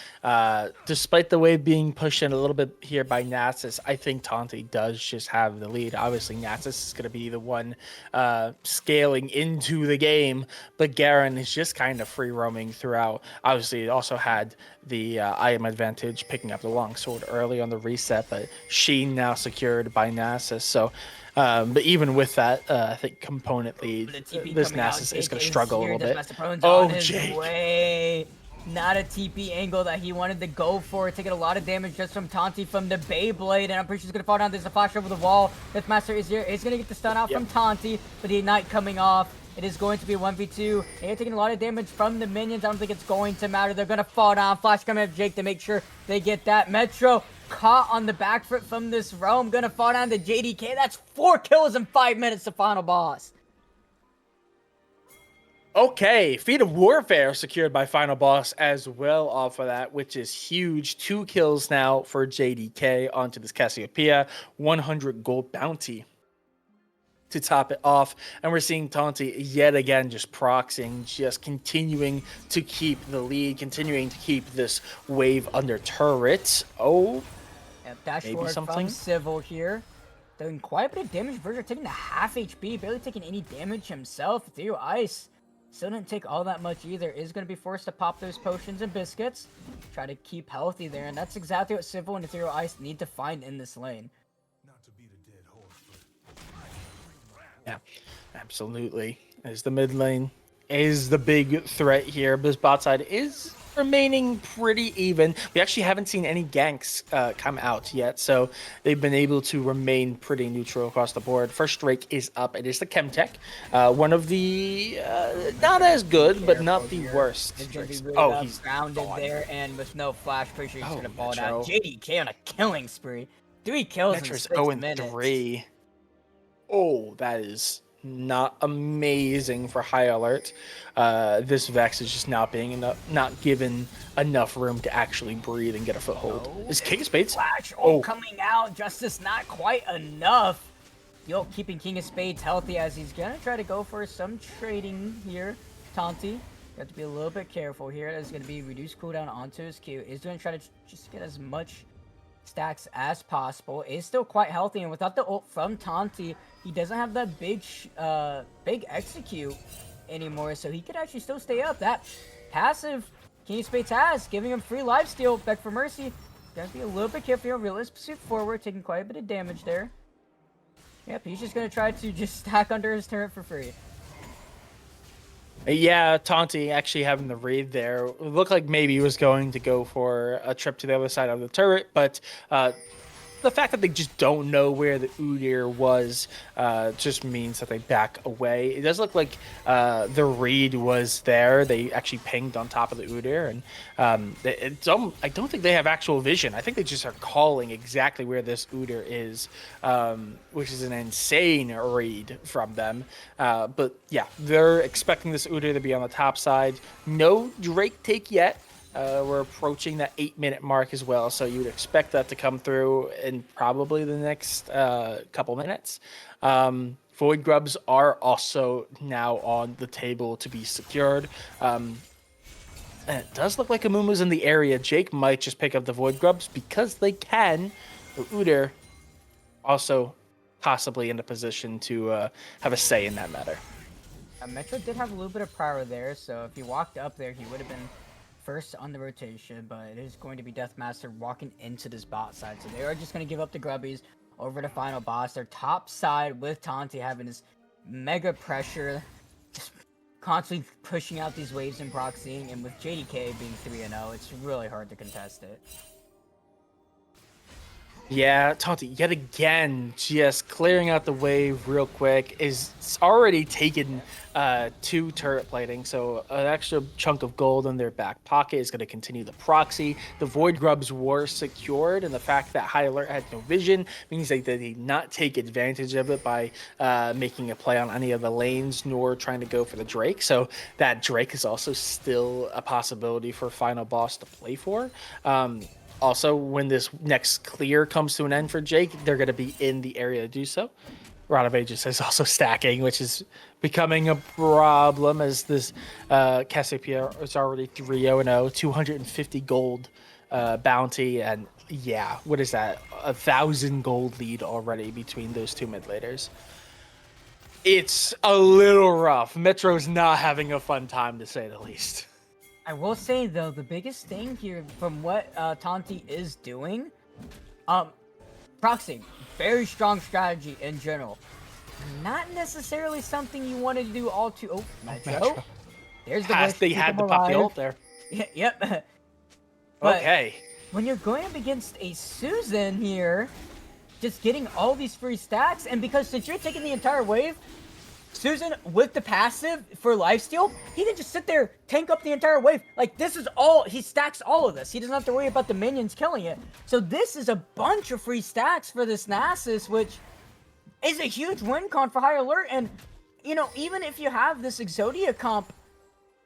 despite the wave being pushed in a little bit here by Nasus, I think Tanti does just have the lead. Obviously, Nasus is going to be the one scaling into the game, but Garen is just kind of free roaming throughout. Obviously, it also had the IM advantage picking up the longsword early on the reset, but Sheen now secured by Nasus. So, but even with that, I think component lead, this Nasus is going to struggle a little bit. Oh, Jake! Not a TP angle that he wanted to go for. Taking a lot of damage just from Tanti from the Beyblade, and I'm pretty sure he's going to fall down. There's a flash over the wall. Deathmaster is here. He's going to get the stun out from Tanti, but the Ignite coming off. It is going to be a 1v2. They're taking a lot of damage from the minions. I don't think it's going to matter. They're going to fall down. Flash coming at Jake to make sure they get that. Metro caught on the back foot from this roam. Going to fall down to JDK. That's 4 kills in 5 minutes to Final Boss. Okay, Feat of Warfare secured by Final Boss as well off of that, which is huge. 2 kills now for JDK onto this Cassiopeia. 100 gold bounty to top it off. And we're seeing Tanti yet again just proxying, just continuing to keep the lead, continuing to keep this wave under turret. Oh, maybe something. From Civil here. Doing quite a bit of damage. Verja taking a half HP, barely taking any damage himself. Through Ice. Still didn't take all that much either. Is going to be forced to pop those potions and biscuits. Try to keep healthy there. And that's exactly what Civil and Ethereal Ice need to find in this lane. Yeah, absolutely. As the mid lane is the big threat here. This bot side is remaining pretty even. We actually haven't seen any ganks come out yet, so they've been able to remain pretty neutral across the board. First Drake is up. It is the Chemtech, one of the not as good, but Careful not the here. worst It's gonna be Drakes. really Oh, well he's grounded gone. there, and with no flash pressure, he's Oh, gonna fall down. Metro. JDK on a killing spree. 3 kills in Metro's 6 minutes. 0-3. Oh, that is not amazing for high alert. This Vex is just not being enough, not given enough room to actually breathe and get a foothold. Oh, Is King of Spades? Flash Oh, coming out. Justice not quite enough. Yo, keeping King of Spades healthy as he's gonna try to go for some trading here. Taunty. Got to be a little bit careful here. There's gonna be reduced cooldown onto his Q. Is gonna try to just get as much stacks as possible. Is still quite healthy, and without the ult from Taunty, he doesn't have that big execute anymore, so he could actually still stay up. That passive King of Spades has, giving him free lifesteal. Beg for Mercy. Gotta be a little bit careful here. Realist pursuit forward, taking quite a bit of damage there. Yep, he's just gonna try to just stack under his turret for free. yeah, Taunty actually having the raid there. It looked like maybe he was going to go for a trip to the other side of the turret, but the fact that they just don't know where the Udyr was just means that they back away. It does look like the read was there. They actually pinged on top of the Udyr, and I don't think they have actual vision. I think they just are calling exactly where this Udyr is, which is an insane read from them. But yeah, they're expecting this Udyr to be on the top side. No Drake take yet. We're approaching that 8-minute mark as well, so you would expect that to come through in probably the next couple minutes. Void Grubs are also now on the table to be secured. And it does look like Amumu's in the area. Jake might just pick up the Void Grubs because they can. But Udyr also possibly in a position to have a say in that matter. Metro did have a little bit of power there, so if he walked up there, he would have been first on the rotation, but it is going to be Deathmaster walking into this bot side. So they are just going to give up the Grubbies over to final boss. Their top side with Taunty having this mega pressure, just constantly pushing out these waves and proxying, and with JDK being 3-0, it's really hard to contest it. Yeah, Taunty yet again just clearing out the wave real quick. Is already taken 2 turret plating, so an extra chunk of gold in their back pocket is going to continue the proxy. The Void Grubs were secured, and the fact that High Alert had no vision means that they did not take advantage of it by making a play on any of the lanes, nor trying to go for the Drake. So that Drake is also still a possibility for final boss to play for. Also, when this next clear comes to an end for Jake, they're going to be in the area to do so. Rod of Ages is also stacking, which is becoming a problem as this Cassiopeia is already 3-0-0, 250 gold bounty, and yeah, what is that? 1,000 gold lead already between those 2 mid laners. It's a little rough. Metro's not having a fun time, to say the least. I will say though, the biggest thing here from what Taunty is doing, proxy, very strong strategy in general. Not necessarily something you want to do all too. Oh, Metro. There's the They had to pop the ult there. Yep. But okay. when you're going up against a Susan here, just getting all these free stacks, and because since you're taking the entire wave, Susan, with the passive for lifesteal, he can just sit there, tank up the entire wave. Like, this is all, he stacks all of this. He doesn't have to worry about the minions killing it. So this is a bunch of free stacks for this Nasus, which is a huge win con for High Alert. And, you know, even if you have this Exodia comp,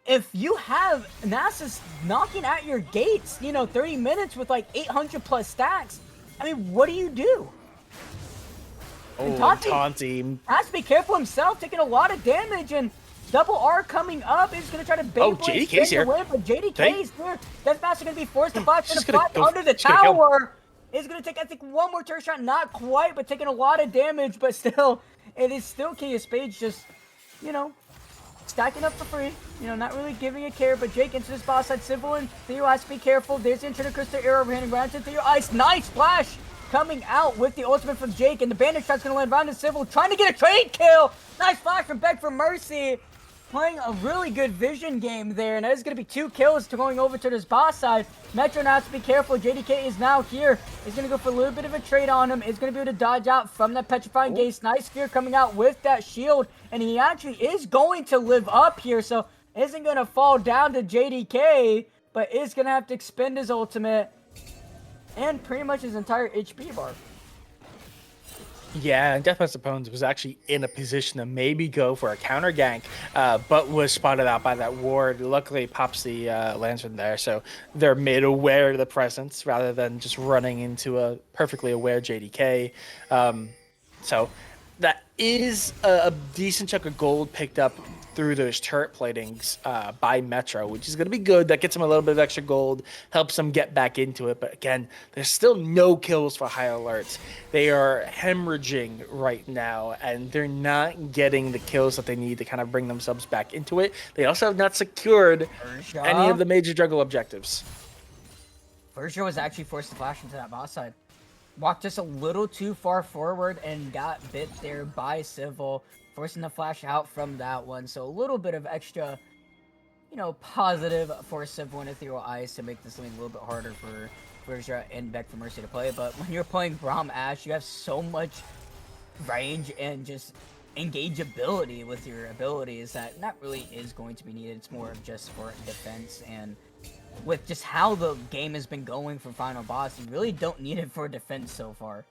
if you have Nasus knocking at your gates, you know, 30 minutes with like 800 plus stacks, I mean, what do you do? Oh, Taunty has to be careful himself, taking a lot of damage, and double R coming up is going to try to bait JDK's here. Away, but JDK's here. Deathmaster going to be forced to fly under the She's tower. Is going to take, I think, one more turret shot. Not quite, but taking a lot of damage, but still, it is still King of Spades just, you know, stacking up for free. You know, not really giving a care, but Jake into this boss side. Civil and Theo has to be careful. There's the internal crystal arrow overhanding ground to Theo. Ice, nice flash! Coming out with the ultimate from Jake, and the bandage shot's gonna land around the Civil, trying to get a trade kill. Nice flash from Beg for Mercy. playing a really good vision game there, and that is going to be 2 kills to going over to this boss side. Metro now has to be careful. JDK is now here. He's going to go for a little bit of a trade on him. He's going to be able to dodge out from that Petrifying Gaze. Nice Sphere coming out with that shield, and he actually is going to live up here, so isn't going to fall down to JDK, but is going to have to expend his ultimate and pretty much his entire HP bar. Yeah, and Deathmatch opponent was actually in a position to maybe go for a counter gank, but was spotted out by that ward. Luckily, pops the lantern there, so they're made aware of the presence rather than just running into a perfectly aware JDK. So that is a decent chunk of gold picked up through those turret platings by Metro, which is going to be good. That gets him a little bit of extra gold, helps him get back into it. But again, there's still no kills for High Alert. They are hemorrhaging right now, and they're not getting the kills that they need to kind of bring themselves back into it. They also have not secured any of the major jungle objectives. Furja was actually forced to flash into that boss side. Walked just a little too far forward and got bit there by Civil, forcing the flash out from that one. So a little bit of extra, you know, positive for Civil and Ethereal Ice to make this lane a little bit harder for Furja and Beck for Mercy to play. But when you're playing Braum Ashe, you have so much range and just engageability with your abilities that really is going to be needed. It's more of just for defense, and with just how the game has been going for Final Boss, you really don't need it for defense so far.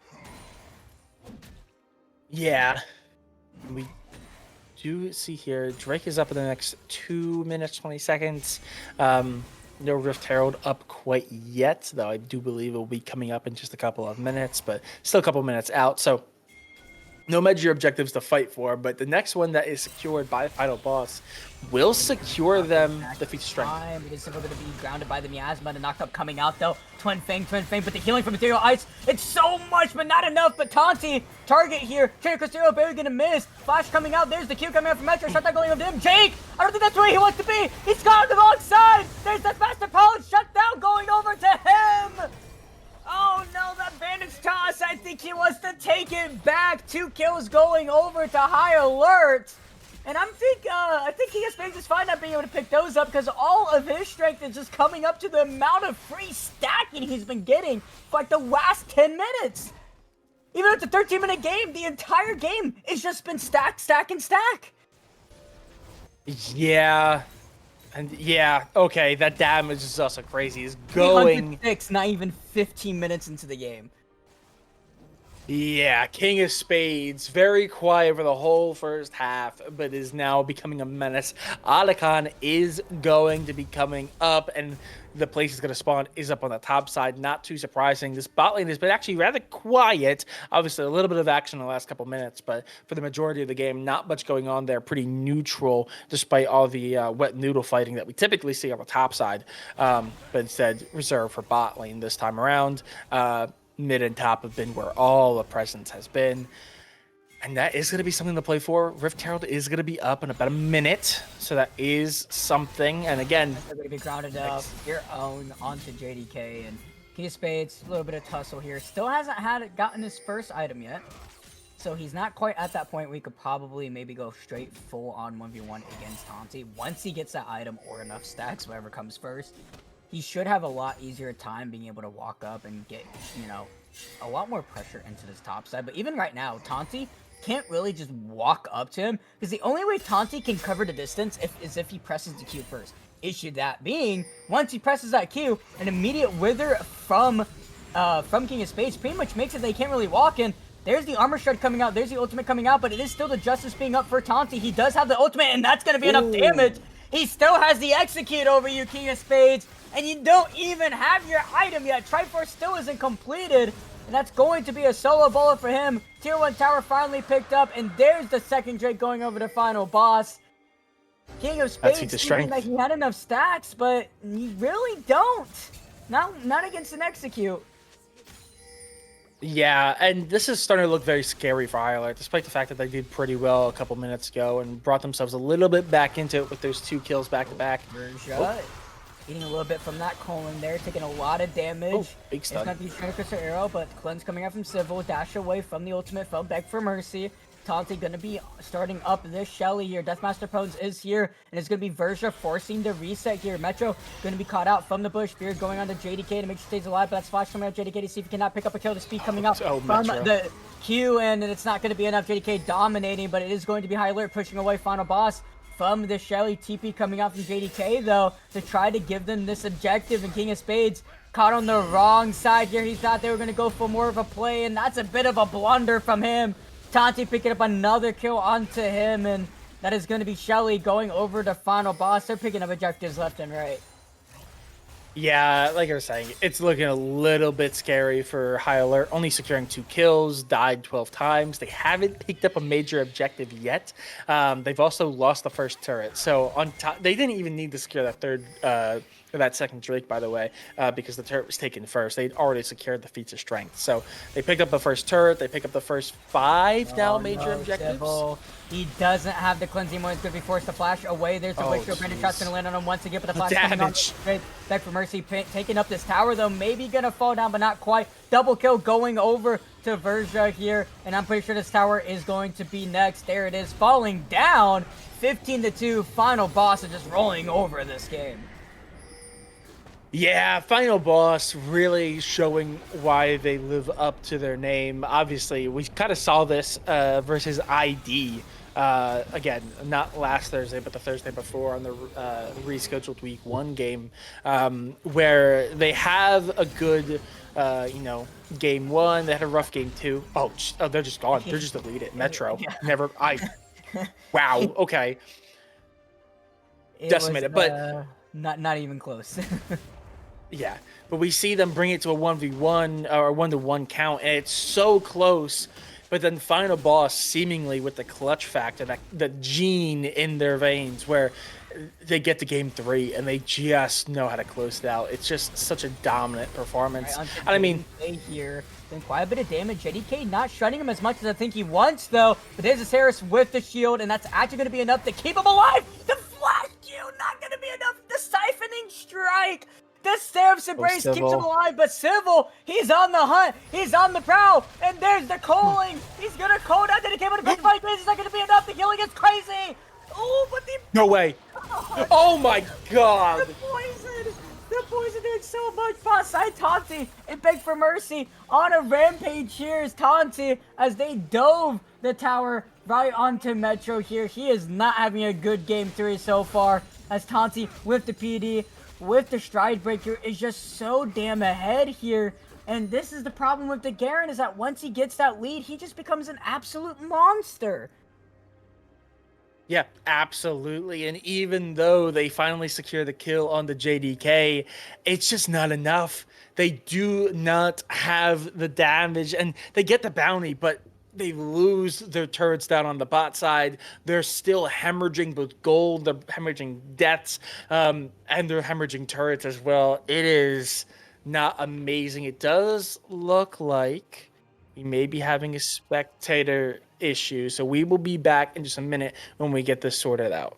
Yeah. We do see here, Drake is up in the next 2 minutes, 20 seconds. No Rift Herald up quite yet, though I do believe it will be coming up in just a couple of minutes, but still a couple of minutes out. So no major objectives to fight for, but the next one that is secured by Final Boss will secure them the feat strength. It is simply going to be grounded by the Miasma. The knocked up coming out though. Twin Fang, but the healing from Ethereal Ice, it's so much, but not enough. But Taunty, target here. Trainer Cristero barely gonna miss. Flash coming out. There's the Q coming out from Metro. Shut that going over to him. Jake, I don't think that's where he wants to be. He's got on the wrong side. There's that Master Polish shutdown going over to him. Oh no, that bandage toss, I think he wants to take it back. 2 kills going over to High Alert. And I think King of Spades is fine not being able to pick those up because all of his strength is just coming up to the amount of free stacking he's been getting for like the last 10 minutes. Even if it's a 13-minute game, the entire game has just been stack, stack, and stack. Yeah. And yeah, okay, that damage is also crazy. He's going 306, not even 15 minutes into the game. Yeah, King of Spades, very quiet for the whole first half, but is now becoming a menace. Alakan is going to be coming up, and the place is going to spawn is up on the top side. Not too surprising. This bot lane has been actually rather quiet. Obviously, a little bit of action in the last couple minutes, but for the majority of the game, not much going on there. Pretty neutral, despite all the wet noodle fighting that we typically see on the top side, but instead reserved for bot lane this time around. Mid and top have been where all the presence has been. And that is going to be something to play for. Rift Herald is going to be up in about a minute. So that is something. And again, they're going to be grounded up your own onto JDK. And King of Spades, a little bit of tussle here. Still hasn't gotten his first item yet. So he's not quite at that point where he could probably maybe go straight full on 1v1 against Taunty. Once he gets that item or enough stacks, whatever comes first, he should have a lot easier time being able to walk up and get, you know, a lot more pressure into this top side. But even right now, Taunty can't really just walk up to him because the only way Taunty can cover the distance is if he presses the Q first. Issue that being, once he presses that Q, an immediate wither from King of Spades pretty much makes it they can't really walk in. There's the armor shred coming out, there's the ultimate coming out, but it is still the justice being up for Taunty. He does have the ultimate, and that's going to be enough damage. He still has the execute over you, King of Spades, and you don't even have your item yet. Triforce still isn't completed, and that's going to be a solo bullet for him. Tier 1 tower finally picked up, and there's the second Drake going over to Final Boss. King of Spades thinking that he had enough stacks, but you really don't. Not against an execute. Yeah, and this is starting to look very scary for High Alert, despite the fact that they did pretty well a couple minutes ago and brought themselves a little bit back into it with those 2 kills back-to-back. Eating a little bit from that colon there, taking a lot of damage. Big stun. It's not the Trainer Crystal Arrow, but cleanse coming out from Civil, dash away from the ultimate, fell back for Mercy. Tante gonna be starting up this Shelly here. Deathmaster Pose is here, and it's gonna be Verja forcing the reset here. Metro gonna be caught out from the bush. Fear going on to JDK to make sure he stays alive, but that's Flash coming out. JDK to see if he cannot pick up a kill. The speed coming out from Metro. the Q, and it's not gonna be enough. JDK dominating, but it is going to be High Alert pushing away Final Boss from the Shelly. TP coming out from JDK though to try to give them this objective, and King of Spades caught on the wrong side here. He thought they were going to go for more of a play, and that's a bit of a blunder from him. Tante picking up another kill onto him, and that is going to be Shelly going over to Final Boss. They're picking up objectives left and right. Yeah, like I was saying, it's looking a little bit scary for High Alert. Only securing 2 kills, died 12 times. They haven't picked up a major objective yet. They've also lost the first turret. So on top, they didn't even need to secure that that second Drake, by the way, because the turret was taken first. They'd already secured the feats of strength. So they picked up the first turret. They picked up the first 5 major objectives. Civil. He doesn't have the cleansing one. He's going to be forced to flash away. There's the Wicked Brandon shot's going to land on him once again, but the flash coming on. Back for Mercy, taking up this tower, though. Maybe going to fall down, but not quite. Double kill going over to Verja here, and I'm pretty sure this tower is going to be next. There it is, falling down. 15-2, Final Boss is just rolling over this game. Yeah, Final Boss really showing why they live up to their name. Obviously, we kind of saw this versus ID. Again, not last Thursday, but the Thursday before on the rescheduled week 1 game, where they have a good, game 1. They had a rough game 2. Oh, they're just gone. They're just deleted. Metro. Yeah. Wow. Okay. Decimated, but not even close. Yeah, but we see them bring it to a 1v1 or 1-to-1 count, and it's so close. But then Final Boss, seemingly with the clutch factor, that the gene in their veins, where they get to game 3 and they just know how to close it out. It's just such a dominant performance. Right, and I mean, here, then quite a bit of damage. JDK not shutting him as much as I think he wants, though. But there's a Ceres with the shield, and that's actually going to be enough to keep him alive. The flash Q not going to be enough. The siphoning strike. The Seraph's Embrace keeps him alive, but Civil, he's on the hunt, he's on the prowl, and there's the calling. He's gonna call down. Then he came on a big fight. It's not gonna be enough. The killing is crazy. Oh, but the no way. Oh my God. The poison doing so much. Boss side Tante and beg for mercy on a rampage. Here is Tante as they dove the tower right onto Metro here. He is not having a good game 3 so far as Tante with the PD. With the Stride Breaker is just so damn ahead here. And this is the problem with the Garen, is that once he gets that lead, he just becomes an absolute monster. Yeah, absolutely. And even though they finally secure the kill on the JDK, it's just not enough. They do not have the damage, and they get the bounty, but they lose their turrets down on the bot side. They're still hemorrhaging with gold. They're hemorrhaging deaths, and they're hemorrhaging turrets as well. It is not amazing. It does look like we may be having a spectator issue. So we will be back in just a minute when we get this sorted out.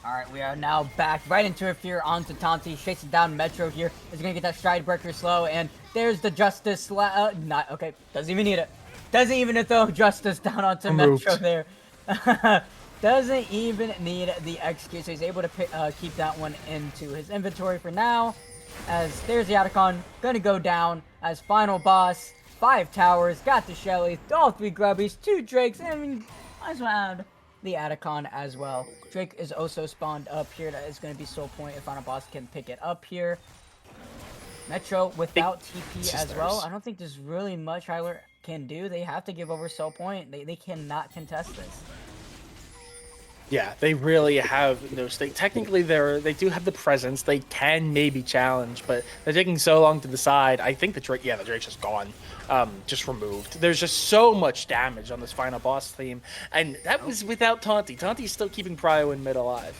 Alright, we are now back right into a fear onto Tante, chasing down Metro here. Is gonna get that Stride Breaker slow, and there's the Justice not okay, doesn't even need it. Doesn't even throw Justice down onto Metro there. Doesn't even need the execute, so he's able to keep that one into his inventory for now. As there's the Atacon, gonna go down as Final Boss. 5 towers, got the Shelly, all 3 grubbies, 2 Drakes, I mean, might as well add the Atacon as well. Drake is also spawned up here. That is going to be Soul Point if Final Boss can pick it up here. Metro without TP as well. I don't think there's really much Hyler can do. They have to give over Soul Point. They cannot contest this. Yeah, they really have no stake. Technically, they do have the presence. They can maybe challenge, but they're taking so long to decide. I think the Drake's just gone, just removed. There's just so much damage on this final boss team, and that was without Taunty. Taunty's still keeping Prio in mid alive.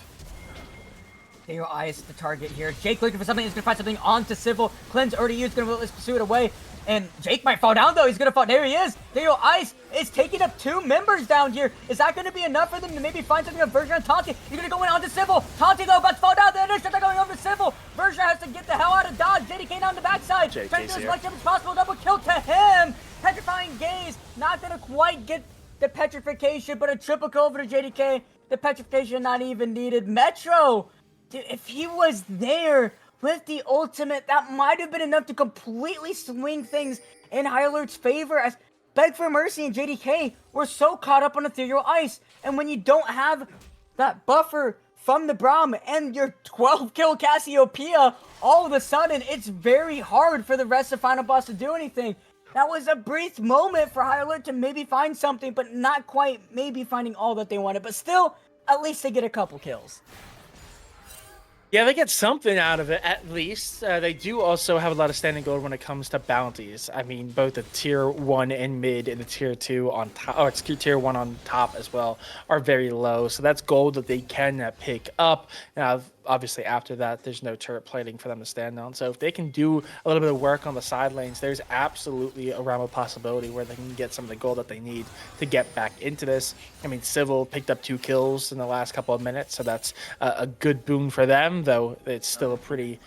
Theo Ice the target here. Jake looking for something. He's gonna find something onto Civil. Cleanse already used. Gonna let's pursue it away. And Jake might fall down though. He's gonna fall. There he is. Theo Ice is taking up 2 members down here. Is that gonna be enough for them to maybe find something of Version on Taunty? He's gonna go in onto Civil. Taunty though about to fall down. They're going over to Civil. Version has to get the hell out of dodge. JDK down the backside. Trying to do as much as possible. Double kill to him. Petrifying Gaze. Not gonna quite get the petrification, but a triple kill over to JDK. The petrification not even needed. Metro. Dude, if he was there with the ultimate, that might have been enough to completely swing things in High Alert's favor, as Beg for Mercy and JDK were so caught up on Ethereal Ice. And when you don't have that buffer from the Braum and your 12-kill Cassiopeia, all of a sudden, it's very hard for the rest of Final Boss to do anything. That was a brief moment for High Alert to maybe find something, but not quite maybe finding all that they wanted. But still, at least they get a couple kills. Yeah, they get something out of it, at least. They do also have a lot of standing gold when it comes to bounties. I mean, both the tier 1 in mid and the tier 2 on top, or it's tier 1 on top as well, are very low. So that's gold that they can pick up. Now, obviously, after that, there's no turret plating for them to stand on. So if they can do a little bit of work on the side lanes, there's absolutely a realm of possibility where they can get some of the gold that they need to get back into this. I mean, Civil picked up 2 kills in the last couple of minutes, so that's a good boon for them, though it's still a pretty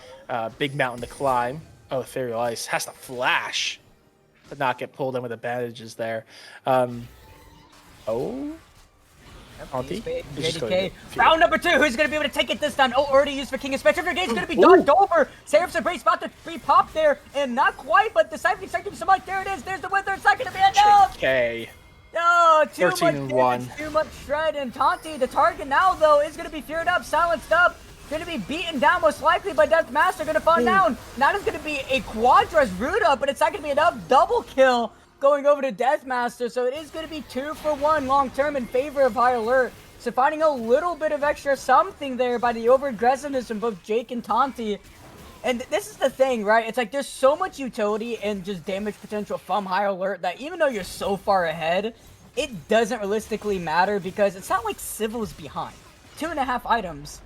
big mountain to climb. Oh, Ethereal Ice has to flash to not get pulled in with the bandages there. JDK, round number 2, who's going to be able to take it this time? Oh, already used for King of Spectre. Gate's going to be dodged over. Seraph's Embrace about to be popped there, and not quite, but the Cypher second so much. There it is. There's the Wither. It's not going to be enough. JK. No, too much damage, too much shred. And Taunty, the target now, though, is going to be feared up, silenced up. Going to be beaten down most likely by Deathmaster. Going to fall down. Now there's going to be a Quadras root up, but it's not going to be enough. Double kill going over to Deathmaster, so it is going to be 2 for 1 long term in favor of High Alert. So finding a little bit of extra something there by the over-aggressiveness from both Jake and Taunty. And this is the thing, right? It's like there's so much utility and just damage potential from High Alert that even though you're so far ahead, it doesn't realistically matter because it's not like Civil's behind. 2.5 items.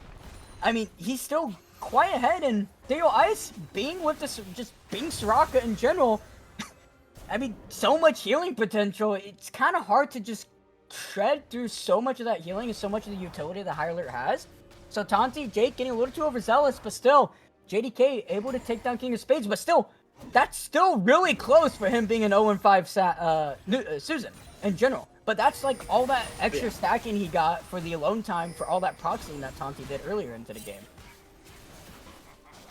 I mean, he's still quite ahead, and Theo Ice being with this, just being Soraka in general, I mean, so much healing potential. It's kind of hard to just shred through so much of that healing and so much of the utility that High Alert has. So Taunty, Jake getting a little too overzealous, but still, JDK able to take down King of Spades, but still, that's still really close for him being an 0-5 Susan in general. But that's like all that extra stacking he got for the alone time for all that proxying that Taunty did earlier into the game.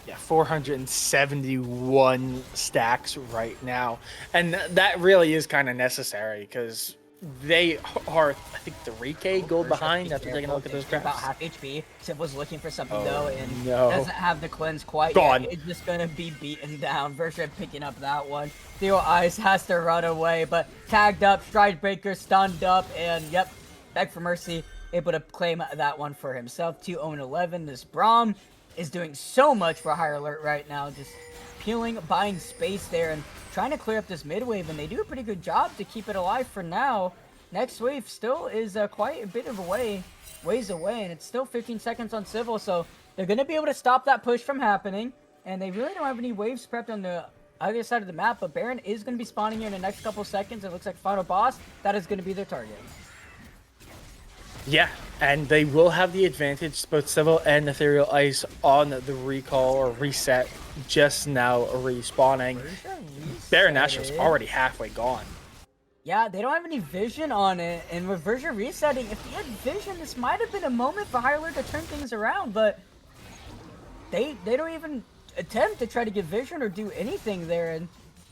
Yeah, 471 stacks right now. And that really is kind of necessary because they are, I think, 3k gold behind after taking a look at those graphs. About half HP. Civ was looking for something though, and doesn't have the cleanse quite Gone. yet. It's just gonna be beaten down. Version picking up that one. Theo Ice has to run away, but tagged up, Stride Breaker stunned up, and yep, Beg for Mercy able to claim that one for himself. 2-0-11. This Braum is doing so much for High Alert right now, just peeling, buying space there, and trying to clear up this mid wave, and they do a pretty good job to keep it alive for now. Next wave still is quite a bit of a ways away, and it's still 15 seconds on Civil, so they're going to be able to stop that push from happening, and they really don't have any waves prepped on the other side of the map, but Baron is going to be spawning here in the next couple seconds. It looks like final boss, that is going to be their target. Yeah, and they will have the advantage, both Civil and Ethereal Ice, on the recall or reset just now respawning. Baron Nashor's already halfway gone. Yeah, they don't have any vision on it, and with Version resetting, if they had vision, this might have been a moment for High Alert to turn things around, but they don't even attempt to try to get vision or do anything there, and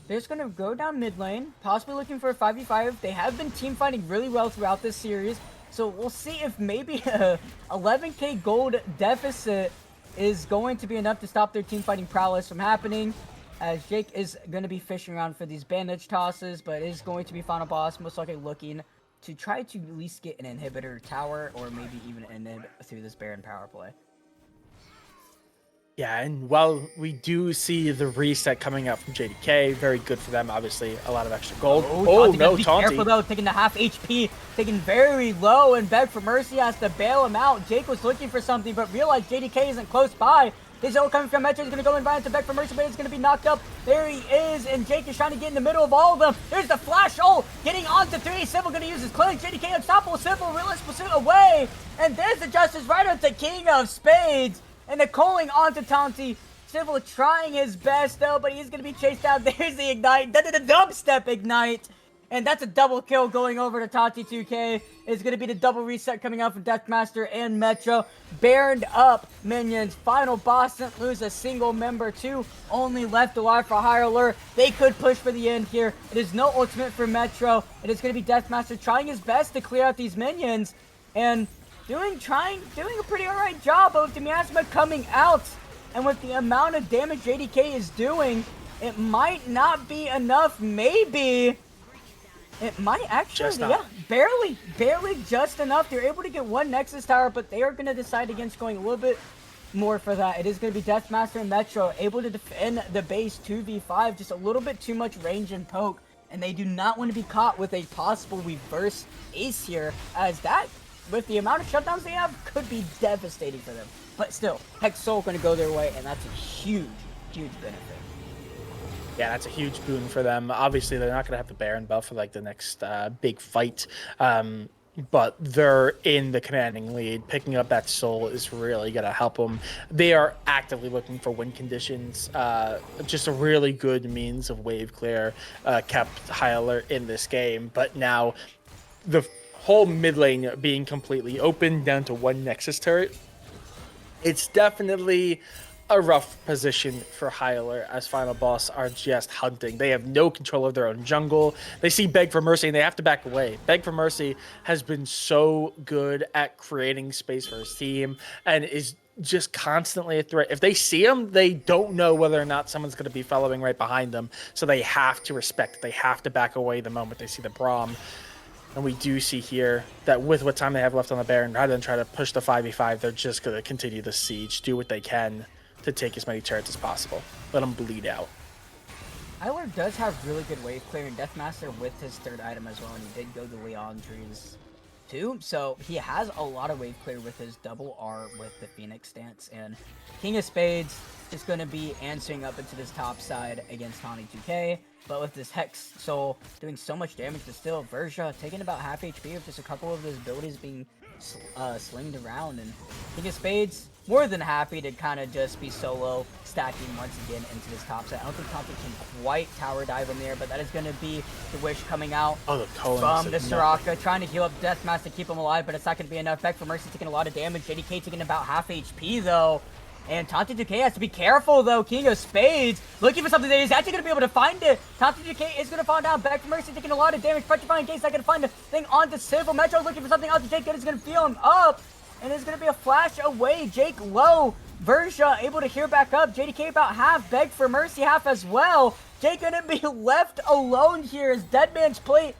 they're just going to go down mid lane, possibly looking for a 5v5. They have been team fighting really well throughout this series. So we'll see if maybe a 11k gold deficit is going to be enough to stop their team fighting prowess from happening, as Jake is going to be fishing around for these bandage tosses, but is going to be final boss, most likely looking to try to at least get an inhibitor tower, or maybe even an inhib through this Baron power play. Yeah, and while we do see the reset coming out from JDK, very good for them, obviously, a lot of extra gold. Oh, No, be Taunty. careful though, taking the half HP, taking very low, and Beg for Mercy has to bail him out. Jake was looking for something, but realized JDK isn't close by. His ult coming from Metro is going to go and run into Beg for Mercy, but it's going to be knocked up. There he is, and Jake is trying to get in the middle of all of them. There's the flash ult, getting onto 3. Civil going to use his clinic. JDK unstoppable. Civil, realist pursuit away. And there's the Justice Rider with the King of Spades. And the calling onto Taunty. Civil trying his best, though, but he's going to be chased out. There's the Ignite. The dubstep Ignite. And that's a double kill going over to Tati 2K. It's going to be the double reset coming out from Deathmaster and Metro. Baroned up minions. Final boss didn't lose a single member too. Only left alive for Higher Alert. They could push for the end here. It is no ultimate for Metro. It is going to be Deathmaster trying his best to clear out these minions. And doing a pretty alright job of the miasma coming out. And with the amount of damage JDK is doing, it might not be enough. Maybe it might actually, yeah, barely just enough. They're able to get one Nexus Tower, but they are going to decide against going a little bit more for that. It is going to be Deathmaster and Metro able to defend the base 2v5, just a little bit too much range and poke, and they do not want to be caught with a possible reverse ace here, as that, with the amount of shutdowns they have, could be devastating for them. But still, Hex Soul going to go their way, and that's a huge benefit. Yeah, that's a huge boon for them. Obviously, they're not going to have the Baron buff for like the next big fight, but they're in the commanding lead. Picking up that soul is really going to help them. They are actively looking for win conditions. Just a really good means of wave clear kept High Alert in this game, but now the whole mid lane being completely open down to one Nexus turret, it's definitely a rough position for High Alert, as Final Boss are just hunting. They have no control of their own jungle. They see Beg for Mercy and they have to back away. Beg for Mercy has been so good at creating space for his team and is just constantly a threat. If they see him, they don't know whether or not someone's going to be following right behind them. So they have to respect. They have to back away the moment they see the Braum. And we do see here that with what time they have left on the Baron, rather than try to push the 5v5, they're just going to continue the siege, do what they can to take as many turrets as possible. Let them bleed out. Hyler does have really good wave clear, and Deathmaster with his third item as well, and he did go the Leandre's too, so he has a lot of wave clear with his double R with the Phoenix stance, and King of Spades is going to be answering up into this top side against Tawny 2K, but with this Hex Soul doing so much damage, but still Verja taking about half HP with just a couple of his abilities being slinged around, and King of Spades more than happy to kind of just be solo stacking once again into this top side. I don't think Tommy can quite tower dive him there, but that is going to be the wish coming out from the Soraka, trying to heal up Deathmaster to keep him alive, but it's not going to be enough. Beg for Mercy taking a lot of damage. JDK taking about half HP though. And Tante 2K has to be careful though. King of Spades looking for something that he's actually going to be able to find it. Tante 2K is going to fall down. Beg for Mercy taking a lot of damage. Petrifying Gate's not going to find the thing onto Civil. Metro looking for something else. Jake is going to feel him up. And it's going to be a flash away. Jake low. Verja able to hear back up. JDK about half. Beg for Mercy half as well. Jake going to be left alone here as Dead Man's Plate.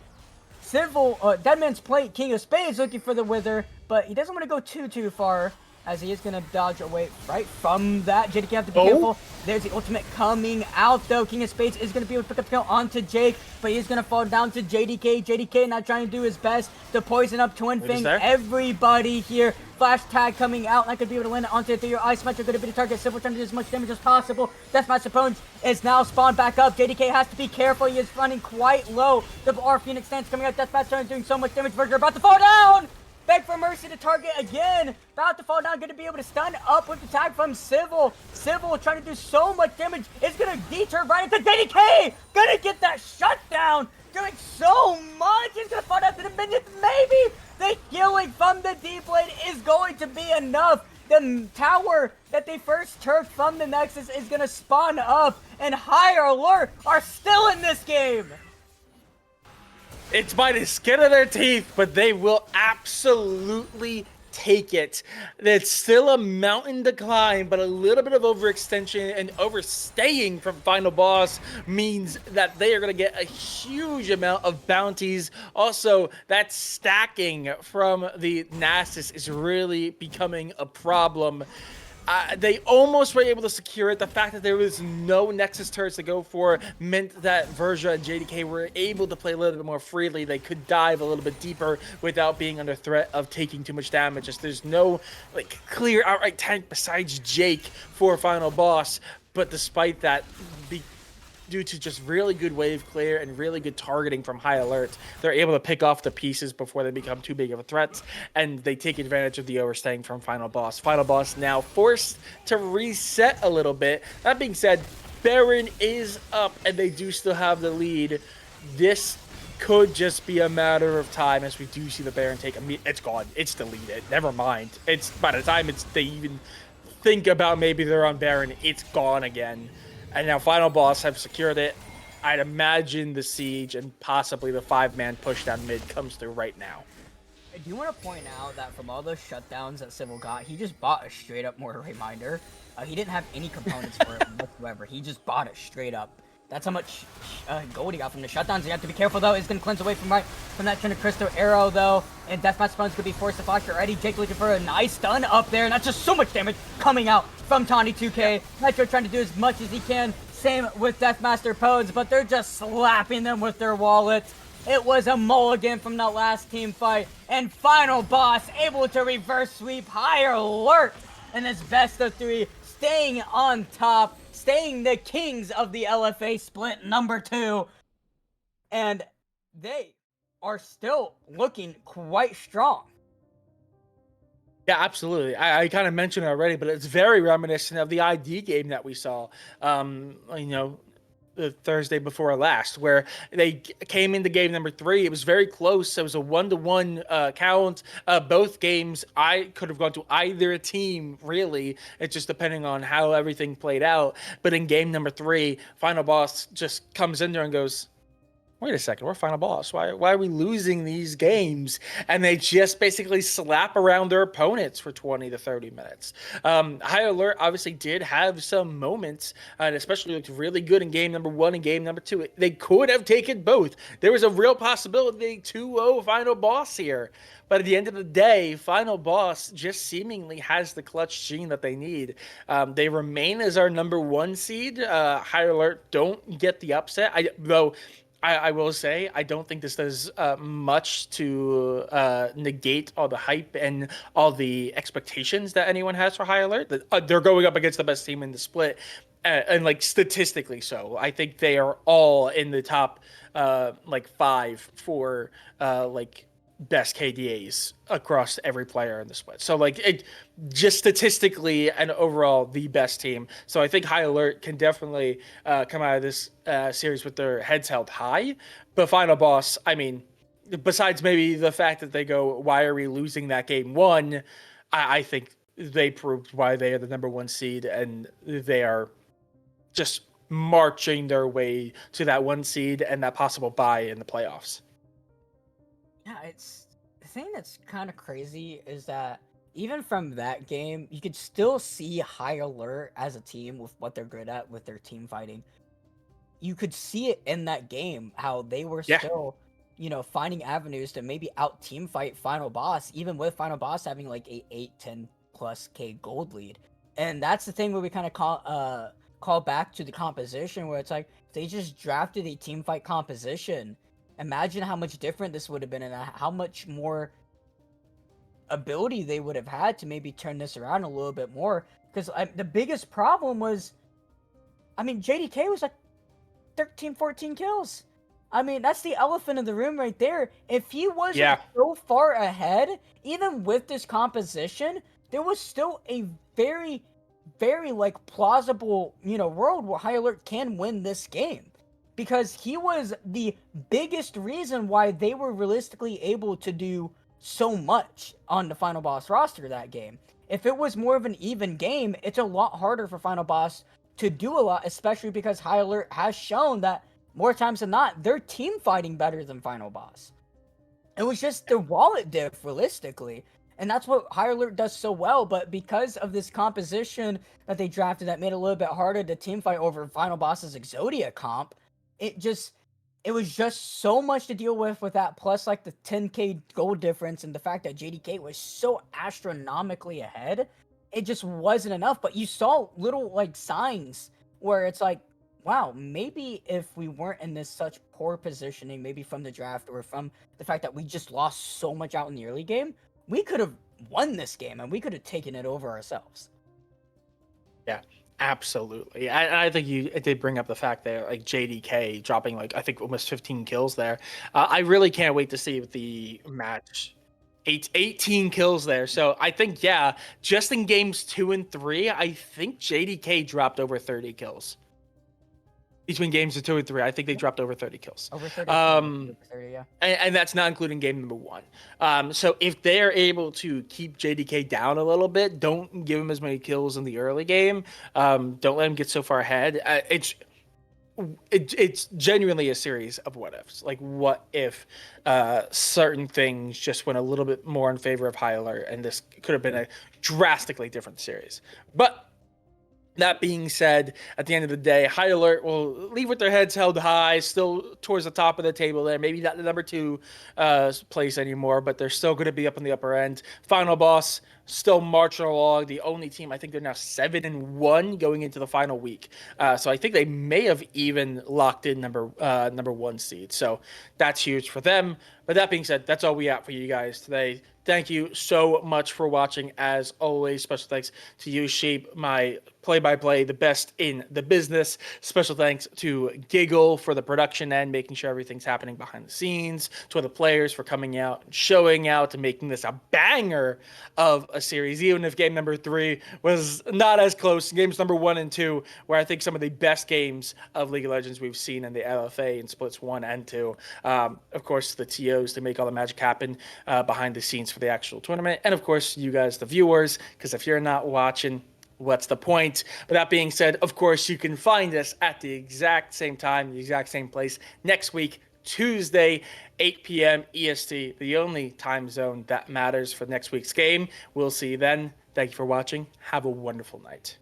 Dead Man's Plate. King of Spades looking for the Wither. But he doesn't want to go too far, as he is going to dodge away right from that. JDK have to be careful. There's the ultimate coming out, though. King of Spades is going to be able to pick up the kill onto Jake, but he's going to fall down to JDK. JDK not trying to do his best to poison up Twin Fang. Everybody here. Flash tag coming out. Not going to be able to land it onto the Ice Metro. Going to be the target. Civil trying to do as much damage as possible. Deathmaster Pwnage is now spawned back up. JDK has to be careful. He is running quite low. Double R Phoenix stance coming out. Deathmaster is doing so much damage. Verger about to fall down. Beg for Mercy to target again. About to fall down. Going to be able to stun up with the tag from Civil. Civil trying to do so much damage. It's going to deter right into JDK. Going to get that shutdown. Doing so much. He's going to fall down to the minions. Maybe the healing from the D-Blade is going to be enough. The tower that they first turfed from the Nexus is going to spawn up. And Higher Alert are still in this game. It's by the skin of their teeth, but they will absolutely take it. It's still a mountain to climb, but a little bit of overextension and overstaying from Final Boss means that they are going to get a huge amount of bounties. Also, that stacking from the Nasus is really becoming a problem. They almost were able to secure it. The fact that there was no Nexus turrets to go for meant that Verja and JDK were able to play a little bit more freely. They could dive a little bit deeper without being under threat of taking too much damage. Just there's no like clear outright tank besides Jake for Final Boss. But despite that, due to just really good wave clear and really good targeting from High Alert, they're able to pick off the pieces before they become too big of a threat, and they take advantage of the overstaying from Final Boss. Final Boss now forced to reset a little bit. That being said, Baron is up, and they do still have the lead. This could just be a matter of time as we do see the Baron take. I mean, it's gone. It's deleted. Never mind. It's by the time they even think about maybe they're on Baron, it's gone again. And now Final Boss have secured it. I'd imagine the siege and possibly the 5-man push down mid comes through right now. I do want to point out that from all those shutdowns that Civil got, he just bought a straight up mortar reminder. He didn't have any components for it whatsoever. He just bought it straight up. That's how much gold he got from the shutdowns. You have to be careful though. It's gonna cleanse away from that Trinity Crystal arrow though, and Deathmatch Spawn's gonna be forced to flash already. Jake looking for a nice stun up there, and that's just so much damage coming out from Tawny 2K. Nitro trying to do as much as he can. Same with Deathmaster Podes, but they're just slapping them with their wallets. It was a mulligan from that last team fight, and Final Boss able to reverse sweep High Alert in this best of 3, staying on top, staying the kings of the LFA split number 2, and they are still looking quite strong. Yeah, absolutely. I kind of mentioned it already, but it's very reminiscent of the ID game that we saw, the Thursday before last, where they came into game number 3. It was very close. It was a 1-to-1 count. Both games, I could have gone to either team, really. It's just depending on how everything played out. But in game number 3, Final Boss just comes in there and goes, wait a second, we're Final Boss. Why are we losing these games? And they just basically slap around their opponents for 20 to 30 minutes. High Alert obviously did have some moments, and especially looked really good in game number 1 and game number 2. They could have taken both. There was a real possibility 2-0 Final Boss here. But at the end of the day, Final Boss just seemingly has the clutch gene that they need. They remain as our number 1 seed. High Alert don't get the upset. I will say, I don't think this does much to negate all the hype and all the expectations that anyone has for High Alert. They're going up against the best team in the split, and like statistically so. I think they are all in the top 5 for best KDAs across every player in the split. So just statistically and overall the best team. So I think High Alert can definitely come out of this series with their heads held high. But Final Boss, I mean, besides maybe the fact that they go, why are we losing that game 1? I think they proved why they are the number 1 seed, and they are just marching their way to that 1 seed and that possible bye in the playoffs. Yeah, it's the thing that's kind of crazy is that even from that game, you could still see High Alert as a team with what they're good at with their team fighting. You could see it in that game how they were still, finding avenues to maybe out team fight Final Boss, even with Final Boss having like a 8-10+ K gold lead. And that's the thing where we kind of call back to the composition, where it's like they just drafted a team fight composition. Imagine how much different this would have been and how much more ability they would have had to maybe turn this around a little bit more. Because the biggest problem was, JDK was like 13, 14 kills. That's the elephant in the room right there. If he wasn't so far ahead, even with this composition, there was still a very, very plausible, world where High Alert can win this game. Because he was the biggest reason why they were realistically able to do so much on the Final Boss roster that game. If it was more of an even game, it's a lot harder for Final Boss to do a lot, especially because High Alert has shown that more times than not, they're team fighting better than Final Boss. It was just their wallet diff, realistically. And that's what High Alert does so well, but because of this composition that they drafted that made it a little bit harder to team fight over Final Boss's Exodia comp, it just it was just so much to deal with that, plus like the 10k gold difference and the fact that JDK was so astronomically ahead, it just wasn't enough. But you saw little like signs where it's like, wow, maybe if we weren't in this such poor positioning, maybe from the draft or from the fact that we just lost so much out in the early game, we could have won this game and we could have taken it over ourselves. Yeah, absolutely. I think you did bring up the fact that like JDK dropping like I think almost 15 kills there. I really can't wait to see the match. 18 kills there. So I think yeah, just in games 2 and 3, I think JDK dropped over 30 kills. Between games of 2 and 3, I think they dropped over 30 kills. Over 30, Um, over 30, yeah. and that's not including game number 1. So if they're able to keep JDK down a little bit, don't give him as many kills in the early game. Don't let him get so far ahead. It's genuinely a series of what ifs. Like, what if certain things just went a little bit more in favor of High Alert, and this could have been a drastically different series. But that being said, at the end of the day, High Alert will leave with their heads held high, still towards the top of the table there. Maybe not the number 2 place anymore, but they're still going to be up in the upper end. Final Boss still marching along. The only team, I think they're now 7-1 going into the final week. So I think they may have even locked in number 1 seed. So that's huge for them. But that being said, that's all we got for you guys today. Thank you so much for watching. As always, special thanks to you, Sheep, my play-by-play, the best in the business. Special thanks to Giggle for the production end, making sure everything's happening behind the scenes. To the players for coming out and showing out and making this a banger of a series, even if game number 3 was not as close. Games number 1 and 2 were, I think, some of the best games of League of Legends we've seen in the LFA in splits 1 and 2. Of course, the TOs to make all the magic happen behind the scenes for the actual tournament. And of course, you guys, the viewers, because if you're not watching, what's the point? But that being said, of course, you can find us at the exact same time, the exact same place next week, Tuesday, 8 p.m. EST, the only time zone that matters for next week's game. We'll see you then. Thank you for watching. Have a wonderful night.